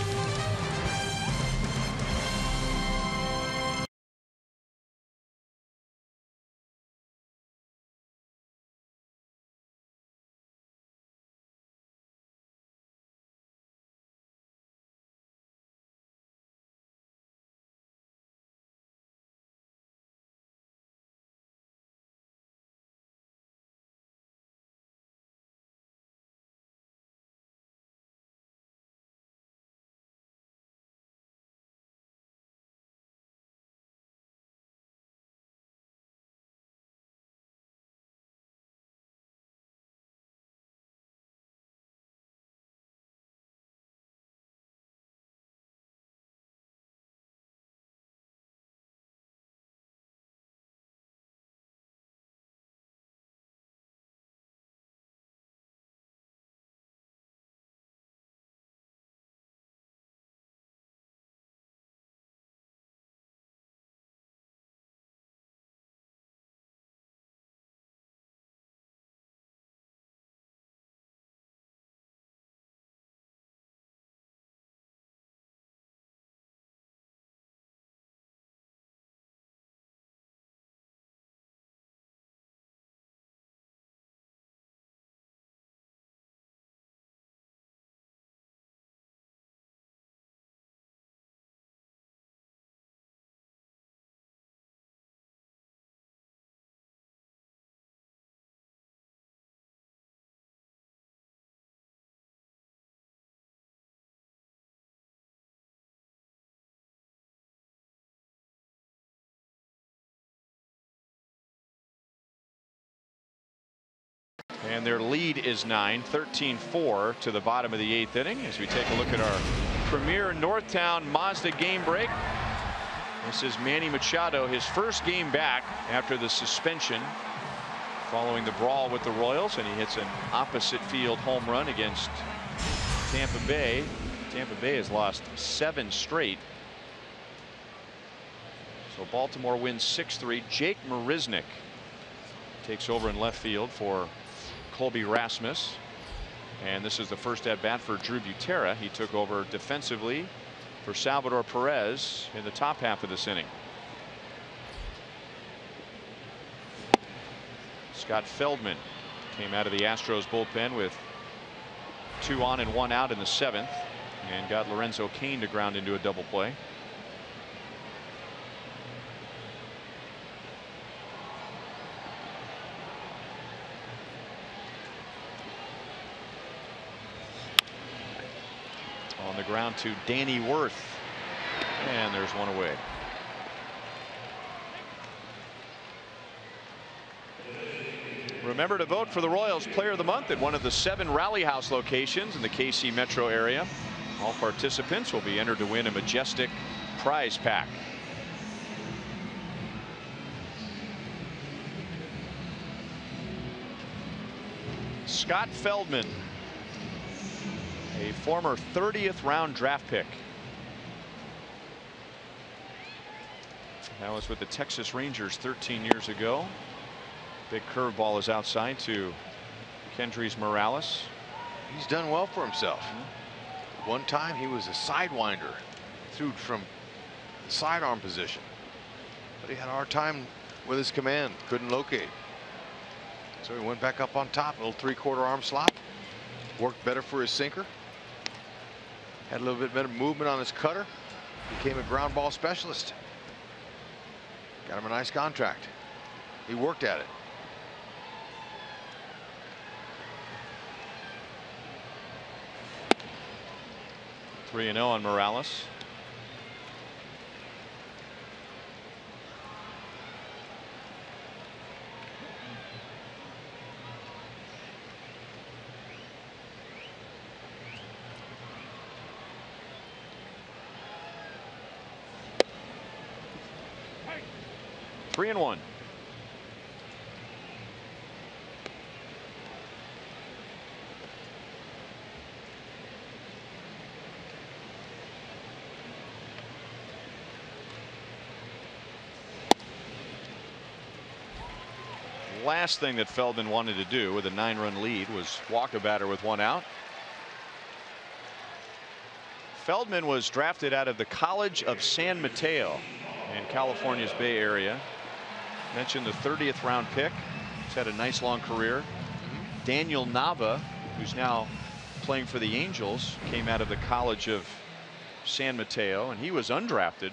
And their lead is 9, 13-4 to the bottom of the 8th inning as we take a look at our premier Northtown Mazda game break. This is Manny Machado, his first game back after the suspension following the brawl with the Royals, and he hits an opposite field home run against Tampa Bay. Tampa Bay has lost 7 straight. So Baltimore wins 6-3. Jake Marisnick takes over in left field for Colby Rasmus, and this is the first at bat for Drew Butera. He took over defensively for Salvador Perez in the top half of this inning. Scott Feldman came out of the Astros bullpen with 2 on and 1 out in the 7th and got Lorenzo Cain to ground into a double play. On the ground to Danny Worth, and there's one away. Remember to vote for the Royals Player of the Month at one of the 7 Rally House locations in the KC metro area. All participants will be entered to win a majestic prize pack. Scott Feldman, a former 30th round draft pick. That was with the Texas Rangers 13 years ago. Big curveball is outside to Kendrys Morales. He's done well for himself. One time he was a sidewinder, threw from the sidearm position, but he had a hard time with his command, couldn't locate. So he went back up on top, a little 3/4 arm slot, worked better for his sinker, had a little bit better movement on his cutter, became a ground ball specialist. Got him a nice contract. He worked at it. $3-0 on Morales. Three and one. Last thing that Feldman wanted to do with a 9-run lead was walk a batter with 1 out. Feldman was drafted out of the College of San Mateo in California's Bay Area. Mentioned the 30th round pick. He's had a nice long career. Daniel Nava, who's now playing for the Angels, came out of the College of San Mateo, and he was undrafted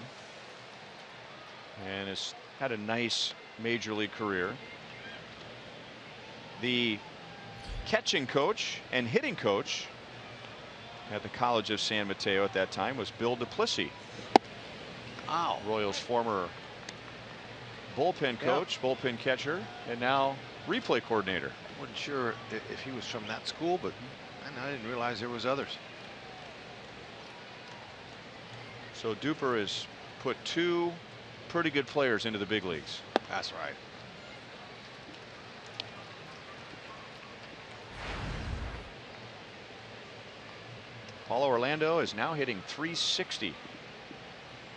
and has had a nice major league career. The catching coach and hitting coach at the College of San Mateo at that time was Bill Duplessis. Wow. Royals former bullpen coach, bullpen catcher, and now replay coordinator. Wasn't sure if he was from that school, but I didn't realize there was others. So Duper has put 2 pretty good players into the big leagues. That's right. Paulo Orlando is now hitting .360.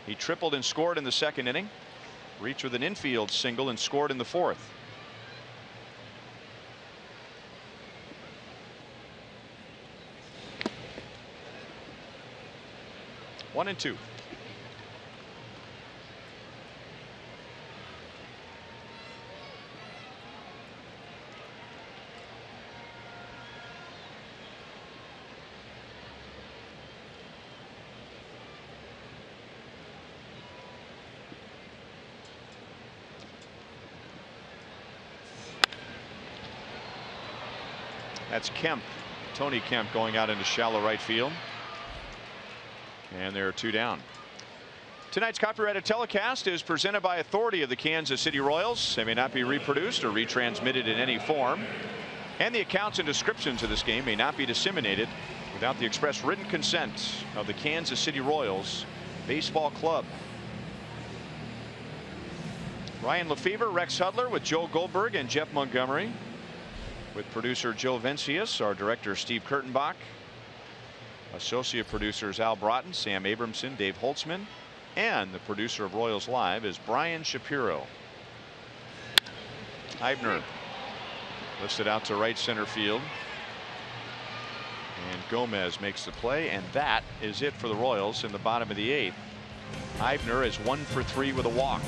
He tripled and scored in the 2nd inning. Reached with an infield single and scored in the 4th. One and two. That's Kemp, Tony Kemp, going out into shallow right field. And there are 2 down. Tonight's copyrighted telecast is presented by authority of the Kansas City Royals. They may not be reproduced or retransmitted in any form. And the accounts and descriptions of this game may not be disseminated without the express written consent of the Kansas City Royals Baseball Club. Ryan Lefevre, Rex Hudler with Joe Goldberg and Jeff Montgomery. With producer Joe Vencius, our director Steve Kurtenbach, associate producers Al Broughton, Sam Abramson, Dave Holtzman, and the producer of Royals Live is Brian Shapiro. Eibner lifted out to right center field, and Gomez makes the play, and that is it for the Royals in the bottom of the 8th. Eibner is 1 for 3 with a walk.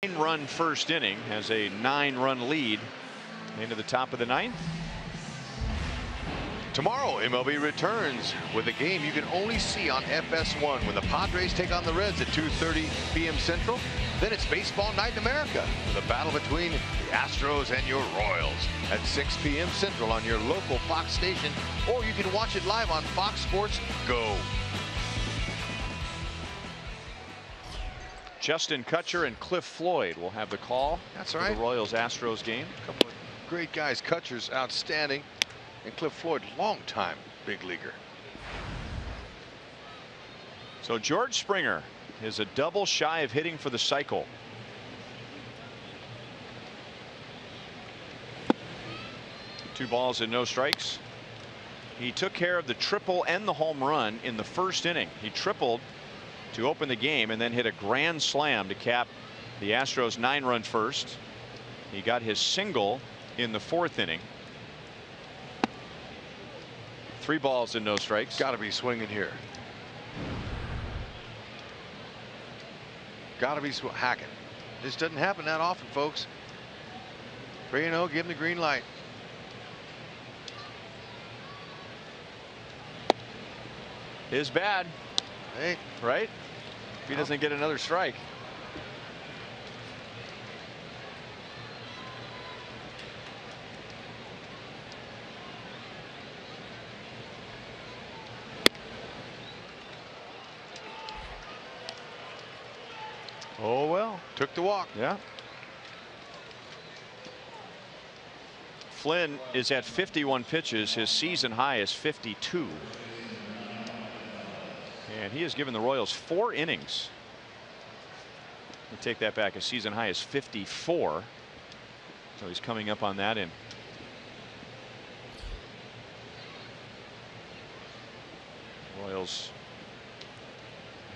9-run first inning, has a 9-run lead into the top of the 9th. Tomorrow, MLB returns with a game you can only see on FS1 when the Padres take on the Reds at 2:30 p.m. Central. Then it's Baseball Night in America with a battle between the Astros and your Royals at 6 p.m. Central on your local Fox station, or you can watch it live on Fox Sports Go. Justin Kutcher and Cliff Floyd will have the call. That's for right. The Royals-Astros game. A couple of great guys. Kutcher's outstanding, and Cliff Floyd, long-time big leaguer. So George Springer is a double shy of hitting for the cycle. Two balls and no strikes. He took care of the triple and the home run in the first inning. He tripled to open the game and then hit a grand slam to cap the Astros 9-run first. He got his single in the 4th inning. 3 balls and no strikes. Got to be swinging here. Got to be hacking. This doesn't happen that often, folks. 3-0, give him the green light. Is bad. Hey, right? If he doesn't get another strike. Oh well. Took the walk. Yeah. Flynn is at 51 pitches. His season high is 52. And he has given the Royals 4 innings. We take that back. His season high is 54. So he's coming up on that in. Royals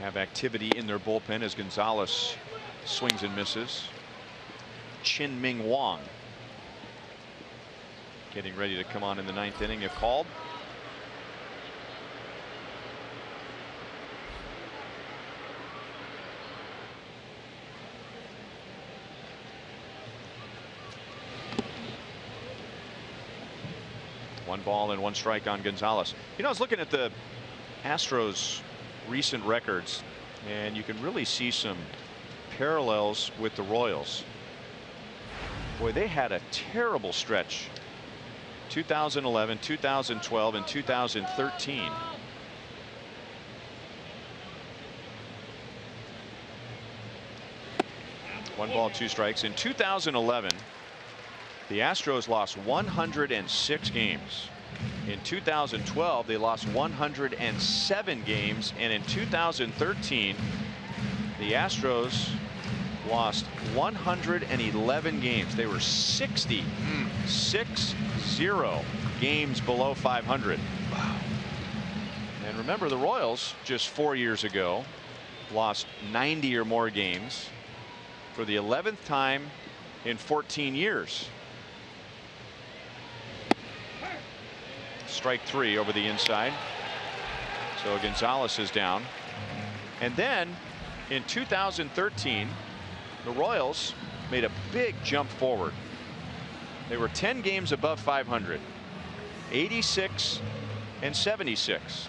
have activity in their bullpen as Gonzalez swings and misses. Chin Ming Wong getting ready to come on in the 9th inning if called. One ball and 1 strike on Gonzalez. You know, I was looking at the Astros recent records, and you can really see some parallels with the Royals. Boy, they had a terrible stretch. 2011, 2012, and 2013. One ball, 2 strikes. In 2011, the Astros lost 106 games. In 2012, they lost 107 games, and in 2013, the Astros lost 111 games. They were 60 games below 500. Wow. And remember, the Royals just 4 years ago lost 90 or more games for the 11th time in 14 years. Strike 3 over the inside. So Gonzalez is down. And then in 2013, the Royals made a big jump forward. They were 10 games above 500, 86 and 76.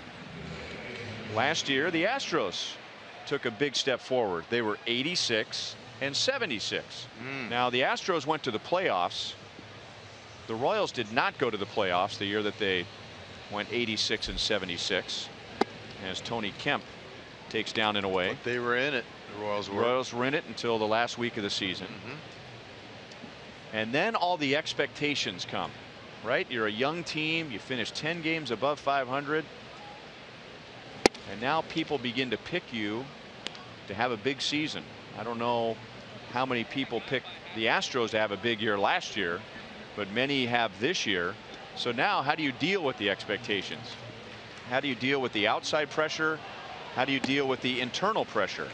Last year, the Astros took a big step forward. They were 86 and 76. Now, the Astros went to the playoffs. The Royals did not go to the playoffs the year that they went 86 and 76, as Tony Kemp takes down and away. But they were in it. The Royals were. Royals were in it until the last week of the season. And then all the expectations come, right? You're a young team. You finish 10 games above 500. And now people begin to pick you to have a big season. I don't know how many people picked the Astros to have a big year last year, but many have this year. So now, how do you deal with the expectations? How do you deal with the outside pressure? How do you deal with the internal pressure?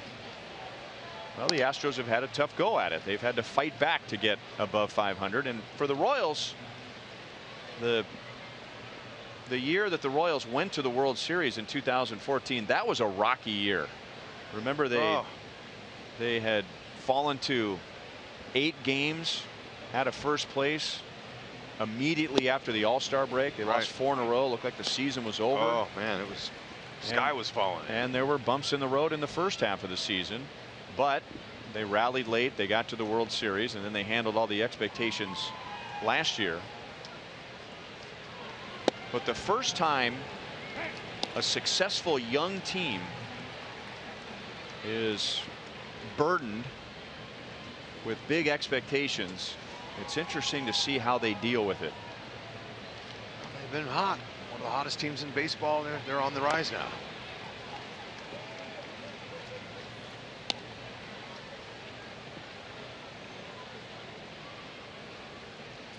Well, the Astros have had a tough go at it. They've had to fight back to get above 500. And for the Royals, the year that the Royals went to the World Series in 2014, that was a rocky year. Remember, they had fallen to 8 games out of first place immediately after the All-Star break. They lost 4 in a row. Looked like the season was over. Oh man, it was, sky was falling. And there were bumps in the road in the first half of the season, but they rallied late. They got to the World Series, and then they handled all the expectations last year. But the first time a successful young team is burdened with big expectations, it's interesting to see how they deal with it. They've been hot. One of the hottest teams in baseball. They're on the rise now.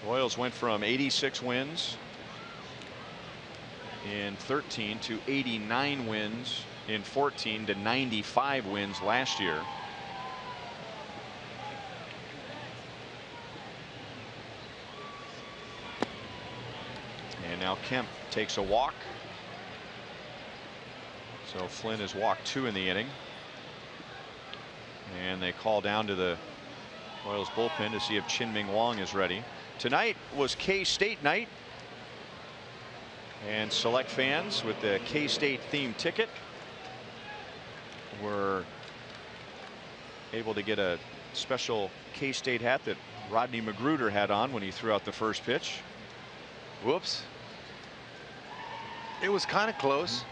Royals went from 86 wins in 13 to 89 wins in 14 to 95 wins last year. And now Kemp takes a walk. So Flynn has walked 2 in the inning. And they call down to the Royals bullpen to see if Chin-Ming Wong is ready. Tonight was K-State night, and select fans with the K-State themed ticket were able to get a special K-State hat that Rodney Magruder had on when he threw out the first pitch. Whoops. It was kind of close.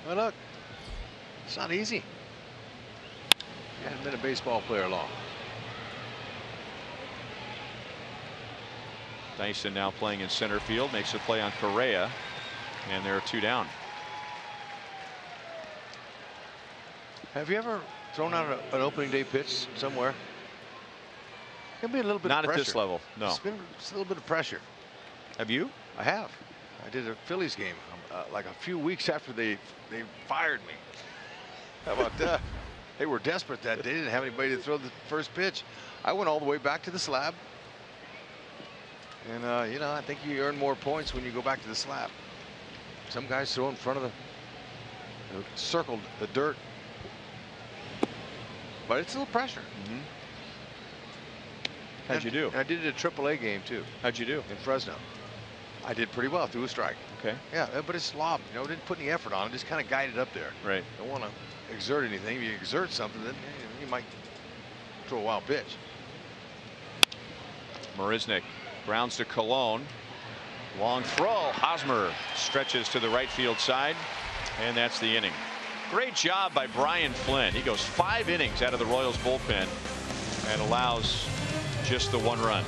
Well, look, it's not easy. You haven't been a baseball player long. Dyson now playing in center field, makes a play on Correa, and there are 2 down. Have you ever thrown out an opening day pitch somewhere? It can be a little bit Not of pressure. at this level, no. It's a little bit of pressure. Have you? I have. I did a Phillies game like a few weeks after they fired me. How about that? They were desperate that day. They didn't have anybody to throw the first pitch. I went all the way back to the slab. And, you know, I think you earn more points when you go back to the slab. Some guys throw in front of circled the dirt. But it's a little pressure. Mm-hmm. How'd you do? And I did it at AAA game, too. How'd you do? In Fresno. I did pretty well through a strike. Okay. Yeah, but it's lob. You know, didn't put any effort on it. Just kind of guided up there. Right. Don't want to exert anything. If you exert something, then you might throw a wild pitch. Marisnik grounds to Colon. Long throw. Hosmer stretches to the right field side, and that's the inning. Great job by Brian Flynn. He goes 5 innings out of the Royals bullpen and allows just the 1 run.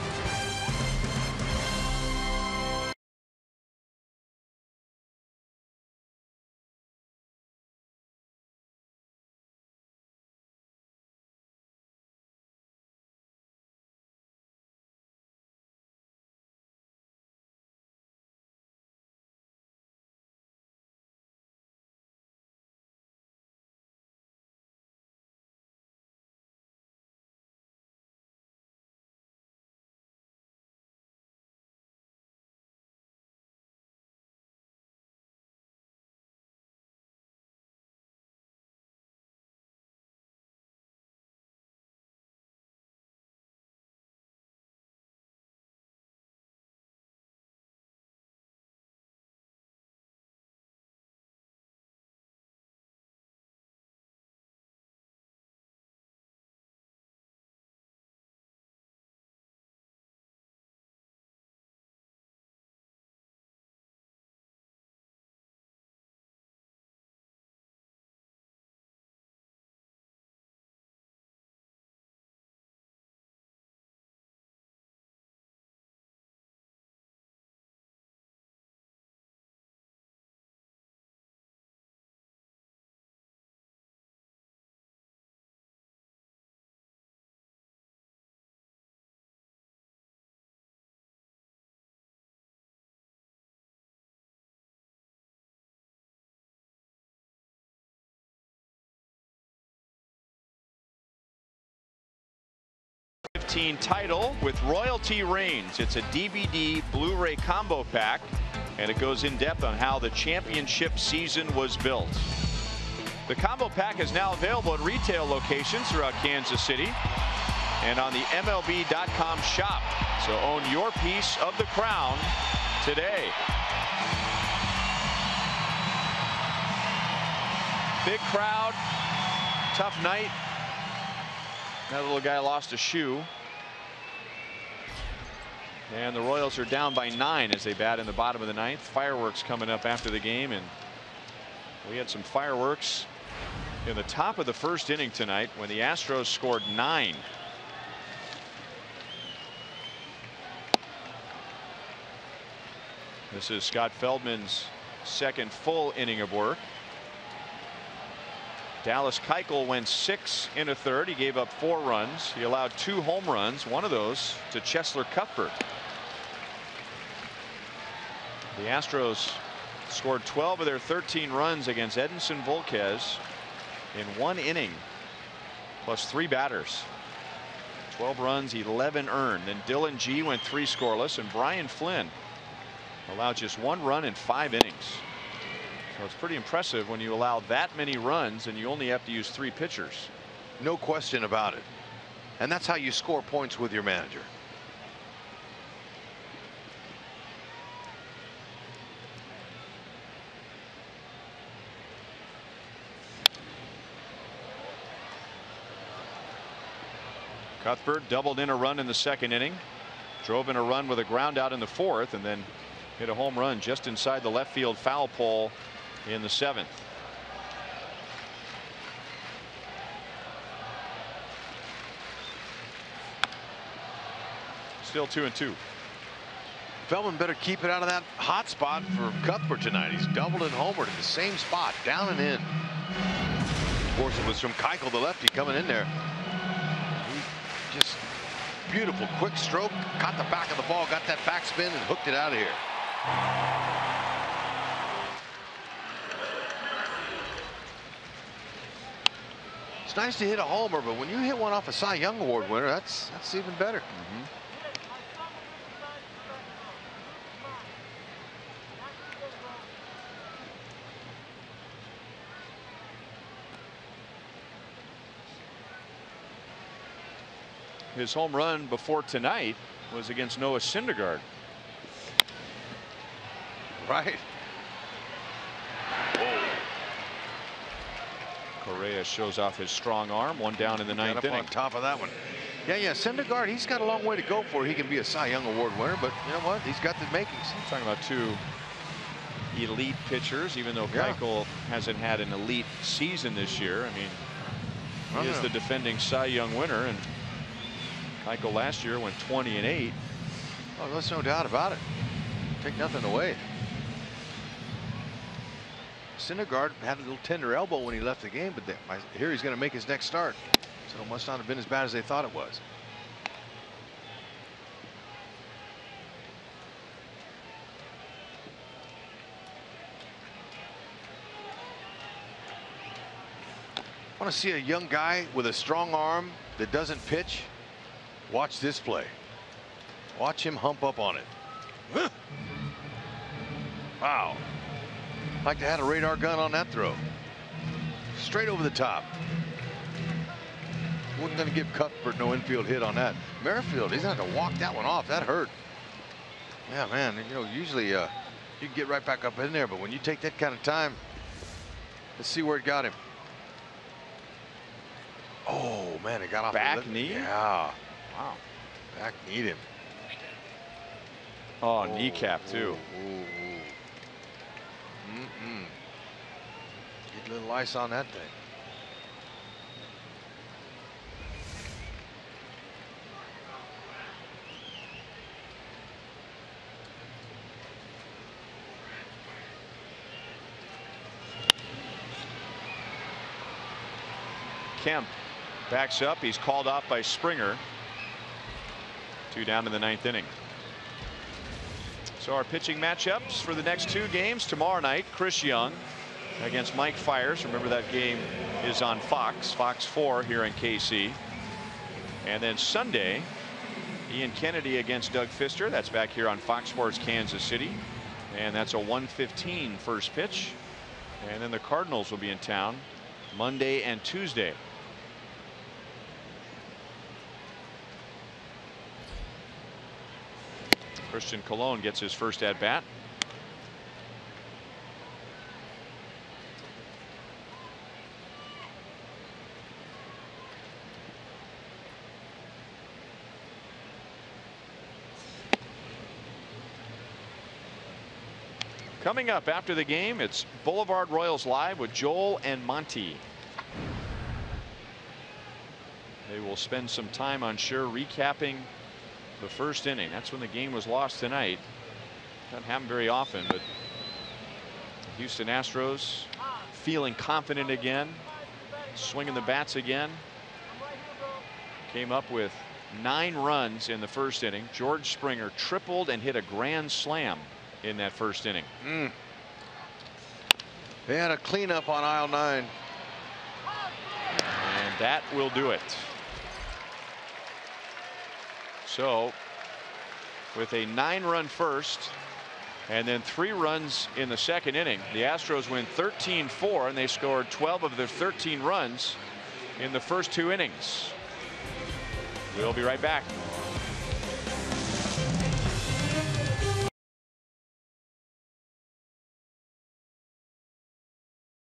Title with royalty reigns. It's a DVD Blu-ray combo pack, and it goes in depth on how the championship season was built. The combo pack is now available at retail locations throughout Kansas City. and on the MLB.com shop. So own your piece of the crown today. Big crowd, tough night. That little guy lost a shoe. And the Royals are down by 9 as they bat in the bottom of the 9th. Fireworks coming up after the game, and we had some fireworks in the top of the first inning tonight when the Astros scored 9. This is Scott Feldman's second full inning of work. Dallas Keuchel went 6 in a third. He gave up 4 runs. He allowed 2 home runs, one of those to Cheslor Cuthbert. The Astros scored 12 of their 13 runs against Edinson Volquez in 1 inning, plus 3 batters. 12 runs, 11 earned. Then Dylan G went 3 scoreless, and Brian Flynn allowed just 1 run in 5 innings. So it's pretty impressive when you allow that many runs and you only have to use 3 pitchers. No question about it. And that's how you score points with your manager. Cuthbert doubled in a run in the 2nd inning, drove in a run with a ground out in the 4th, and then hit a home run just inside the left field foul pole in the 7th. Still 2-2. Feldman better keep it out of that hot spot for Cuthbert tonight. He's doubled and homered in the same spot, down and in. Of course, it was from Keuchel, the lefty, coming in there. He just beautiful quick stroke, caught the back of the ball, got that backspin, and hooked it out of here. It's nice to hit a homer, but when you hit one off a Cy Young Award winner, that's even better. His home run before tonight was against Noah Syndergaard. Right. Correa shows off his strong arm. 1 down in the 9th inning. On top of that one. Yeah, Syndergaard, he's got a long way to go before he can be a Cy Young Award winner, but you know what? He's got the makings. I'm talking about 2 elite pitchers, even though Keuchel hasn't had an elite season this year. I mean, he is the defending Cy Young winner, and Keuchel last year went 20-8. Oh, there's no doubt about it. Take nothing away. Syndergaard had a little tender elbow when he left the game, but I hear he's going to make his next start. So it must not have been as bad as they thought it was. I want to see a young guy with a strong arm that doesn't pitch. Watch this play. Watch him hump up on it. Huh. Wow. Like to have a radar gun on that throw. Straight over the top. Wasn't going to give Cuthbert no infield hit on that. Merrifield, he's going to have to walk that one off. That hurt. Yeah, man. You know, usually you can get right back up in there, but when you take that kind of time, let's see where it got him. Oh, man, it got off back the knee. Yeah. Wow. Back kneed him. Oh, kneecap too. Get a little ice on that thing. Kemp backs up. He's called off by Springer. 2 down in the 9th inning. So our pitching matchups for the next 2 games tomorrow night. Chris Young against Mike Fiers. Remember, that game is on Fox 4 here in KC. And then Sunday, Ian Kennedy against Doug Fister. That's back here on Fox Sports Kansas City, and that's a 1:15 first pitch. And then the Cardinals will be in town Monday and Tuesday. Christian Colon gets his first at bat. Coming up after the game, it's Boulevard Royals Live with Joel and Monty. They will spend some time, I'm sure, recapping the first inning. That's when the game was lost tonight. Doesn't happen very often, but the Houston Astros feeling confident again, swinging the bats again. Came up with 9 runs in the first inning. George Springer tripled and hit a grand slam in that first inning. They had a cleanup on aisle 9. And that will do it. So with a 9-run first and then 3 runs in the second inning, the Astros win 13-4, and they scored 12 of their 13 runs in the first 2 innings. We'll be right back.